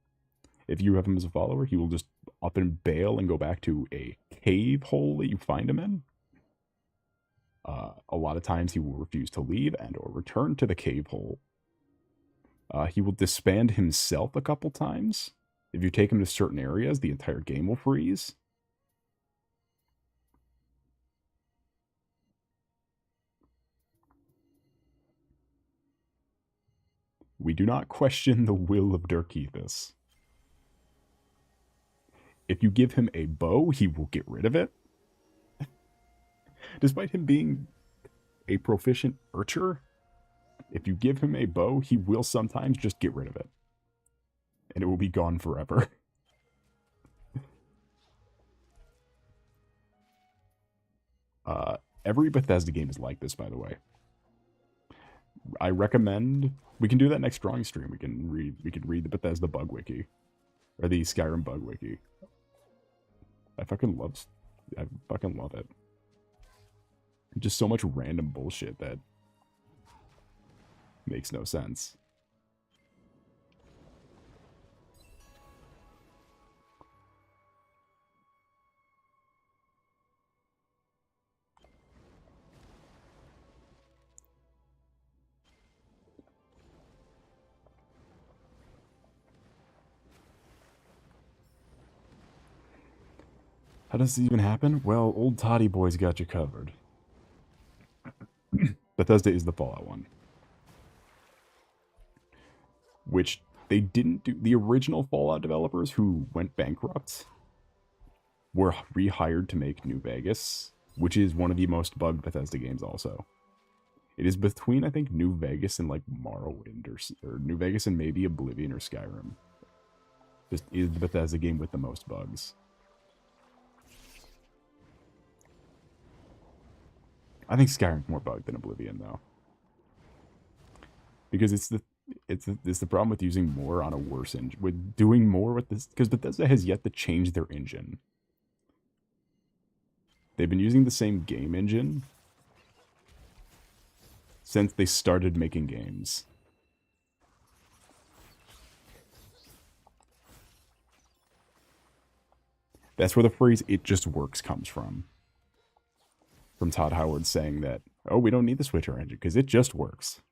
If you have him as a follower, he will just up and bail and go back to a cave hole that you find him in. A lot of times he will refuse to leave and or return to the cave hole. He will disband himself a couple times. If you take him to certain areas, the entire game will freeze. We do not question the will of Durkethus. If you give him a bow, he will get rid of it. Despite him being a proficient archer, if you give him a bow, he will sometimes just get rid of it. And it will be gone forever. Every Bethesda game is like this, by the way. I recommend... We can do that next drawing stream. We can read the Bethesda bug wiki. Or the Skyrim bug wiki. I fucking love it. Just so much random bullshit that makes no sense. How does this even happen? Well, old Toddy Boy's got you covered. Bethesda is the Fallout one. Which they didn't do. The original Fallout developers who went bankrupt were rehired to make New Vegas, which is one of the most bugged Bethesda games also. It is between, I think, New Vegas and like Morrowind or New Vegas and maybe Oblivion or Skyrim. Just is the Bethesda game with the most bugs. I think Skyrim's more bugged than Oblivion, though. Because it's the problem with using more on a worse engine. With doing more with this, because Bethesda has yet to change their engine. They've been using the same game engine since they started making games. That's where the phrase "it just works" comes from. From Todd Howard saying that, oh, we don't need the Switcher engine because it just works.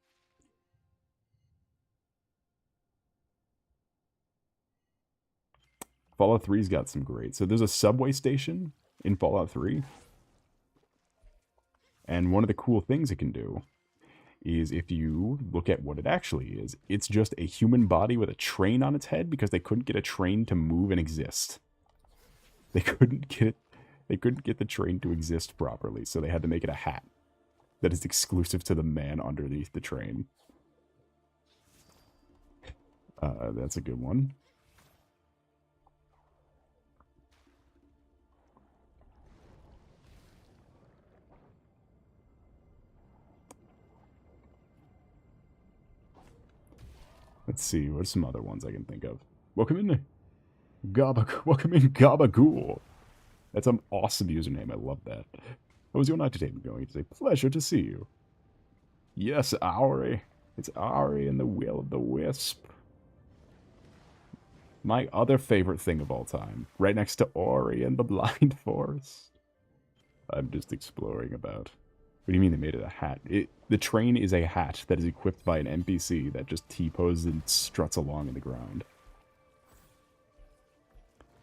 Fallout 3's got some great. So there's a subway station in Fallout 3. And one of the cool things it can do is, if you look at what it actually is, it's just a human body with a train on its head because they couldn't get a train to move and exist. They couldn't get the train to exist properly, so they had to make it a hat that is exclusive to the man underneath the train. That's a good one. Let's see, what's some other ones I can think of? Welcome in Gabagool. That's an awesome username. I love that. How was your night today going? It's a pleasure to see you. Yes, Ari. It's Ari and the Will of the Wisp. My other favorite thing of all time. Right next to Ori and the Blind Forest. I'm just exploring about. What do you mean they made it a hat? The train is a hat that is equipped by an NPC that just T-poses and struts along in the ground.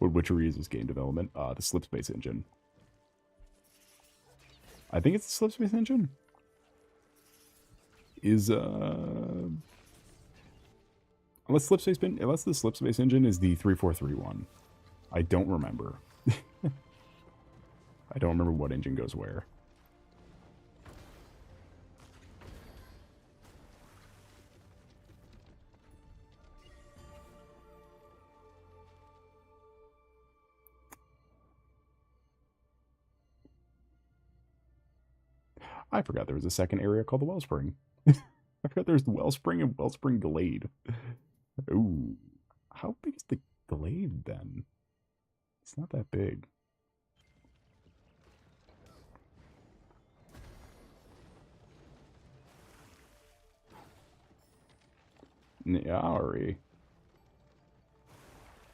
What witchery is this game development? The Slipspace engine. I think it's the Slipspace engine. Unless the Slipspace engine is the 3431. I don't remember. I don't remember what engine goes where. I forgot there was a second area called the Wellspring. I forgot there's the Wellspring and Wellspring Glade. Ooh. How big is the Glade, then? It's not that big. Nyari.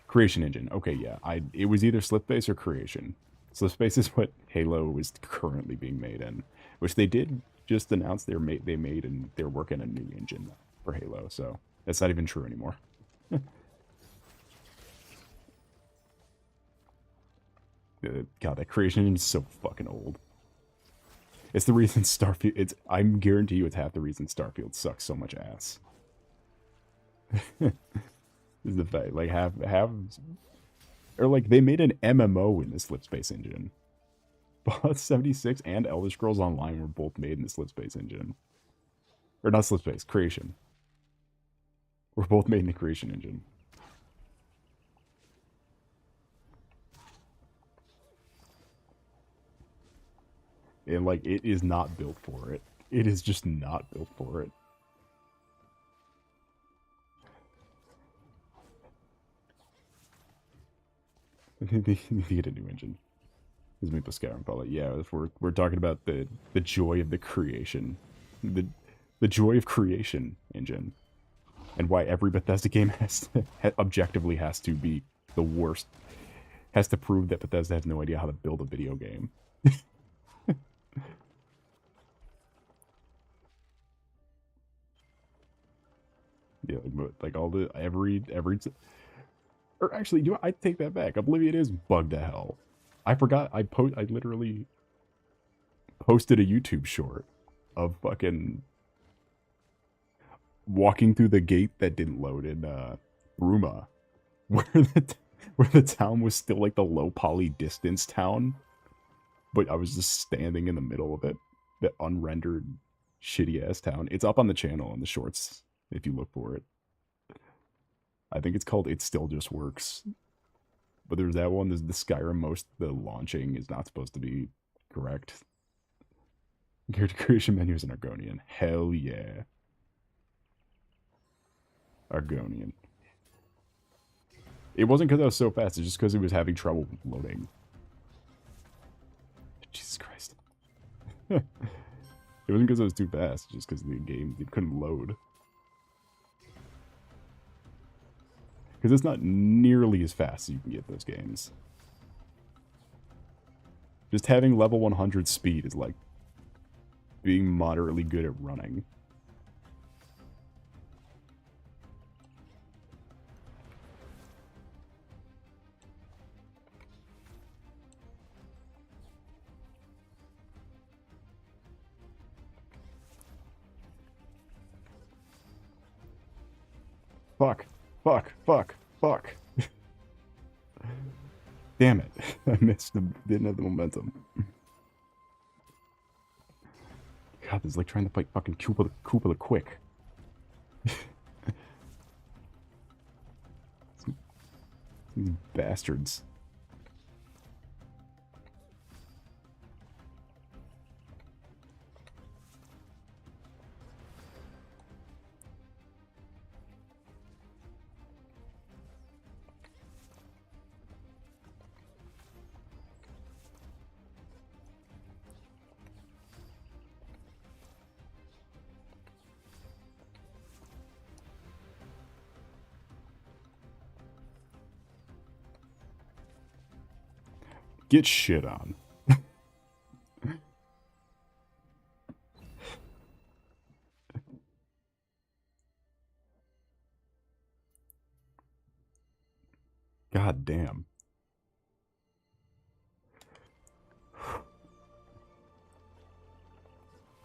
Creation engine. Okay, yeah. It was either Slipbase or Creation. Slipspace is what Halo is currently being made in, which they did just announce they made and they're working a new engine for Halo, so that's not even true anymore. God, that Creation engine is so fucking old. It's the reason Starfield. I'm guarantee you, it's half the reason Starfield sucks so much ass. Is the fact, like, or like, they made an MMO in the Slipspace engine. Fallout 76 and Elder Scrolls Online were both made in the Slipspace engine. Or not Slipspace, Creation. Were both made in the Creation engine. And, like, it is not built for it. It is just not built for it. They need to get a new engine. Is Maple Skyrim Fallout? Yeah, if we're talking about the joy of the creation, the joy of creation engine, and why every Bethesda game objectively has to be the worst, has to prove that Bethesda has no idea how to build a video game. Yeah, like all the every. Or actually, I take that back. Oblivion is bugged to hell. I forgot. I literally posted a YouTube short of fucking walking through the gate that didn't load in Bruma, where the town was still like the low poly distance town, but I was just standing in the middle of it, that unrendered shitty ass town. It's up on the channel in the shorts if you look for it. I think it's called It Still Just Works. But there's that one. There's the Skyrim. The launching is not supposed to be correct. Character creation menu is an Argonian. Hell yeah. Argonian. It wasn't because I was so fast. It's just because it was having trouble loading. Jesus Christ. It wasn't because I was too fast. Just because the game it couldn't load. Because it's not nearly as fast as you can get those games. Just having level 100 speed is like being moderately good at running. Fuck. Fuck. Fuck. Fuck. Damn it. I missed the didn't have the momentum. God, this is like trying to fight fucking Koopa the Quick. These bastards. Get shit on. God damn.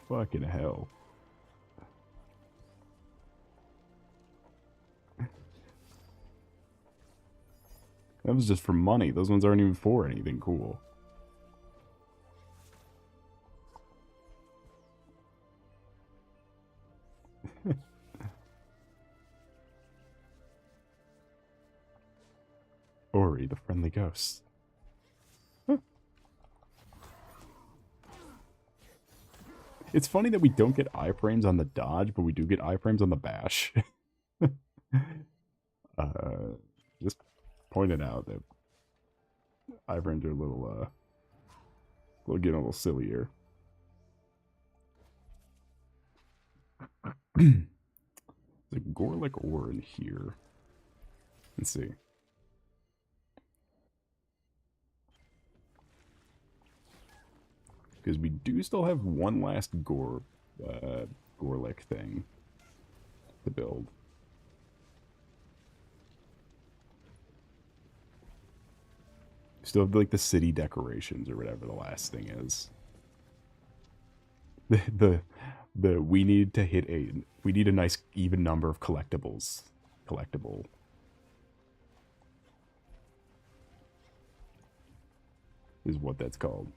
Fucking hell. That was just for money. Those ones aren't even for anything cool. Ori, the friendly ghost. Huh. It's funny that we don't get iframes on the dodge, but we do get iframes on the bash. Just pointed out that iframes are a little getting a little silly here. There's a Gorlick ore in here. Let's see. Because we do still have one last Gorlick thing to build. Still have like the city decorations or whatever the last thing is. The we need to hit we need a nice even number of collectibles. Collectible. Is what that's called.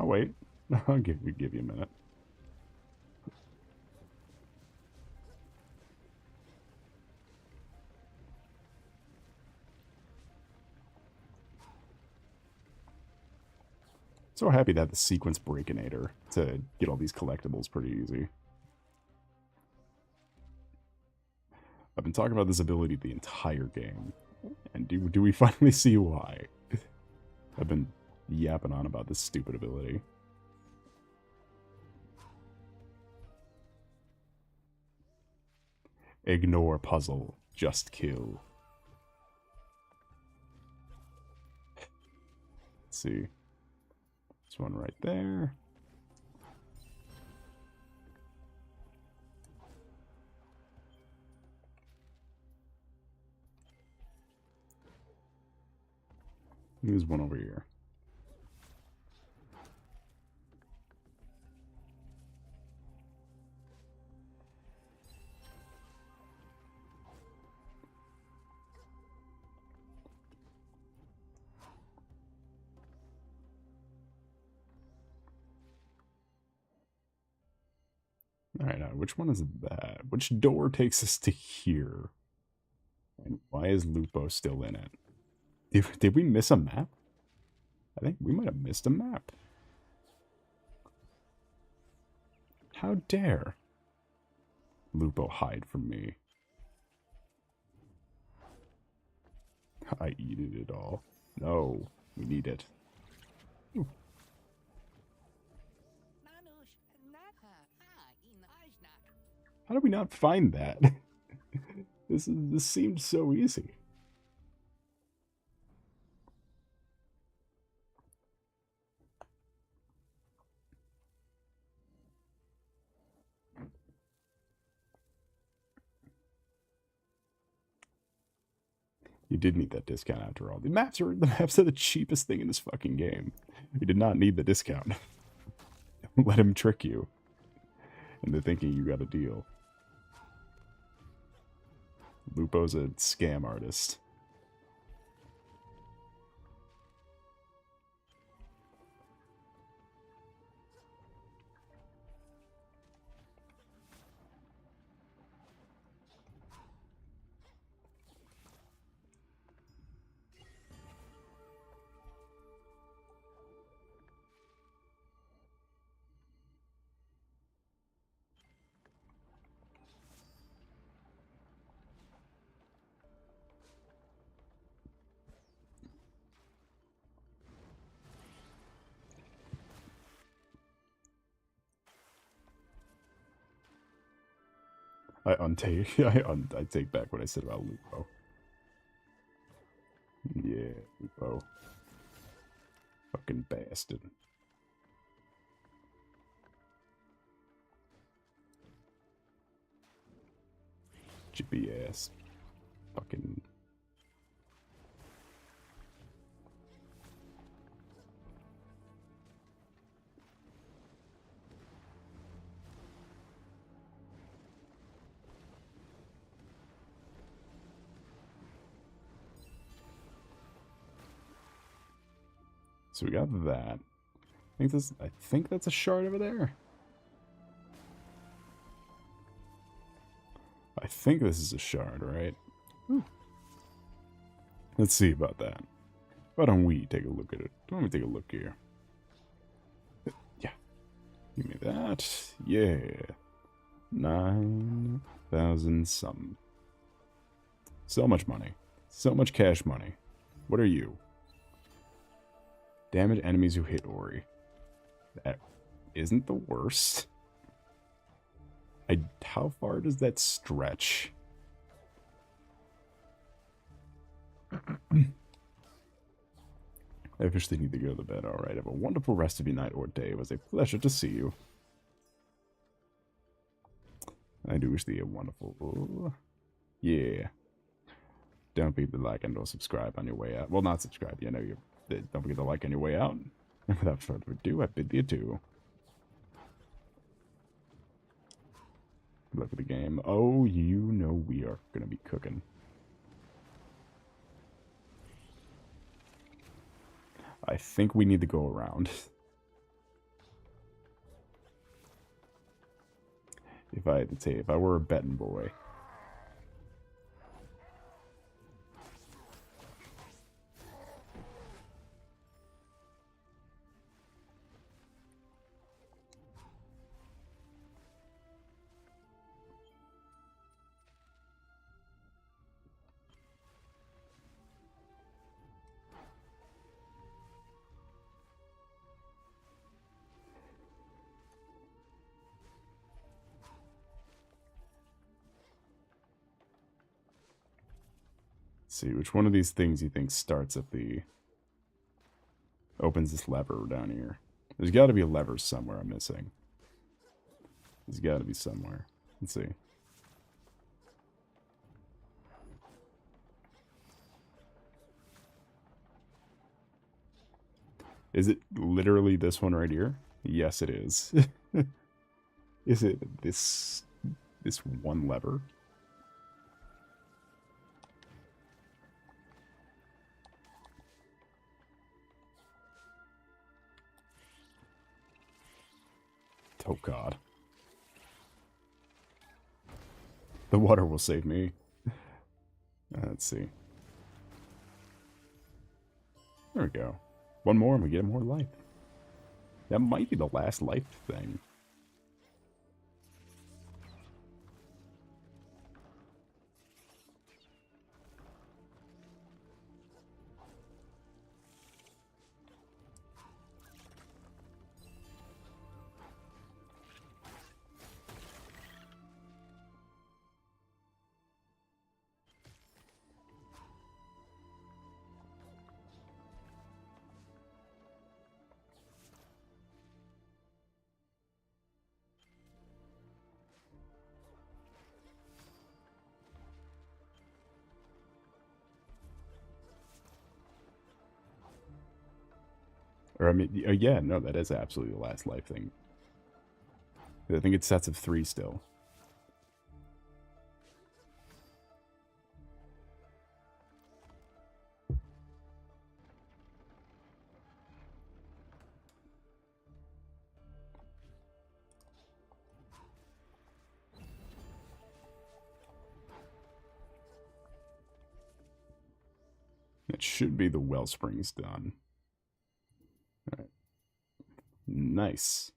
Oh wait, I'll give you a minute. So happy to have the sequence breakinator to get all these collectibles pretty easy. I've been talking about this ability the entire game, and do we finally see why? I've been yapping on about this stupid ability. Ignore puzzle, just kill. Let's see. This one right there. There's one over here. Alright, now which one is that? Which door takes us to here? And why is Lupo still in it? Did we miss a map? I think we might have missed a map. How dare Lupo hide from me? I eat it all. No, we need it. Ooh. How did we not find that? This seemed so easy. You did need that discount after all. The maps are the cheapest thing in this fucking game. You did not need the discount. Let him trick you into thinking you got a deal. Lupo's a scam artist. I take back what I said about Lupo. Yeah, Lupo. Fucking bastard. Chippy ass. Fucking. So we got that. I think that's a shard over there. I think this is a shard, right? Ooh. Let's see about that. Why don't we take a look at it? Let me take a look here. Yeah. Give me that. Yeah. 9,000 something. So much money. So much cash money. What are you? Damage enemies who hit Ori. That isn't the worst. How far does that stretch? I officially need to go to bed. Alright, have a wonderful rest of your night or day. It was a pleasure to see you. I do wish thee a wonderful... Yeah. Don't forget to like and or subscribe on your way out. Well, not subscribe. You know, don't forget to like on your way out. And without further ado, I bid thee adieu. Good luck with the game. Oh, you know we are going to be cooking. I think we need to go around. If I had to say, if I were a betting boy. See, which one of these things you think starts at the... opens this lever down here? There's got to be a lever somewhere I'm missing. There's got to be somewhere. Let's see. Is it literally this one right here? Yes, it is. Is it this one lever? Oh god. The water will save me. Let's see. There we go. One more and we get more life. That might be the last life thing. Or, I mean, yeah, no, that is absolutely the last life thing. I think it's sets of 3 still. It should be the wellsprings done. All right. Nice.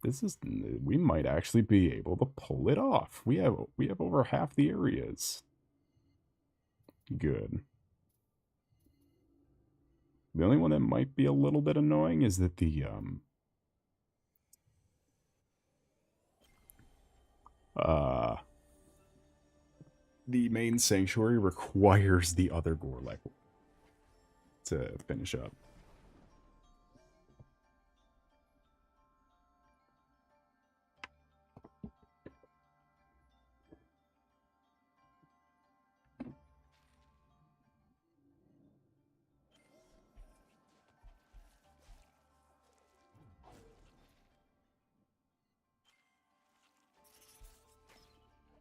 This is, we might actually be able to pull it off. We have over half the areas. Good. The only one that might be a little bit annoying is that the main sanctuary requires the other Gorlek to finish up.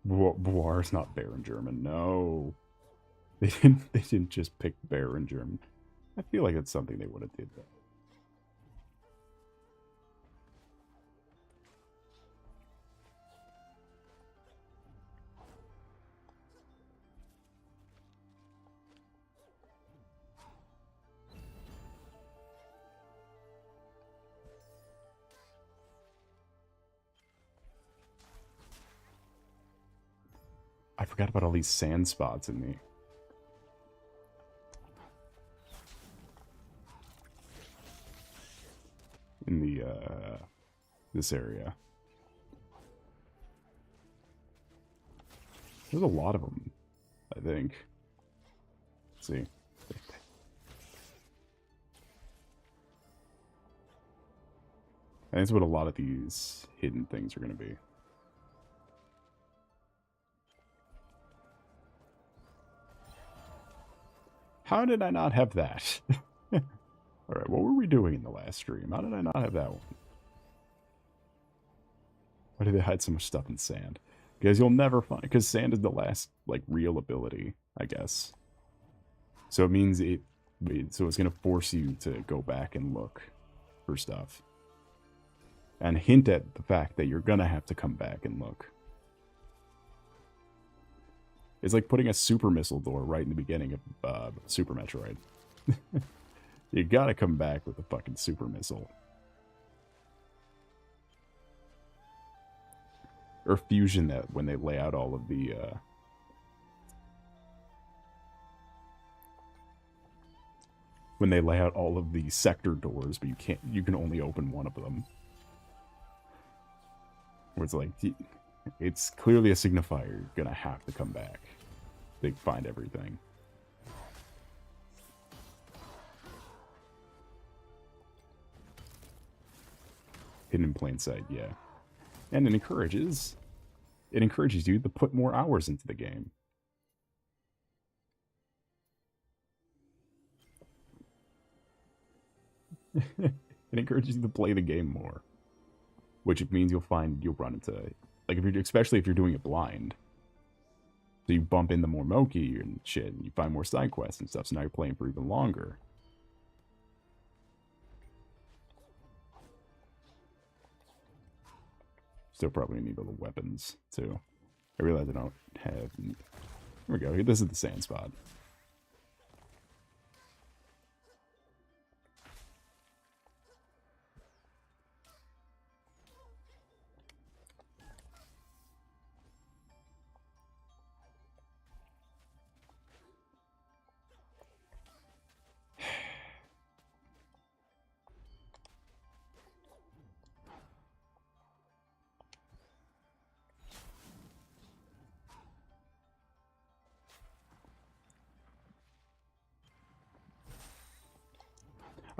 Boar is not bear in German. No, they didn't. They didn't just pick bear in German. I feel like it's something they would have did. Though. I forgot about all these sand spots in this area. There's a lot of them, I think. Let's see. I think that's what a lot of these hidden things are going to be. How did I not have that? Alright, what were we doing in the last stream? How did I not have that one? Why did they hide so much stuff in sand? Because you'll never find... Because sand is the last, like, real ability, I guess. So it means it... So it's going to force you to go back and look for stuff. And hint at the fact that you're going to have to come back and look. It's like putting a super missile door right in the beginning of Super Metroid. You gotta come back with the fucking super missile. Or fusion that when they lay out all of the when they lay out all of the sector doors, but you can only open one of them. Where it's like, it's clearly a signifier you're gonna have to come back to find everything. Hidden in plain sight, yeah. And it encourages you to put more hours into the game. It encourages you to play the game more. Which means you'll run into, like, especially if you're doing it blind. So you bump into more Moki and shit, and you find more side quests and stuff, so now you're playing for even longer. Still probably need all the weapons, too. I realize I don't have... Here we go. This is the sand spot.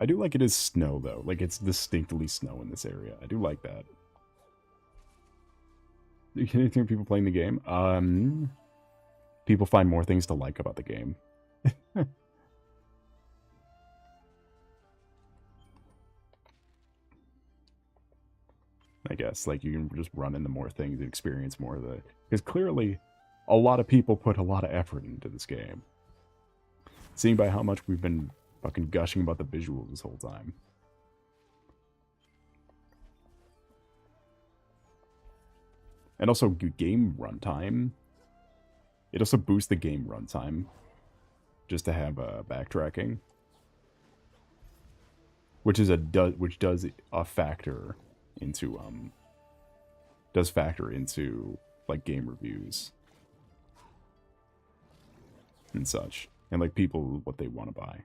I do like it is snow, though. Like, it's distinctly snow in this area. I do like that. You can anything people playing the game? People find more things to like about the game. I guess, like, you can just run into more things and experience more of the... Because clearly, a lot of people put a lot of effort into this game. Seeing by how much we've been fucking gushing about the visuals this whole time. And also, game runtime. It also boosts the game runtime. Just to have backtracking. Which does a factor into like game reviews and such, and like people what they want to buy.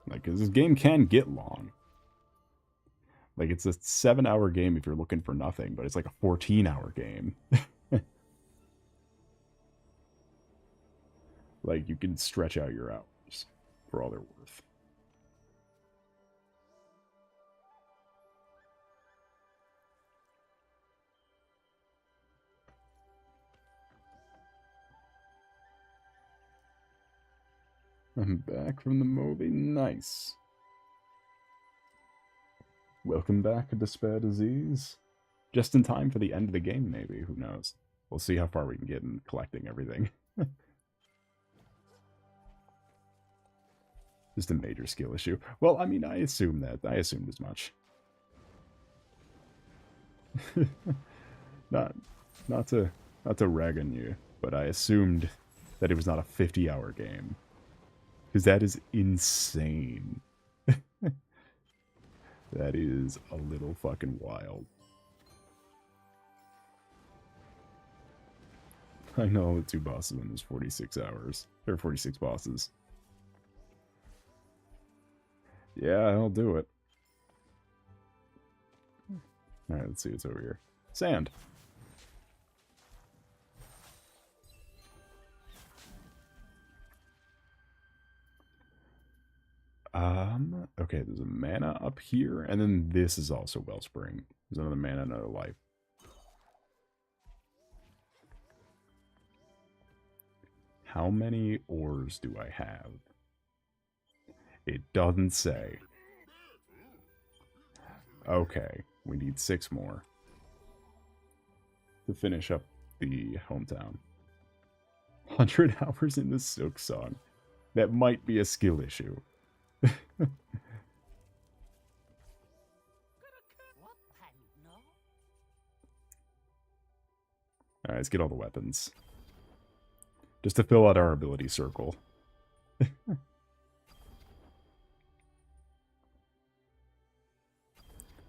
Like, 'cause this game can get long. Like, it's a 7-hour game if you're looking for nothing, but it's like a 14-hour game. Like, you can stretch out your hours for all they're worth. I'm back from the movie. Nice. Welcome back, Despair Disease. Just in time for the end of the game, maybe. Who knows? We'll see how far we can get in collecting everything. Just a major skill issue. Well, I mean, I assumed as much. not to rag on you, but I assumed that it was not a 50-hour game. Because that is insane. That is a little fucking wild. I know the 2 bosses in this 46 hours. There are 46 bosses. Yeah, I'll do it. Alright, let's see what's over here. Sand. Okay, there's a mana up here, and then this is also Wellspring. There's another mana, another life. How many ores do I have? It doesn't say. Okay, we need 6 more to finish up the hometown. 100 hours in the Silk Song. That might be a skill issue. Alright, let's get all the weapons. Just to fill out our ability circle.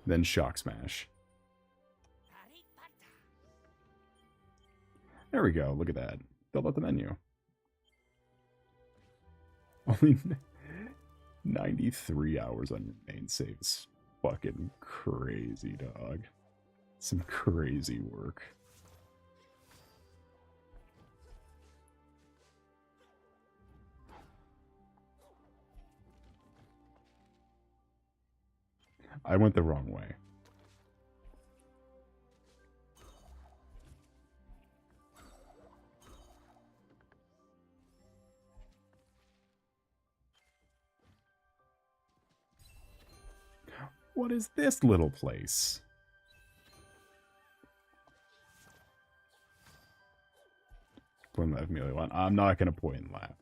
Then Shock Smash. There we go, look at that. Filled out the menu. Only 93 hours on your main save is fucking crazy, dog. Some crazy work. I went the wrong way. What is this little place? Point and laugh immediately one. I'm not gonna point and laugh.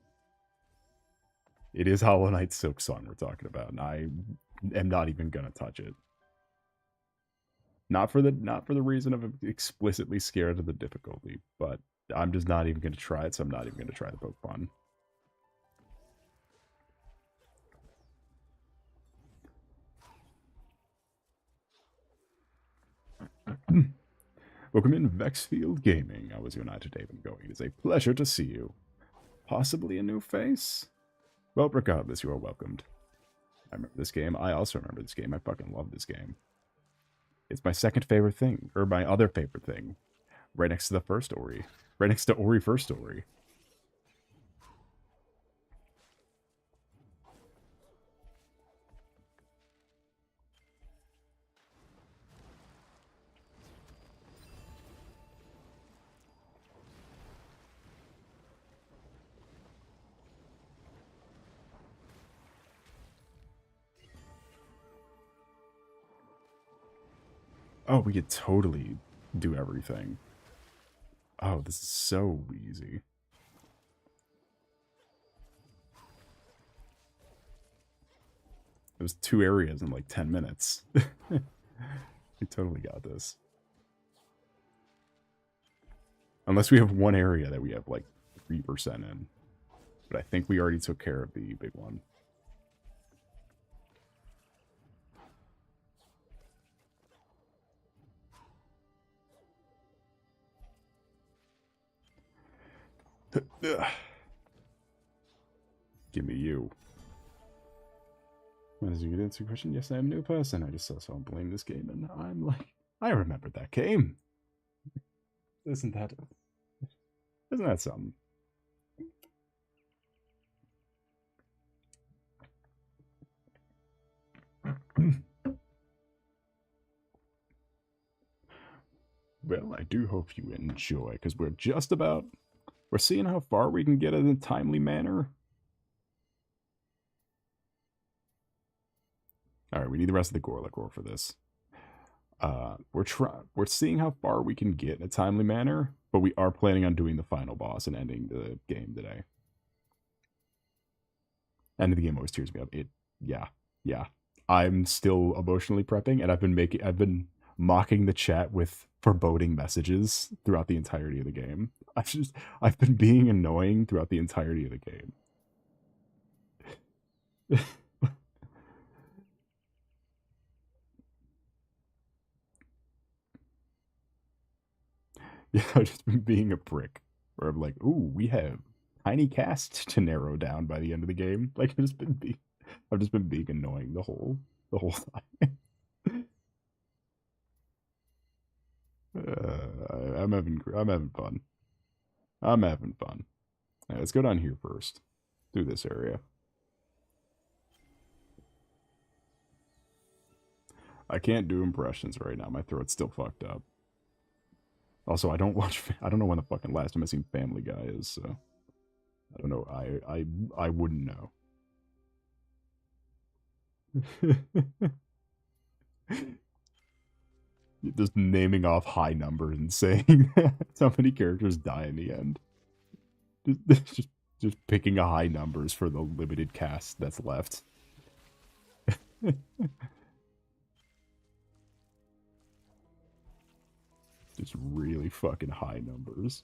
It is Hollow Knight Silk Song we're talking about, and I am not even gonna touch it. Not for the reason of explicitly scared of the difficulty, but I'm just not even gonna try it, so I'm not even gonna try the poke fun. Welcome in Vexfield Gaming. How was your night today been going? It is a pleasure to see you. Possibly a new face? Well, regardless, you are welcomed. I remember this game. I also remember this game. I fucking love this game. It's my second favorite thing, or my other favorite thing. Right next to the first Ori. Right next to Ori First Ori. Oh, we could totally do everything. Oh, this is so easy. It was 2 areas in like 10 minutes. We totally got this. Unless we have one area that we have like 3% in. But I think we already took care of the big one. Give me you. As you get into the question, yes, I am a new person. I just saw someone blame this game, and I'm like, I remember that game. Isn't that something? Well, I do hope you enjoy, because we're seeing how far we can get in a timely manner. Alright, we need the rest of the Gorlek ore for this. We're seeing how far we can get in a timely manner, but we are planning on doing the final boss and ending the game today. End of the game always tears me up. Yeah. I'm still emotionally prepping, and I've been mocking the chat with foreboding messages throughout the entirety of the game. I've been being annoying throughout the entirety of the game. Yeah, I've just been being a prick. Where I'm like, ooh, we have tiny cast to narrow down by the end of the game. Like I've just been being annoying the whole time. I'm having fun. I'm having fun. Right, let's go down here first. Through this area. I can't do impressions right now. My throat's still fucked up. Also, I don't know when the fucking last time I seen Family Guy is, so I don't know. I wouldn't know. Just naming off high numbers and saying how many characters die in the end. Just picking a high numbers for the limited cast that's left. Just really fucking high numbers.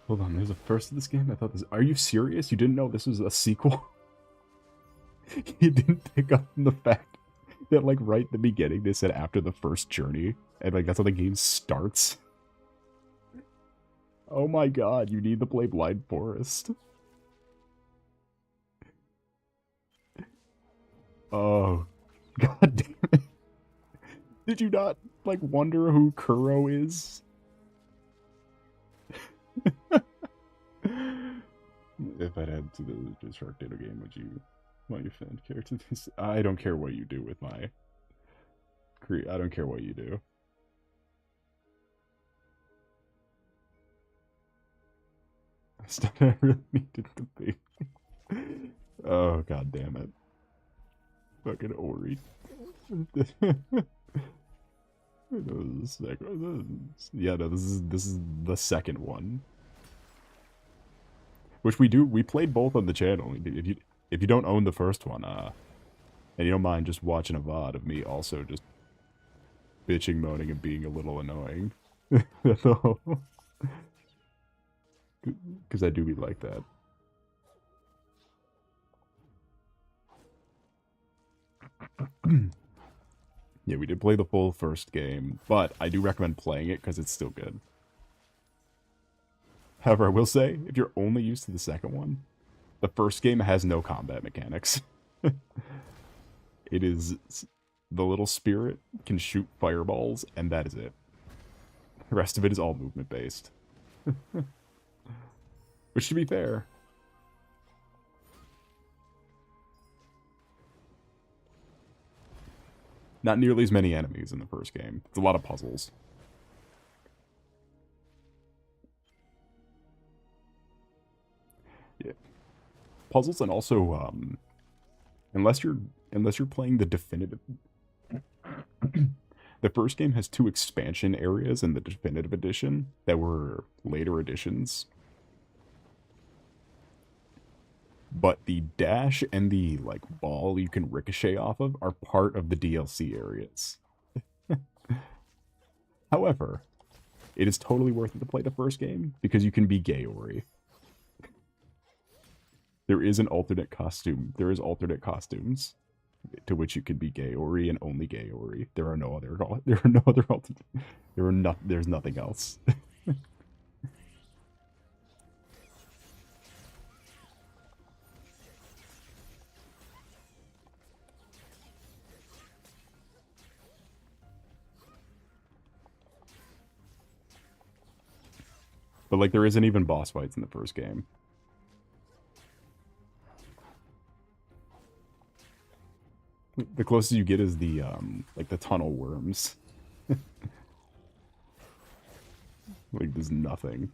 Hold on, there's a first of this game? I thought this... Are you serious? You didn't know this was a sequel? You didn't pick up on the fact that, like, right at the beginning, they said after the first journey, and, like, that's how the game starts? Oh my god, you need to play Blind Forest. Oh, god damn it. Did you not, like, wonder who Kuro is? If I'd had to the Shark Data game, would you want your fan character? I don't care what you do with my I don't care what you do. Stuff I really needed to be. Oh, god damn it. Fucking Ori. Yeah, no, this is the second one. Which we played both on the channel. If you don't own the first one, and you don't mind just watching a VOD of me also just bitching, moaning, and being a little annoying. Because I do be like that. Yeah, we did play the full first game, but I do recommend playing it because it's still good. However, I will say, if you're only used to the second one, the first game has no combat mechanics. It is... The little spirit can shoot fireballs, and that is it. The rest of it is all movement-based. Which, to be fair... Not nearly as many enemies in the first game. It's a lot of puzzles. Yeah. Puzzles, and also, unless you're playing the definitive... The first game has 2 expansion areas in the definitive edition that were later editions. But the dash and the, like, ball you can ricochet off of are part of the DLC areas. However, it is totally worth it to play the first game because you can be gay Ori. There is an alternate costume. There is alternate costumes to which you can be gay Ori and only gay Ori. There are no other. There are no other alternate. There's nothing else. But like, there isn't even boss fights in the first game. The closest you get is the like the tunnel worms. Like, there's nothing.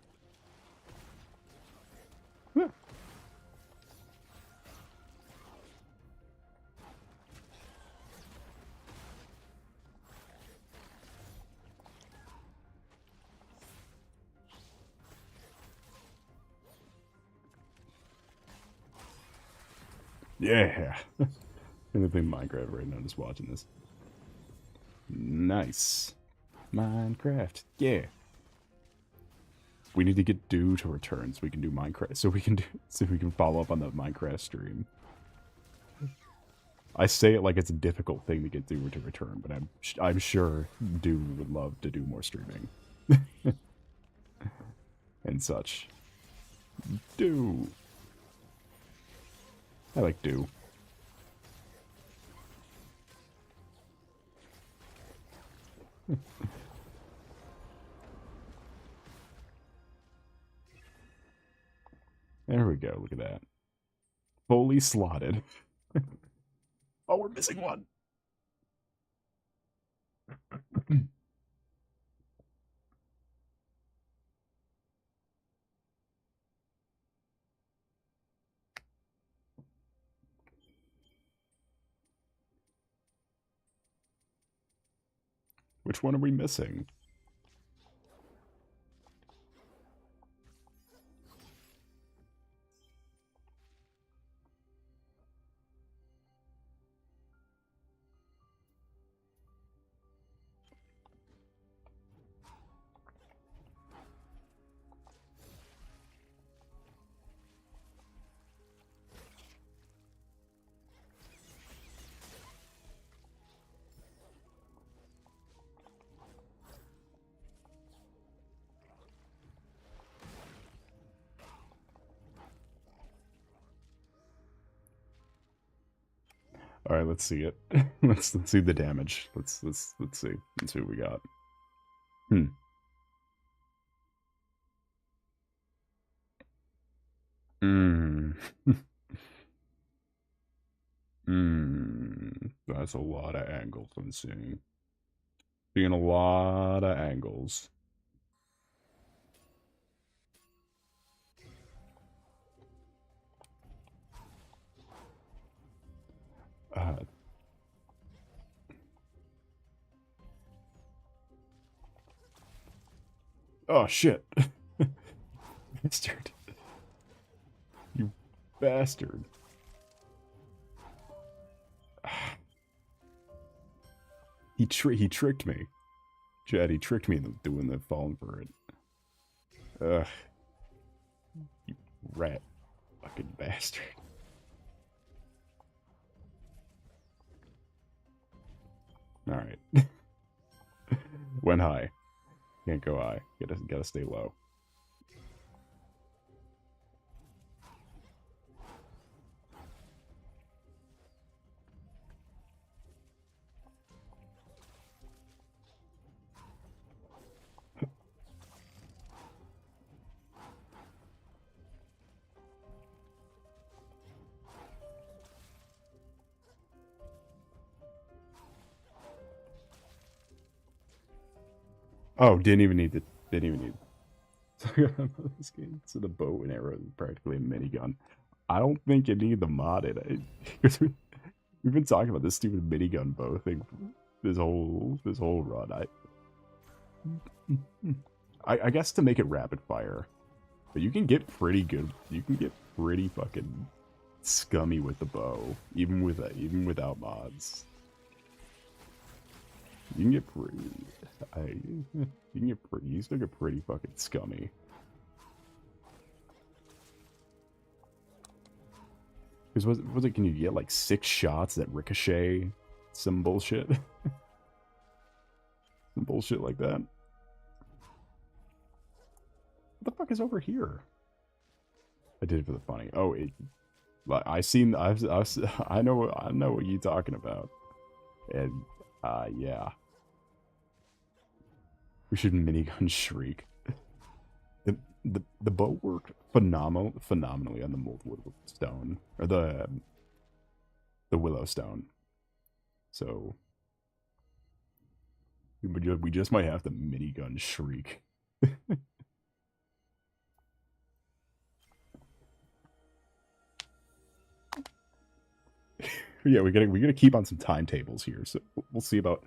Yeah. I'm gonna play Minecraft right now, just watching this. Nice. Minecraft. Yeah. We need to get Dew to return so we can do Minecraft. So we can follow up on the Minecraft stream. I say it like it's a difficult thing to get Dew to return, but I'm sure Dew would love to do more streaming. And such. Dew. I like Dew. There we go, look at that. Fully slotted. Oh, we're missing one. Which one are we missing? All right, let's see it. let's see the damage. Let's see. Let's see what we got. Hmm. Hmm. Hmm. That's a lot of angles I'm seeing. Seeing a lot of angles. Uh, oh, shit. Bastard. You bastard. He tricked me. Chad, he tricked me into doing the falling for it. Ugh. You rat. Fucking bastard. Alright. Went high. Can't go high. Gotta stay low. Oh, didn't even need. This game. So the bow and arrow is practically a minigun. I don't think you need the mod in it. We've been talking about this stupid minigun bow thing this whole run. I guess to make it rapid fire, but you can get pretty good. You can get pretty fucking scummy with the bow, even without mods. You can get pretty. You can get pretty. You still get pretty fucking scummy. Because was it? Can you get like 6 shots that ricochet? Some bullshit. Some bullshit like that. What the fuck is over here? I did it for the funny. Oh, I know what you're talking about. And yeah. We should minigun Shriek. The bow worked phenomenally on the Moldwood stone. Or the Willow stone. So we just might have to minigun Shriek. Yeah, we gotta keep on some timetables here. So we'll see about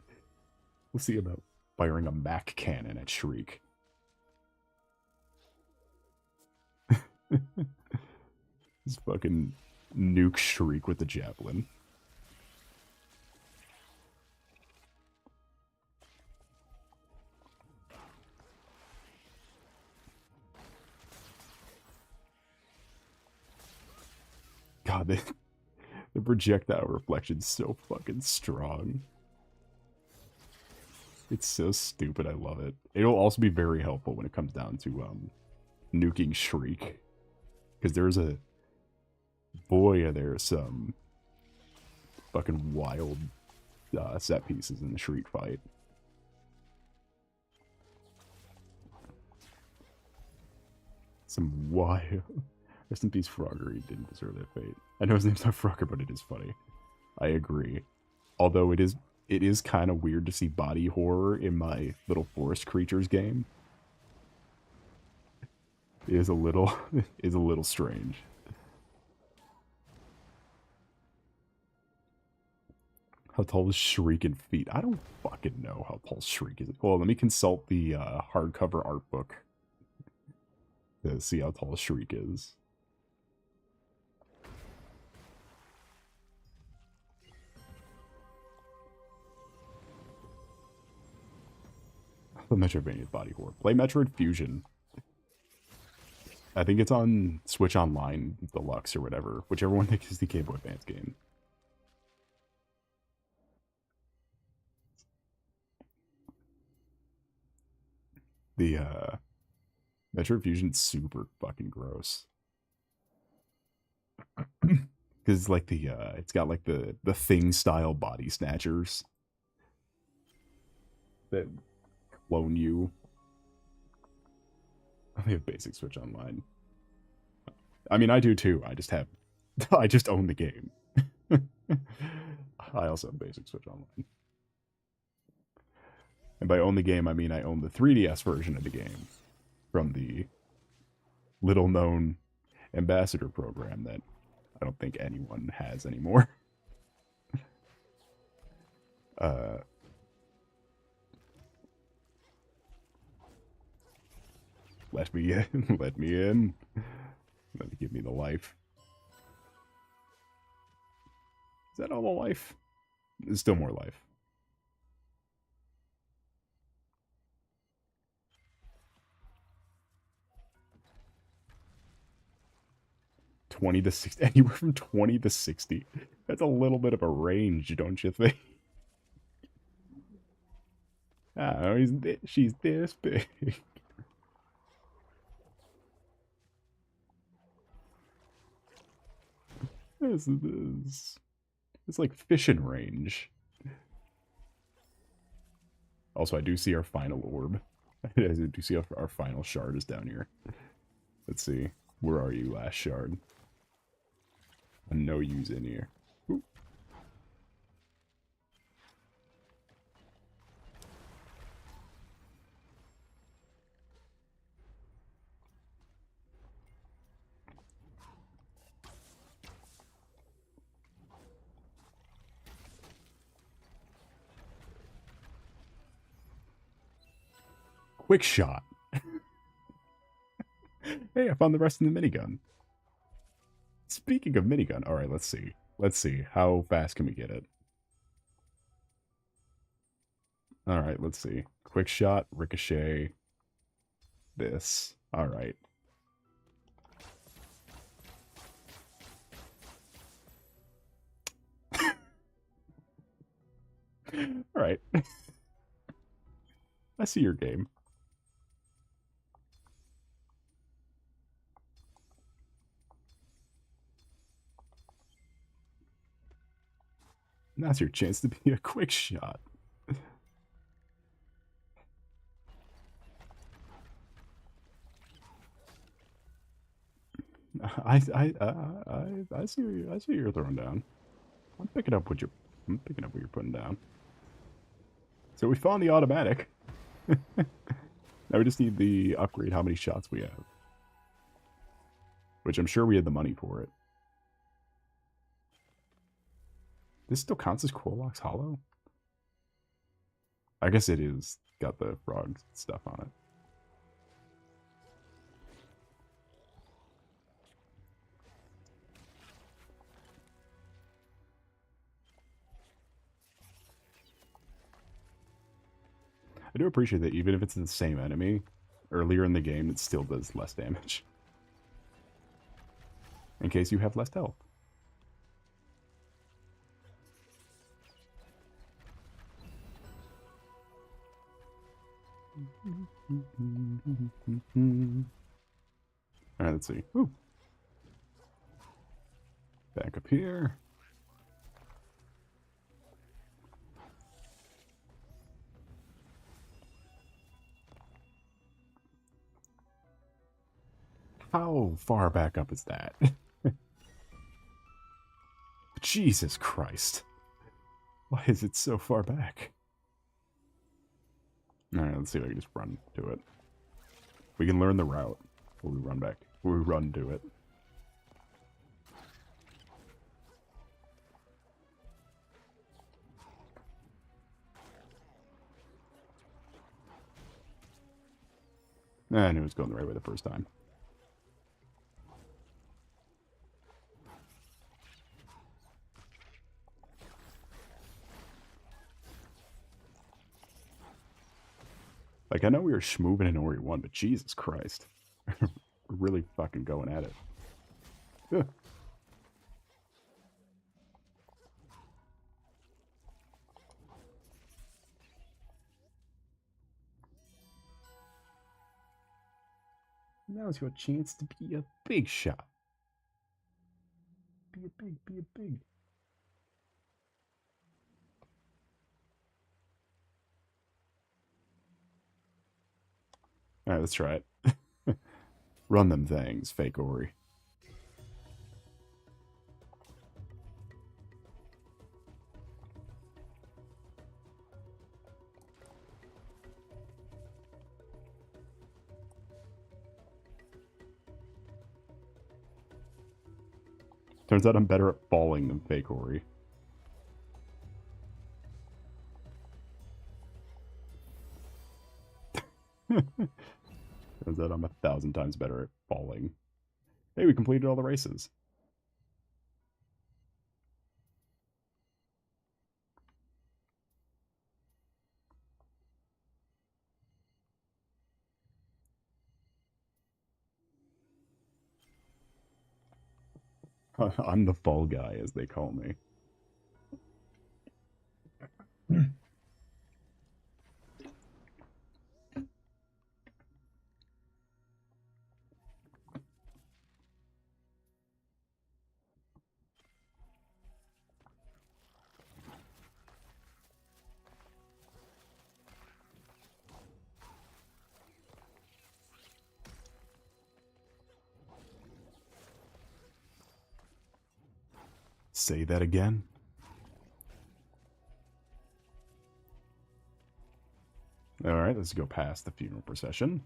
firing a Mac cannon at Shriek. This fucking nuke Shriek with the javelin. God, the projectile reflection's so fucking strong. It's so stupid, I love it. It'll also be very helpful when it comes down to nuking Shriek. Because there's some fucking wild set pieces in the Shriek fight. Some wild... Rest in peace, Frogger. He didn't deserve that fate. I know his name's not Frogger, but it is funny. I agree. Although it is kind of weird to see body horror in my little forest creatures game. It is a little strange. How tall is Shriek in feet? I don't fucking know how tall Shriek is. Well, let me consult the hardcover art book to see how tall Shriek is. The Metroidvania body horror. Play Metroid Fusion. I think it's on Switch Online Deluxe or whatever. Whichever one is the Game Boy Advance game. The Metroid Fusion's super fucking gross. Because it's like it's got like the Thing style body snatchers that clone you. I only have basic Switch Online. I mean, I do too. I just own the game. I also have basic Switch Online. And by own the game, I mean I own the 3DS version of the game from the little-known ambassador program that I don't think anyone has anymore. Let me in. Let me in. Let me give me the life. Is that all the life? There's still more life. $20 to $60, anywhere from 20 to 60. That's a little bit of a range, don't you think? Oh, she's this big. This is it's like fishing range. Also, I do see our final orb. I do see our final shard is down here. Let's see. Where are you, last shard? I know you's in here. Ooh. Quick shot. Hey, I found the rest of the minigun. Speaking of minigun, all right, let's see. Let's see. How fast can we get it? All right, let's see. Quick shot, ricochet, this. All right. All right. I see your game. Now's your chance to be a quick shot. I see what you're throwing down. I'm picking up what you're putting down. So we found the automatic. Now we just need the upgrade how many shots we have. Which I'm sure we had the money for it. This still counts as Quolox Hollow? I guess it is got the frog stuff on it. I do appreciate that even if it's the same enemy, earlier in the game, it still does less damage. In case you have less health. Alright, let's see. Ooh. Back up here. How far back up is that? Jesus Christ. Why is it so far back? Alright, let's see if I can just run to it. We can learn the route before we run back. Before we run to it. I knew it was going the right way the first time. Like, I know we were schmooving in Ori 1, but Jesus Christ. We're really fucking going at it. Ugh. Now's your chance to be a big shot. Be a big. Alright, let's try it. Run them things, fake Ori. Turns out I'm better at falling than fake Ori. Turns out I'm 1,000 times better at falling. Hey, we completed all the races. I'm the fall guy, as they call me. Say that again. Alright, let's go past the funeral procession.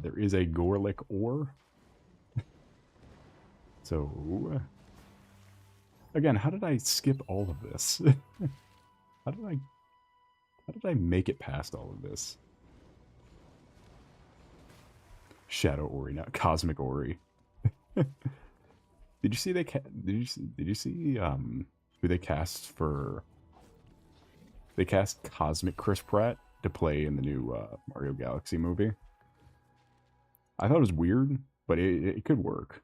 There is a Gorlick ore. So, again, how did I skip all of this? how did I make it past all of this? Shadow Ori, not Cosmic Ori. Did you see did you see who they cast for? They cast Cosmic Chris Pratt to play in the new Mario Galaxy movie. I thought it was weird, but it could work.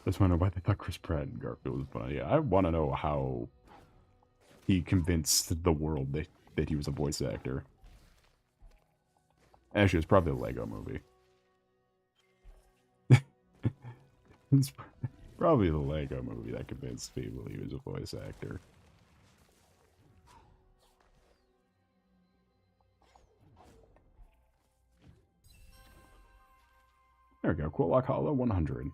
I just want to know why they thought Chris Pratt and Garfield was funny. I want to know how he convinced the world that he was a voice actor. Actually, it's probably a Lego movie. It's probably the Lego movie that convinced people he was a voice actor. There we go. Quillock Hollow 100.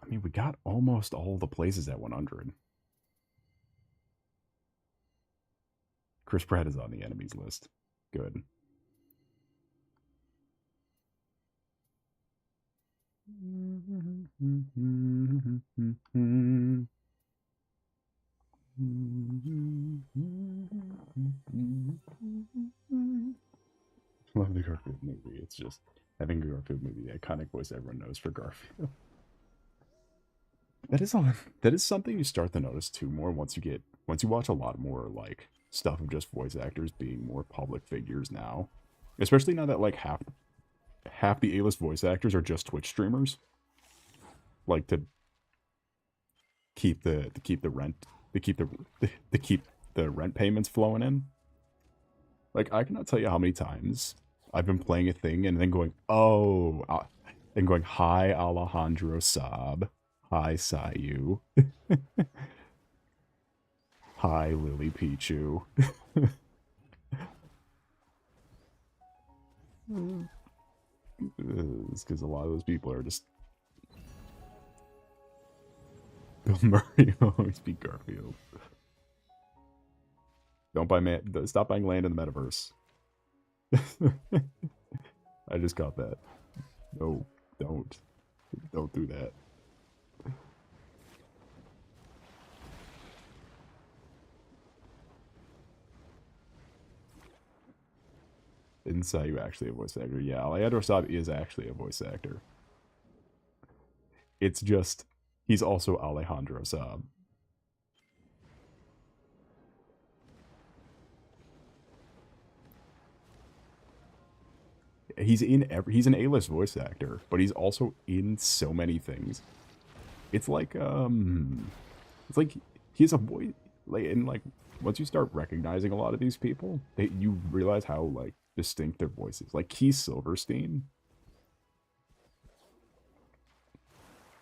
I mean, we got almost all the places at 100. Chris Pratt is on the enemies list. Good. Love the Garfield movie. It's just having a Garfield movie, the iconic voice everyone knows for Garfield. That is something you start to notice too more once you watch a lot more like stuff of just voice actors being more public figures now. Especially now that like half the A-list voice actors are just Twitch streamers. Like to keep the rent payments flowing in. Like I cannot tell you how many times I've been playing a thing and then going, oh, and going, hi Alejandro Saab. Hi, Sayu. Hi, Lily Pichu. It's because a lot of those people are just... Bill Murray will always be Garfield. Stop buying land in the metaverse. I just got that. No, don't. Don't do that. Isn't Sayu actually a voice actor? Yeah, Alejandro Saab is actually a voice actor. It's just, he's also Alejandro Saab. He's an A-list voice actor, but he's also in so many things. It's like he's a voice, like, and like once you start recognizing a lot of these people, you realize how like distinct their voices. Like Keith Silverstein,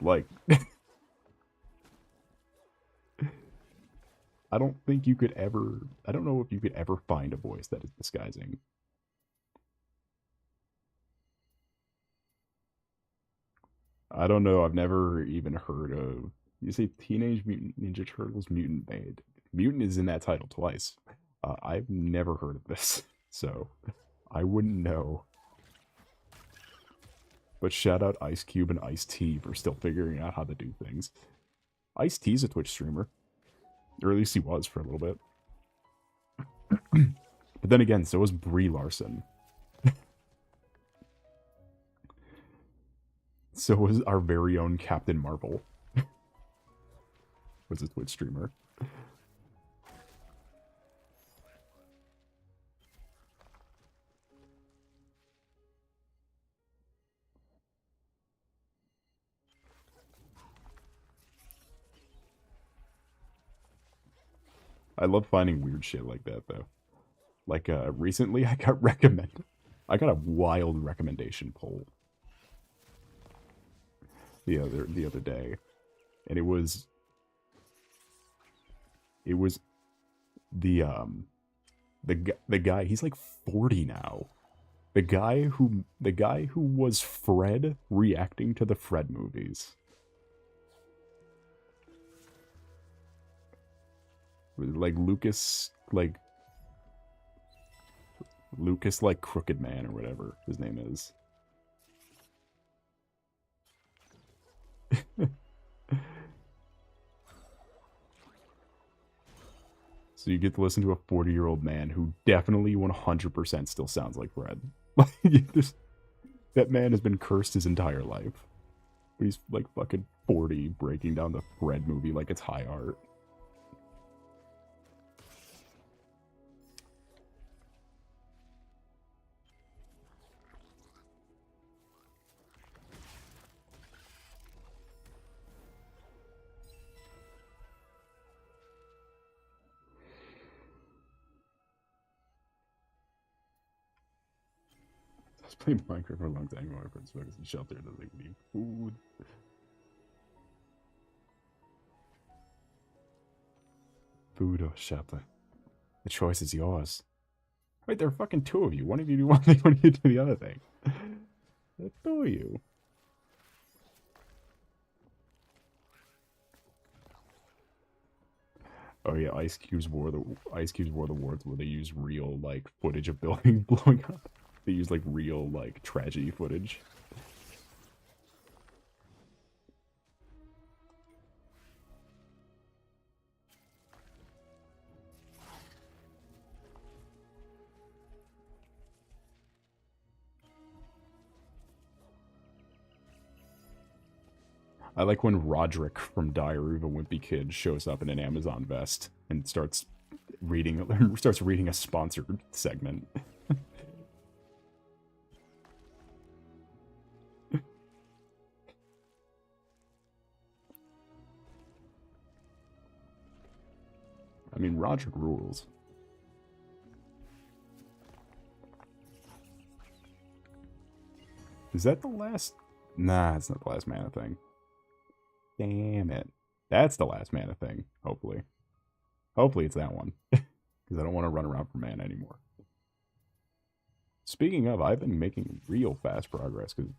like I don't think you could ever, I don't know if you could ever find a voice that is disguising. I don't know. I've never even heard of. You say Teenage Mutant Ninja Turtles Mutant Maid. Mutant is in that title twice. I've never heard of this, so I wouldn't know. But shout out Ice Cube and Ice T for still figuring out how to do things. Ice T's a Twitch streamer, or at least he was for a little bit. But then again, so was Brie Larson. So was our very own Captain Marvel. Was a Twitch streamer. I love finding weird shit like that, though. Like, recently I got recommended. I got a wild recommendation poll the other day, and it was the the guy. He's like 40 now. The guy who was Fred reacting to the Fred movies. Like Lucas like Crooked Man or whatever his name is. So you get to listen to a 40-year-old man who definitely 100% still sounds like Fred. That man has been cursed his entire life. But he's like fucking 40 breaking down the Fred movie like it's high art. I was playing Minecraft for a long time. My friends focus on shelter and like need food. Food or shelter. The choice is yours. Wait, there are fucking two of you. One of you do one thing, one of you do the other thing. There are two of you. Oh yeah, Ice Cube's wore the words where they use real like footage of buildings blowing up. They use like real like tragedy footage. I like when Roderick from Diary of a Wimpy Kid shows up in an Amazon vest and starts reading a sponsored segment. I mean, Roderick rules. Is that the last? Nah, it's not the last mana thing. Damn it. That's the last mana thing, hopefully. Hopefully it's that one. Because I don't want to run around for mana anymore. Speaking of, I've been making real fast progress because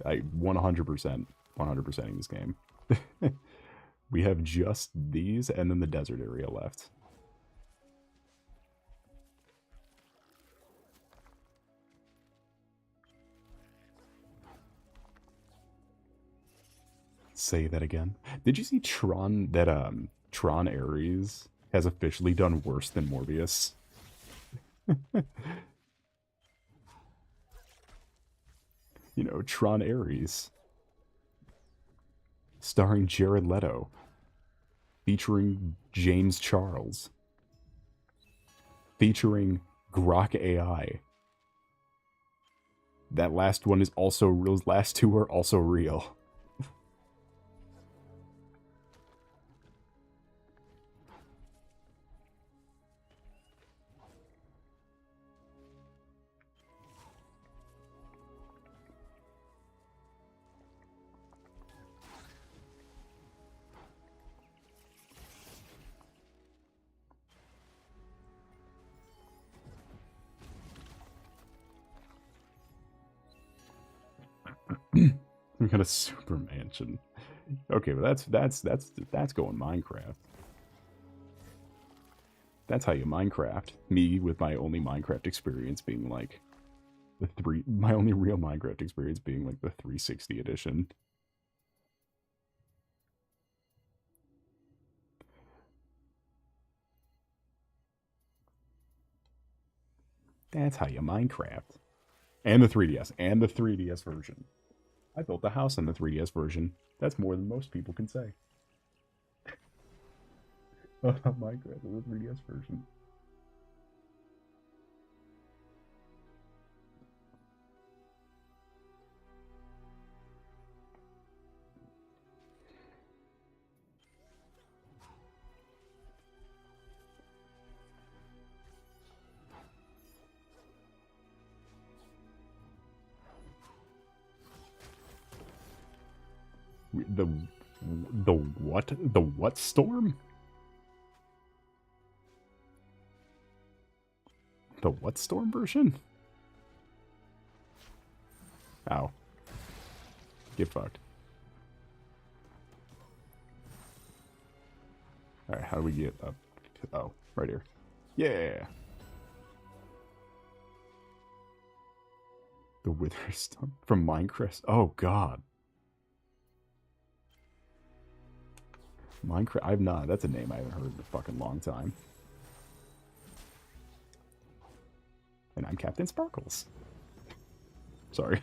I 100%ing this game. We have just these and then the desert area left. Say that again. Did you see Tron Tron Ares has officially done worse than Morbius? You know, Tron Ares. Starring Jared Leto. Featuring James Charles. Featuring Grok AI. That last one is also real. Those last two are also real. We got a super mansion. Okay, but that's going Minecraft. That's how you Minecraft. Me with my only Minecraft experience being like my only real Minecraft experience being like the 360 edition. That's how you Minecraft. And the 3DS. And the 3DS version. I built a house on the 3DS version. That's more than most people can say. Minecraft on the 3DS version. The what? The what storm? The what storm version? Ow. Get fucked. Alright, how do we get up? Oh, right here. Yeah! The Witherstone from Minecraft. Oh, God. Minecraft. I've not. That's a name I haven't heard in a fucking long time. And I'm Captain Sparkles. Sorry.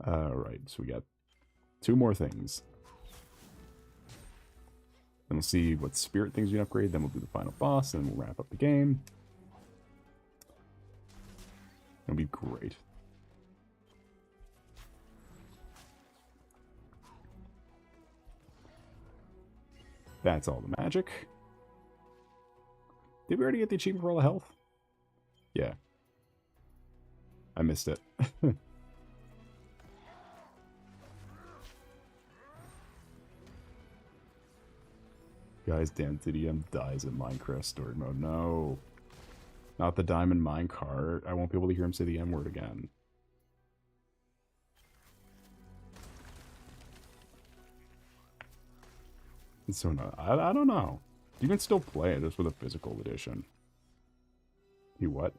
Alright, so we got 2 more things. Then we'll see what spirit things we can upgrade. Then we'll do the final boss, and we'll wrap up the game. It'll be great. That's all the magic. Did we already get the achievement for all the health? Yeah. I missed it. Guys, damn TDM dies in Minecraft story mode. No. Not the diamond minecart. I won't be able to hear him say the M word again. So no, I don't know. You can still play it just with a physical edition. You what?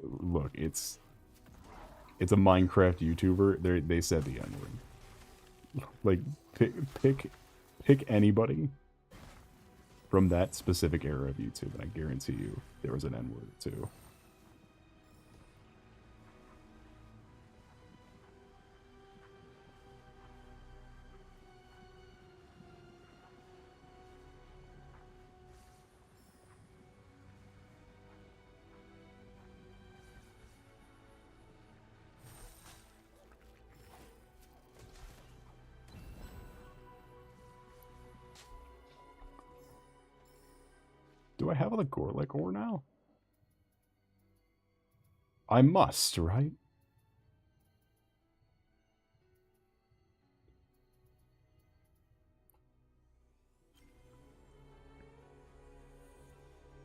Look, it's a Minecraft YouTuber. They said the N word. Like pick anybody from that specific era of YouTube, and I guarantee you there was an N word too. Do I have all the Gorlek ore now? I must, right?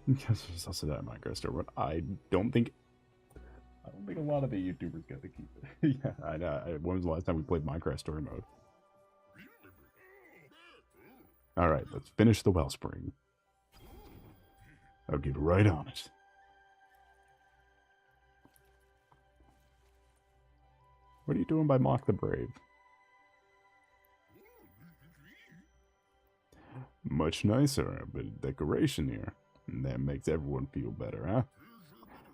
Because there's also that Minecraft store, but I don't think a lot of the YouTubers get to keep it. Yeah, I know. When was the last time we played Minecraft story mode? Alright, let's finish the wellspring. I'll get right on it. What are you doing by Mock the Brave? Much nicer, a bit of decoration here. And that makes everyone feel better, huh?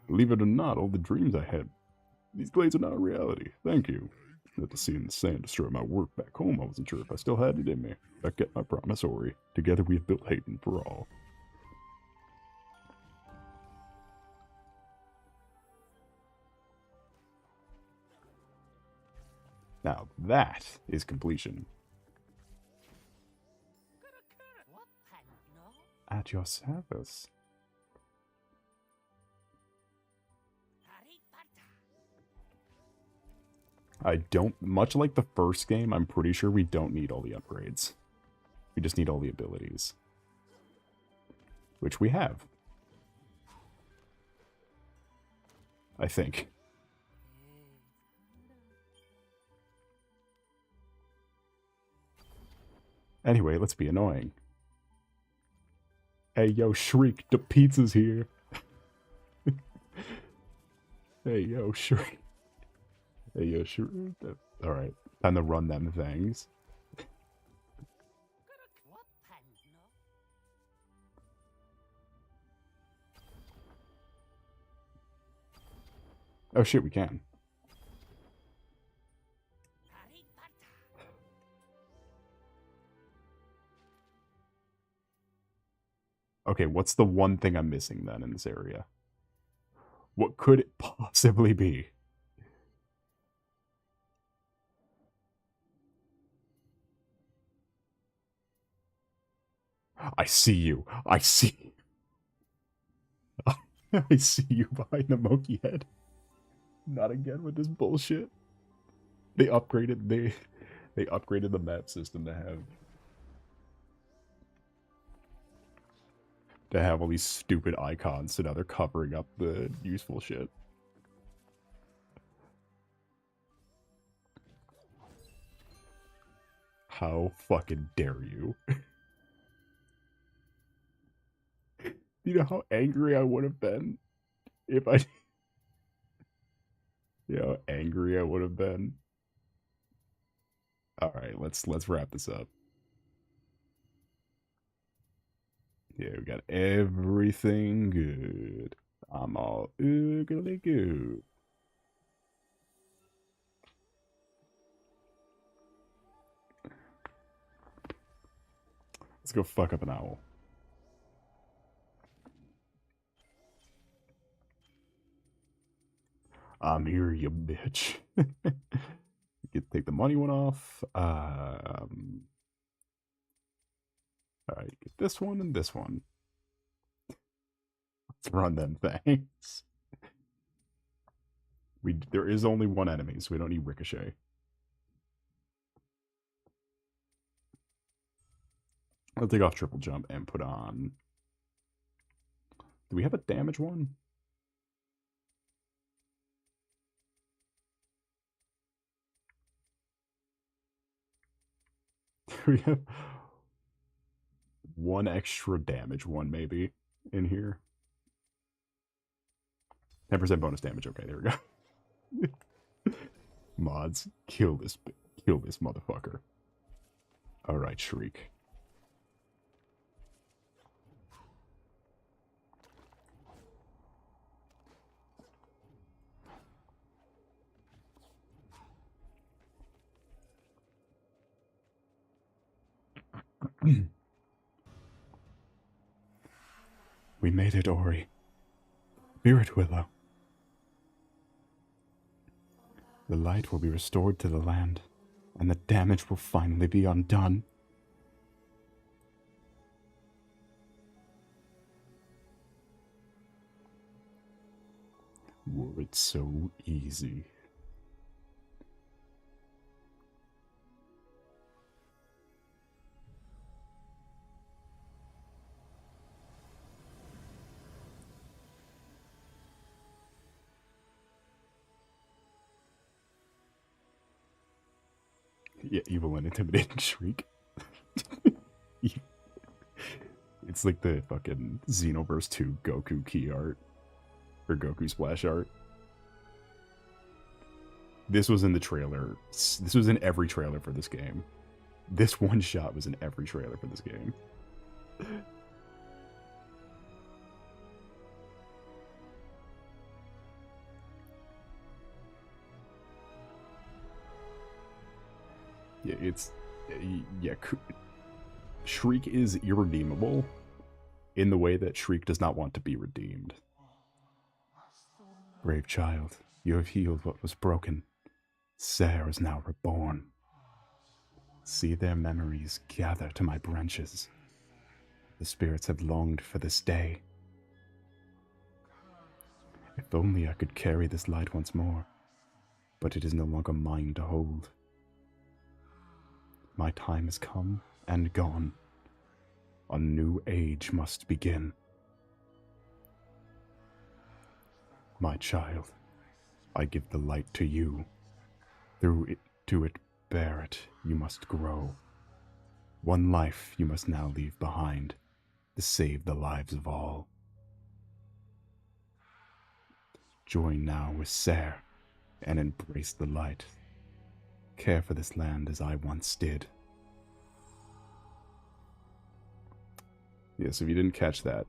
Believe it or not, all the dreams I had, these glades are now reality. Thank you. After seeing the sand destroy my work back home, I wasn't sure if I still had it in me. I kept my promise, Ori. Together we have built Hayden for all. Now that is completion. At your service. I don't, much like the first game, I'm pretty sure we don't need all the upgrades. We just need all the abilities. Which we have. I think. Anyway, let's be annoying. Hey, yo, Shriek, the pizza's here. Hey, yo, Shriek. Hey, yo, Shriek. Alright, time to run them things. Oh shit, we can. Okay, what's the one thing I'm missing then in this area? What could it possibly be? I see you. I see. I see you behind the monkey head. Not again with this bullshit. They upgraded the map system to have all these stupid icons, so now they're covering up the useful shit. How fucking dare you? You know how angry I would have been if I... You know how angry I would have been? Alright, let's wrap this up. Yeah, we got everything good. I'm all oogly goo. Let's go fuck up an owl. I'm here, you bitch. You can take the money one off. Alright, get this one and this one. Let's run them things. There is only one enemy, so we don't need Ricochet. I'll take off triple jump and put on... Do we have a damage one? We have one extra damage one, maybe, in here. 10% bonus damage. Okay, there we go. Mods, kill this motherfucker. Alright, Shriek. We made it, Ori. Spirit Willow. The light will be restored to the land, and the damage will finally be undone. Were it so easy. Yeah, evil and intimidating Shriek. It's like the fucking Xenoverse 2 Goku key art. Or Goku splash art. This was in the trailer. This was in every trailer for this game. This one shot was in every trailer for this game. Yeah, it's... Yeah, Shriek is irredeemable in the way that Shriek does not want to be redeemed. Brave child, you have healed what was broken. Sarah is now reborn. See their memories gather to my branches. The spirits have longed for this day. If only I could carry this light once more, but it is no longer mine to hold. My time has come and gone. A new age must begin. My child, I give the light to you. Through it, to it, bear it, you must grow. One life you must now leave behind to save the lives of all. Join now with Ser and embrace the light. Care for this land as I once did. Yes, if you didn't catch that,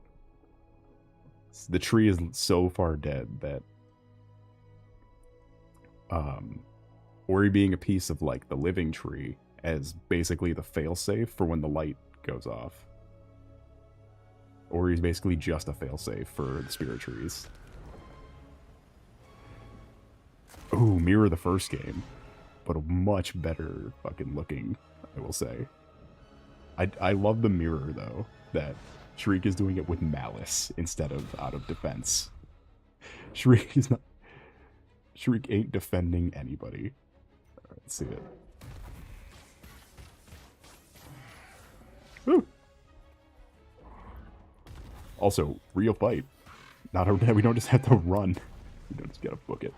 the tree is so far dead that Ori being a piece of like the living tree as basically the failsafe for when the light goes off. Ori's basically just a failsafe for the spirit trees. Ooh, mirror the first game, but a much better fucking looking, I will say. I love the mirror though, that Shriek is doing it with malice instead of out of defense. Shriek is not. Shriek ain't defending anybody. Alright, let's see it. Woo! Also, real fight. Not a, we don't just have to run. We don't just gotta book it.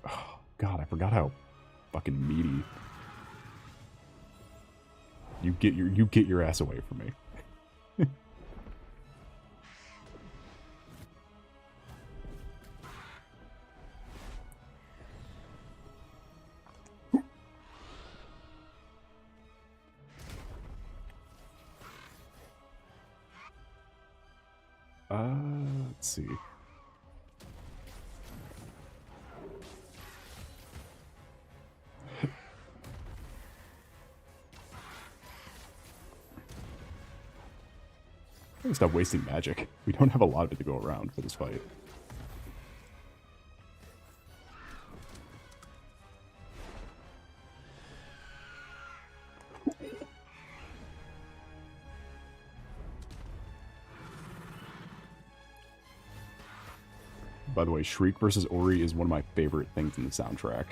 Oh, God, I forgot how fucking meaty. You get your ass away from me. Let's see. Stop wasting magic. We don't have a lot of it to go around for this fight. By the way, Shriek versus Ori is one of my favorite things in the soundtrack.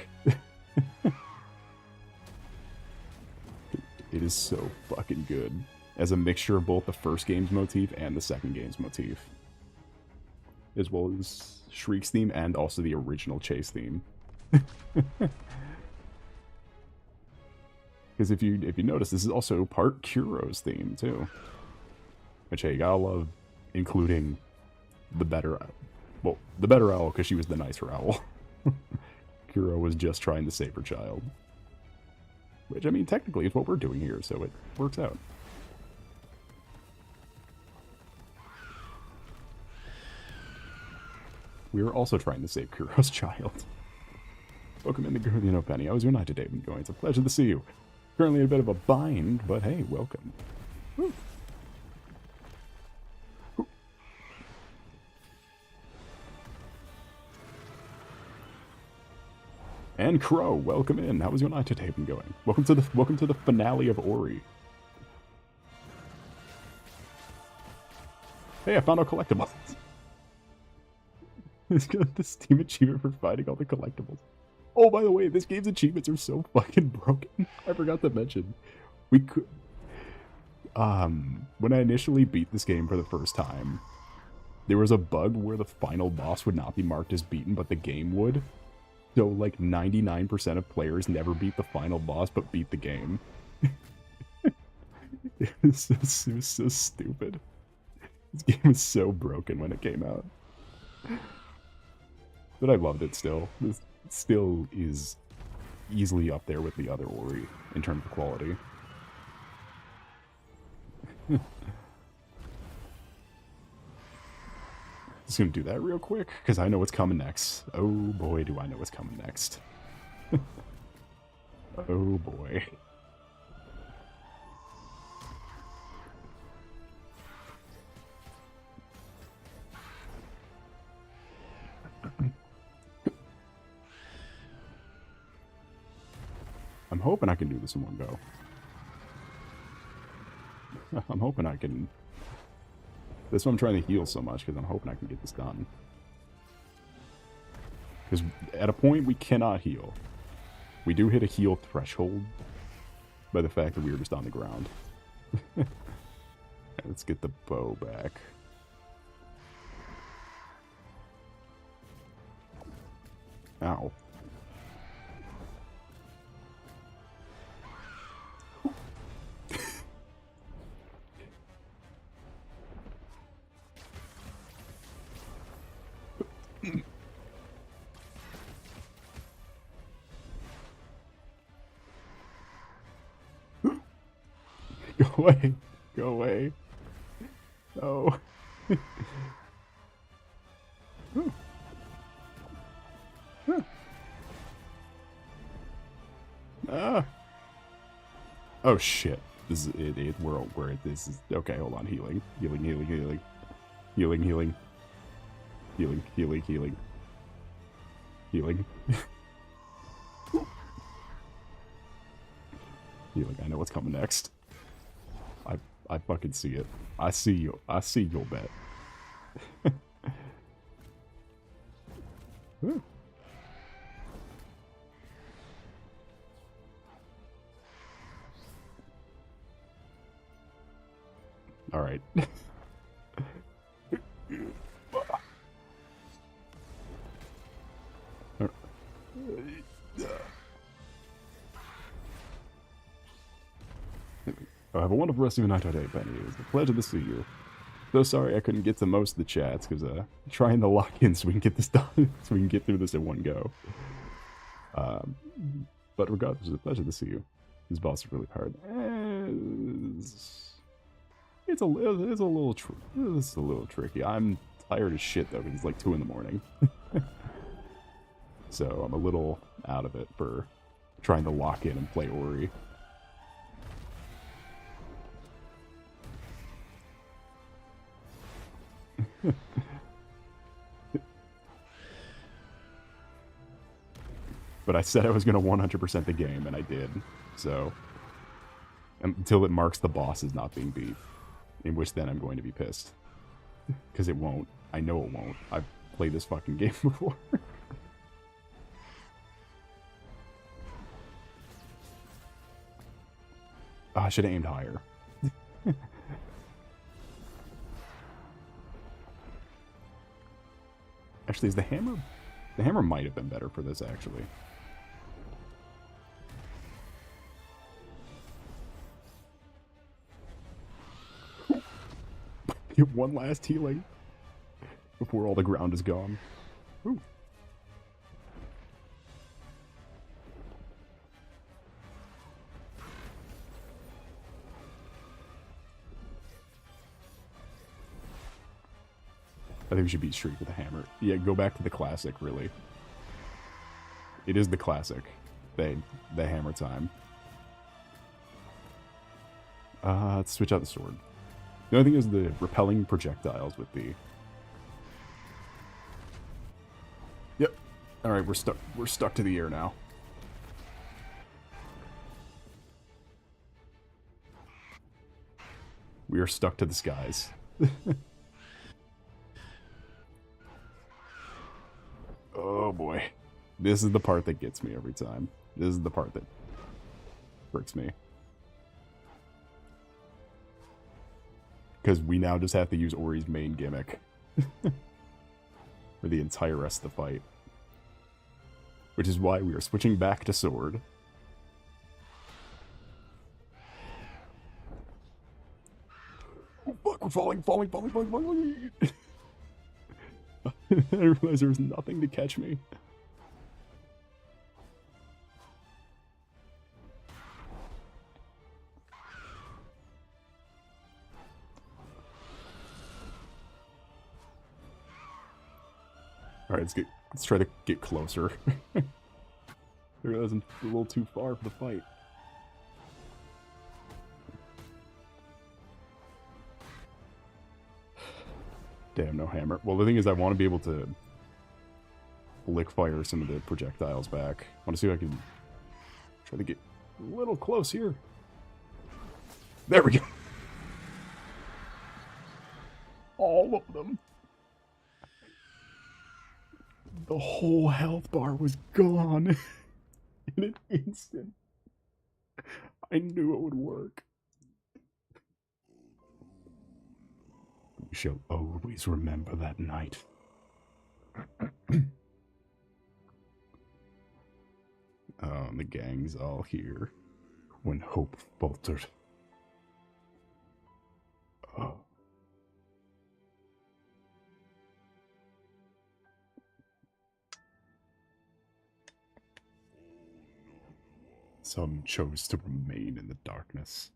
It is so fucking good. As a mixture of both the first game's motif and the second game's motif. As well as Shriek's theme and also the original Chase theme. Because if you notice, this is also part Kuro's theme too. Which, hey, you gotta love including the better... Well, the better owl because she was the nicer owl. Kuro was just trying to save her child. Which, I mean, technically is what we're doing here, so it works out. We were also trying to save Kuro's child. Welcome in the Penny. How was your night today been going? It's a pleasure to see you. Currently in a bit of a bind, but hey, welcome. Woo. And Crow, welcome in. How was your night today been going? Welcome to the finale of Ori. Hey, I found our collectibles. It's got the Steam achievement for finding all the collectibles. Oh, by the way, this game's achievements are so fucking broken. I forgot to mention. We could... when I initially beat this game for the first time, there was a bug where the final boss would not be marked as beaten, but the game would. So, like, 99% of players never beat the final boss, but beat the game. It was so stupid. This game was so broken when it came out. But I loved it still. This still is easily up there with the other Ori in terms of quality. Just gonna do that real quick, because I know what's coming next. Oh boy, do I know what's coming next. Oh boy. I'm hoping I can do this in one go. I'm hoping I can... That's why I'm trying to heal so much, because I'm hoping I can get this done. Because at a point, we cannot heal. We do hit a heal threshold by the fact that we were just on the ground. Let's get the bow back. Ow. Go away. Go away. No. Ah. Oh shit. This is it. We're at this is okay, hold on. Healing. Healing, healing, healing. Healing, healing. Healing, healing, healing. Healing. Healing. I know what's coming next. I fucking see it. I see you. I see your bet. All right. Have a wonderful rest of your night today, Penny. It was a pleasure to see you. Though sorry I couldn't get to most of the chats, because trying to lock in so we can get this done, so we can get through this in one go. But regardless, it was a pleasure to see you. This boss is really hard. It's a little tricky. I'm tired as shit though, because it's like 2 in the morning. So I'm a little out of it for trying to lock in and play Ori. But I said I was going to 100% the game, and I did. So, until it marks the boss as not being beat. In which then I'm going to be pissed. Because it won't. I know it won't. I've played this fucking game before. Oh, I should have aimed higher. Actually, is the hammer... The hammer might have been better for this, actually. Get one last healing before all the ground is gone. Ooh. I think we should beat Shriek with a hammer. Yeah, go back to the classic, really. It is the classic. The hammer time. Let's switch out the sword. The only thing is the repelling projectiles with the... Yep. Alright, we're stuck. We're stuck to the air now. We are stuck to the skies. Oh boy. This is the part that gets me every time. This is the part that breaks me. Because we now just have to use Ori's main gimmick. For the entire rest of the fight. Which is why we are switching back to sword. Oh fuck, we're falling. I realized there was nothing to catch me. Alright, let's try to get closer. I realized I'm a little too far for the fight. Damn, no hammer. Well, the thing is, I want to be able to lick fire some of the projectiles back. I want to see if I can try to get a little close here. There we go. All of them. The whole health bar was gone. in an instant. I knew it would work. We shall always remember that night. The gang's all here when hope faltered. Oh. Some chose to remain in the darkness.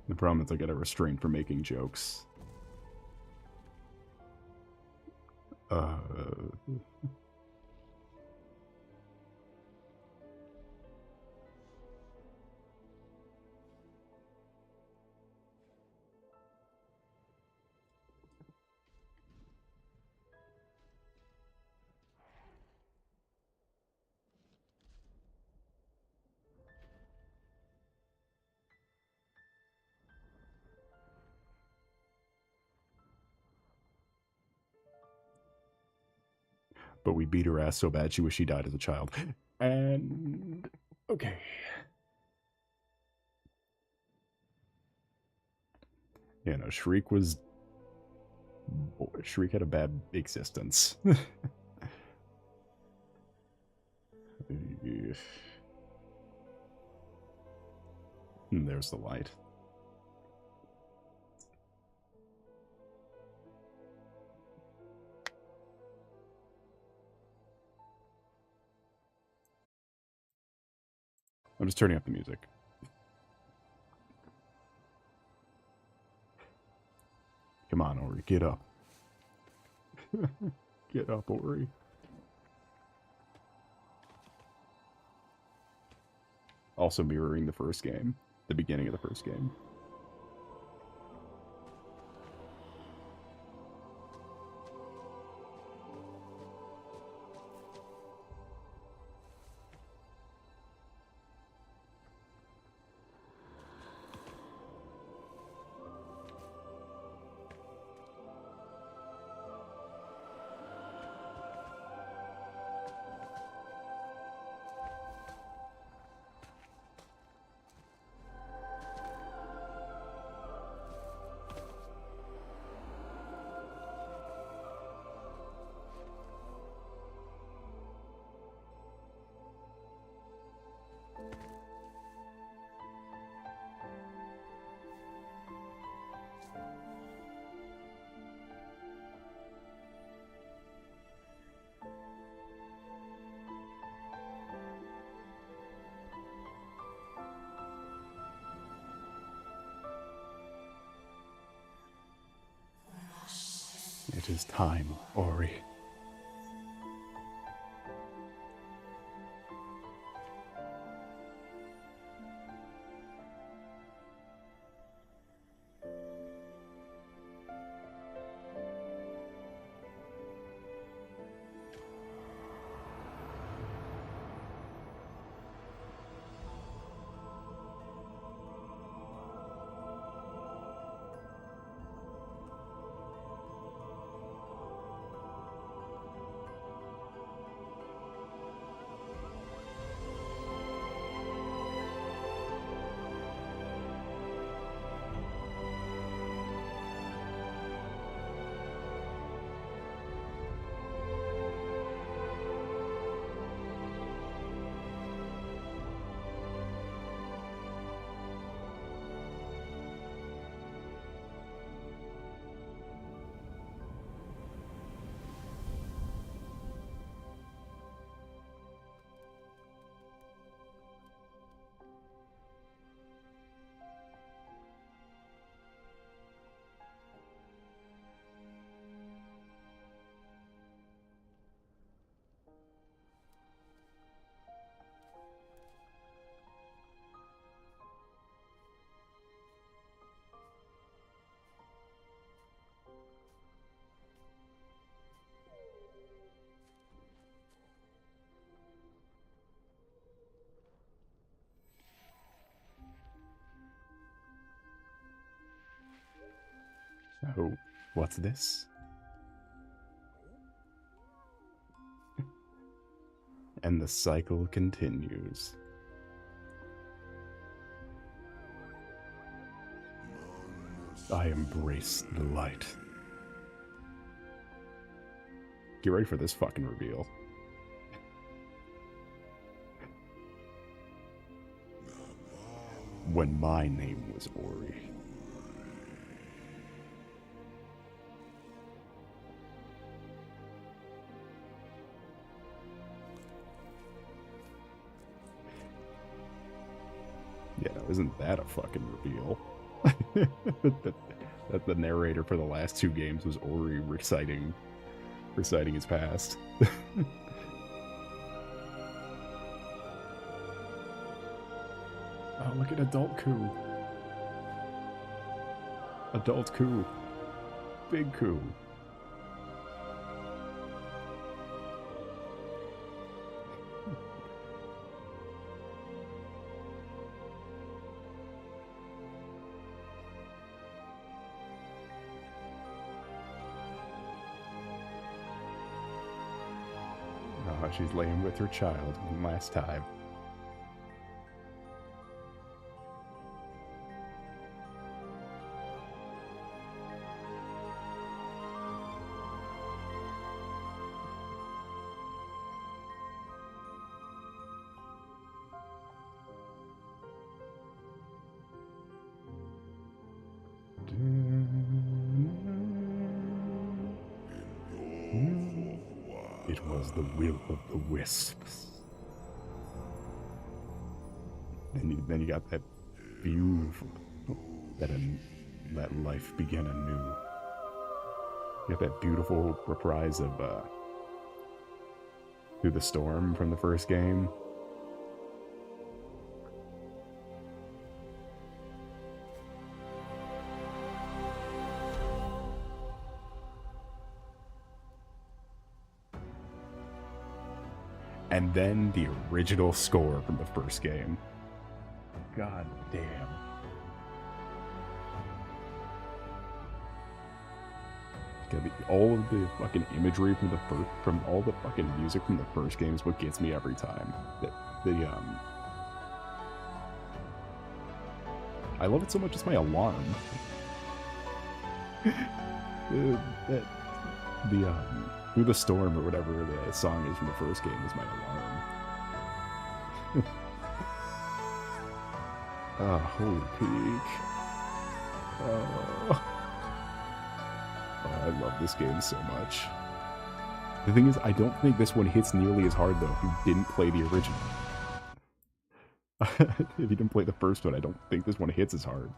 The problem is I gotta restrain from making jokes. But we beat her ass so bad she wished she died as a child. And okay. Yeah, no, Shriek was... Shriek had a bad existence. There's the light. I'm just turning up the music. Come on, Ori, get up. Get up, Ori. Also mirroring the first game. The beginning of the first game. It is time, Ori. So, what's this? And the cycle continues. I embrace the light. Get ready for this fucking reveal. When my name was Ori. Yeah, isn't that a fucking reveal? that the narrator for the last 2 games was Ori reciting his past. Oh, look at Adult Coup. Adult Coup. Big Coup. Oh, she's laying with her child one last time. It was the will of the Wisps. Then you got that view that life began anew. You got that beautiful reprise of Through the Storm from the first game. And then the original score from the first game. God damn. All of the fucking imagery from all the fucking music from the first game is what gets me every time. I love it so much it's my alarm. Through the Storm or whatever the song is from the first game is my alarm. Oh, holy peak. Oh, I love this game so much. The thing is, I don't think this one hits nearly as hard, though, if you didn't play the original. If you didn't play the first one, I don't think this one hits as hard.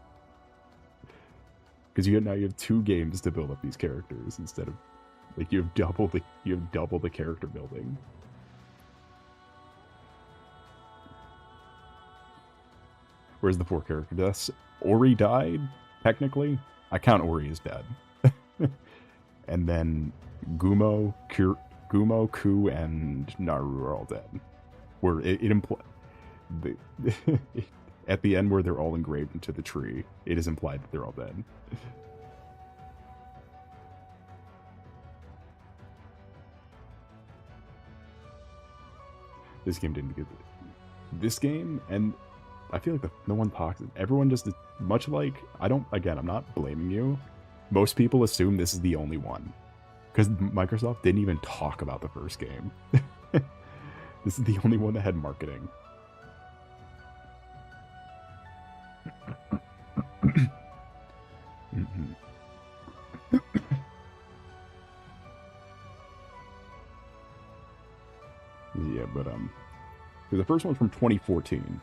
Because now you have 2 games to build up these characters instead of... Like, you have double the character building. Where's the 4 character deaths? Ori died, technically. I count Ori as dead. And then Gumo, Ku, and Naru are all dead. Where it implies... At the end where they're all engraved into the tree, it is implied that they're all dead. This game didn't get it. This game, and I feel like no one talks. Everyone just, much like, I'm not blaming you. Most people assume this is the only one. Because Microsoft didn't even talk about the first game. This is the only one that had marketing. Yeah, but the first one's from 2014,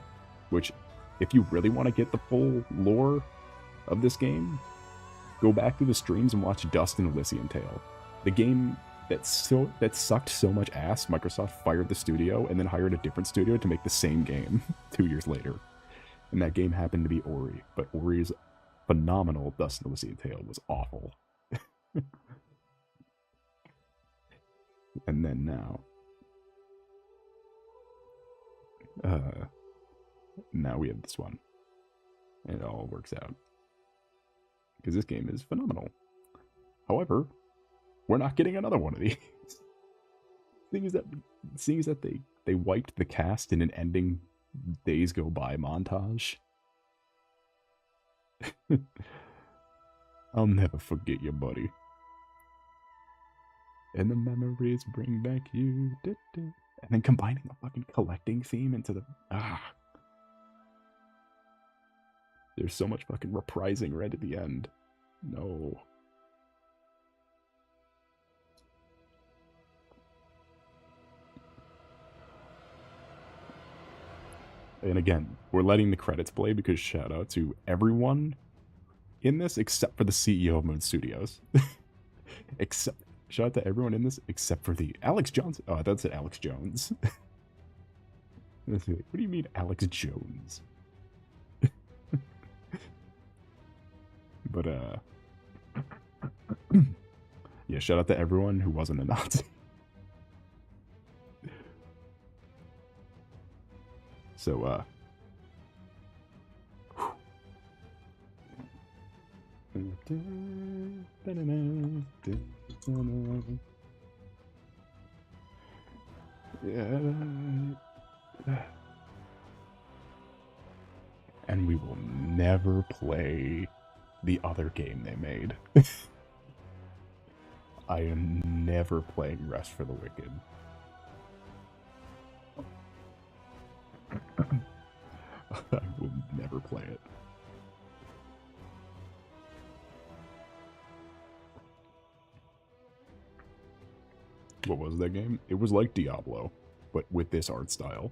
which, if you really want to get the full lore of this game, go back through the streams and watch Dust and Elysian Tale. The game that sucked so much ass, Microsoft fired the studio and then hired a different studio to make the same game 2 years later. And that game happened to be Ori, but Ori's phenomenal Dust and Elysian Tale was awful. And then now we have this one. And it all works out. Because this game is phenomenal. However, we're not getting another one of these. Seeing as that they wiped the cast in an ending Days Go By montage. I'll never forget you, buddy. And the memories bring back you. And then combining the fucking collecting theme into the... There's so much fucking reprising right at the end. No. And again, we're letting the credits play because shout out to everyone in this except for the CEO of Moon Studios. Shout out to everyone in this except for the Alex Jones. Oh, I thought it said Alex Jones. What do you mean Alex Jones? But yeah, shout out to everyone who wasn't a Nazi. So and we will never play the other game they made. I am never playing Rest for the Wicked. I will never play it. What was that game? It was like Diablo, but with this art style.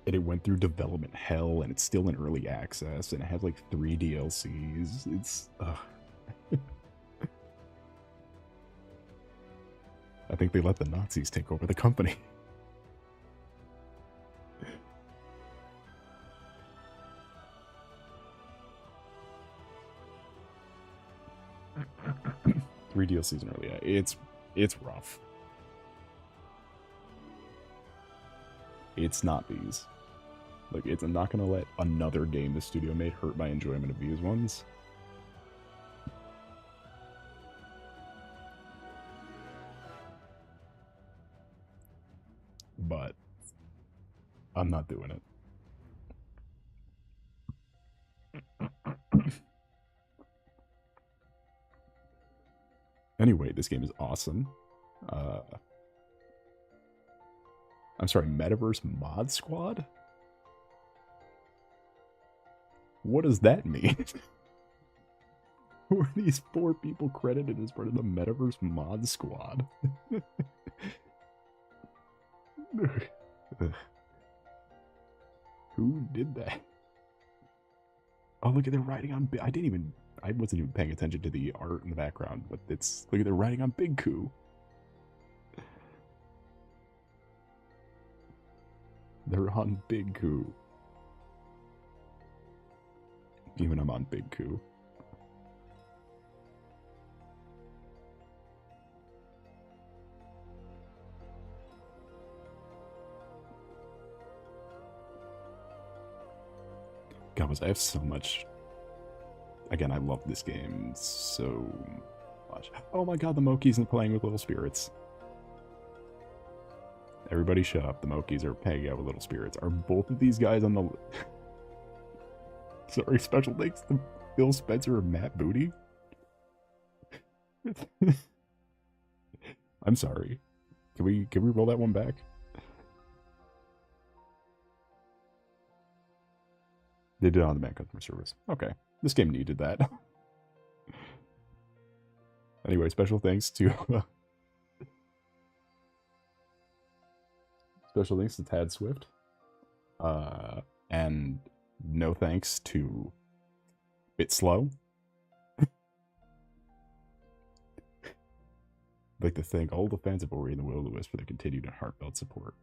And it went through development hell, and it's still in early access, and it has like 3 DLCs. It's... I think they let the Nazis take over the company. Three DLCs in early. It's rough. It's not these. Like, I'm not gonna let another game the studio made hurt my enjoyment of these ones. But I'm not doing it. Anyway, this game is awesome. I'm sorry, Metaverse Mod Squad? What does that mean? Who are these 4 people credited as part of the Metaverse Mod Squad? Who did that? Oh, look at their writing on... I wasn't even paying attention to the art in the background, but it's... Look at their writing on Big Coup. They're on Big Coup. Even I'm on Big Coup. God, I have so much... Again, I love this game so much. Oh my god, the Mokies are playing with Little Spirits. Everybody shut up. The Mokies are hanging out with Little Spirits. Are both of these guys on the... Sorry, special thanks to Phil Spencer or Matt Booty? I'm sorry. Can we roll that one back? They did on-demand customer service. Okay. This game needed that. Anyway, special thanks to... special thanks to Tad Swift. And no thanks to Bit Slow. I'd like to thank all the fans of Ori and the Will of the Wisps for their continued and heartfelt support.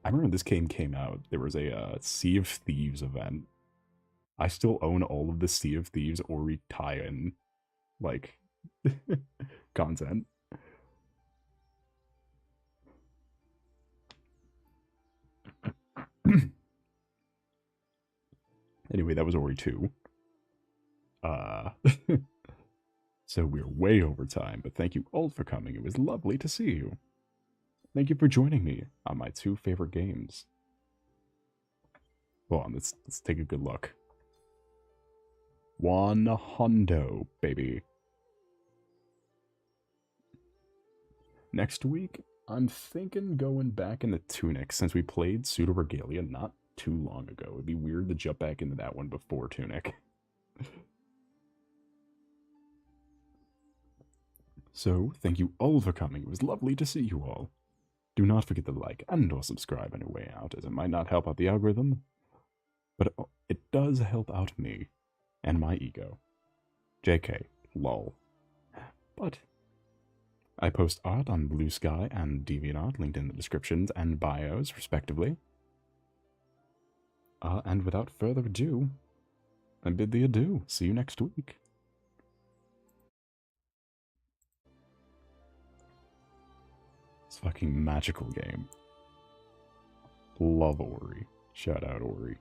I remember when this game came out, there was a Sea of Thieves event. I still own all of the Sea of Thieves Ori tie-in, like, content. Anyway, that was Ori 2. Uh, so we're way over time, but thank you all for coming. It was lovely to see you. Thank you for joining me on my 2 favorite games. Hold on, let's take a good look. 100, baby. Next week, I'm thinking going back into Tunic since we played Pseudo Regalia not too long ago. It'd be weird to jump back into that one before Tunic. So, thank you all for coming. It was lovely to see you all. Do not forget to like and or subscribe on your way out, as it might not help out the algorithm, but it does help out me and my ego. JK, lol. But I post art on Blue Sky and DeviantArt, linked in the descriptions and bios, respectively. And without further ado, I bid thee adieu. See you next week. It's a fucking magical game. Love Ori. Shout out Ori.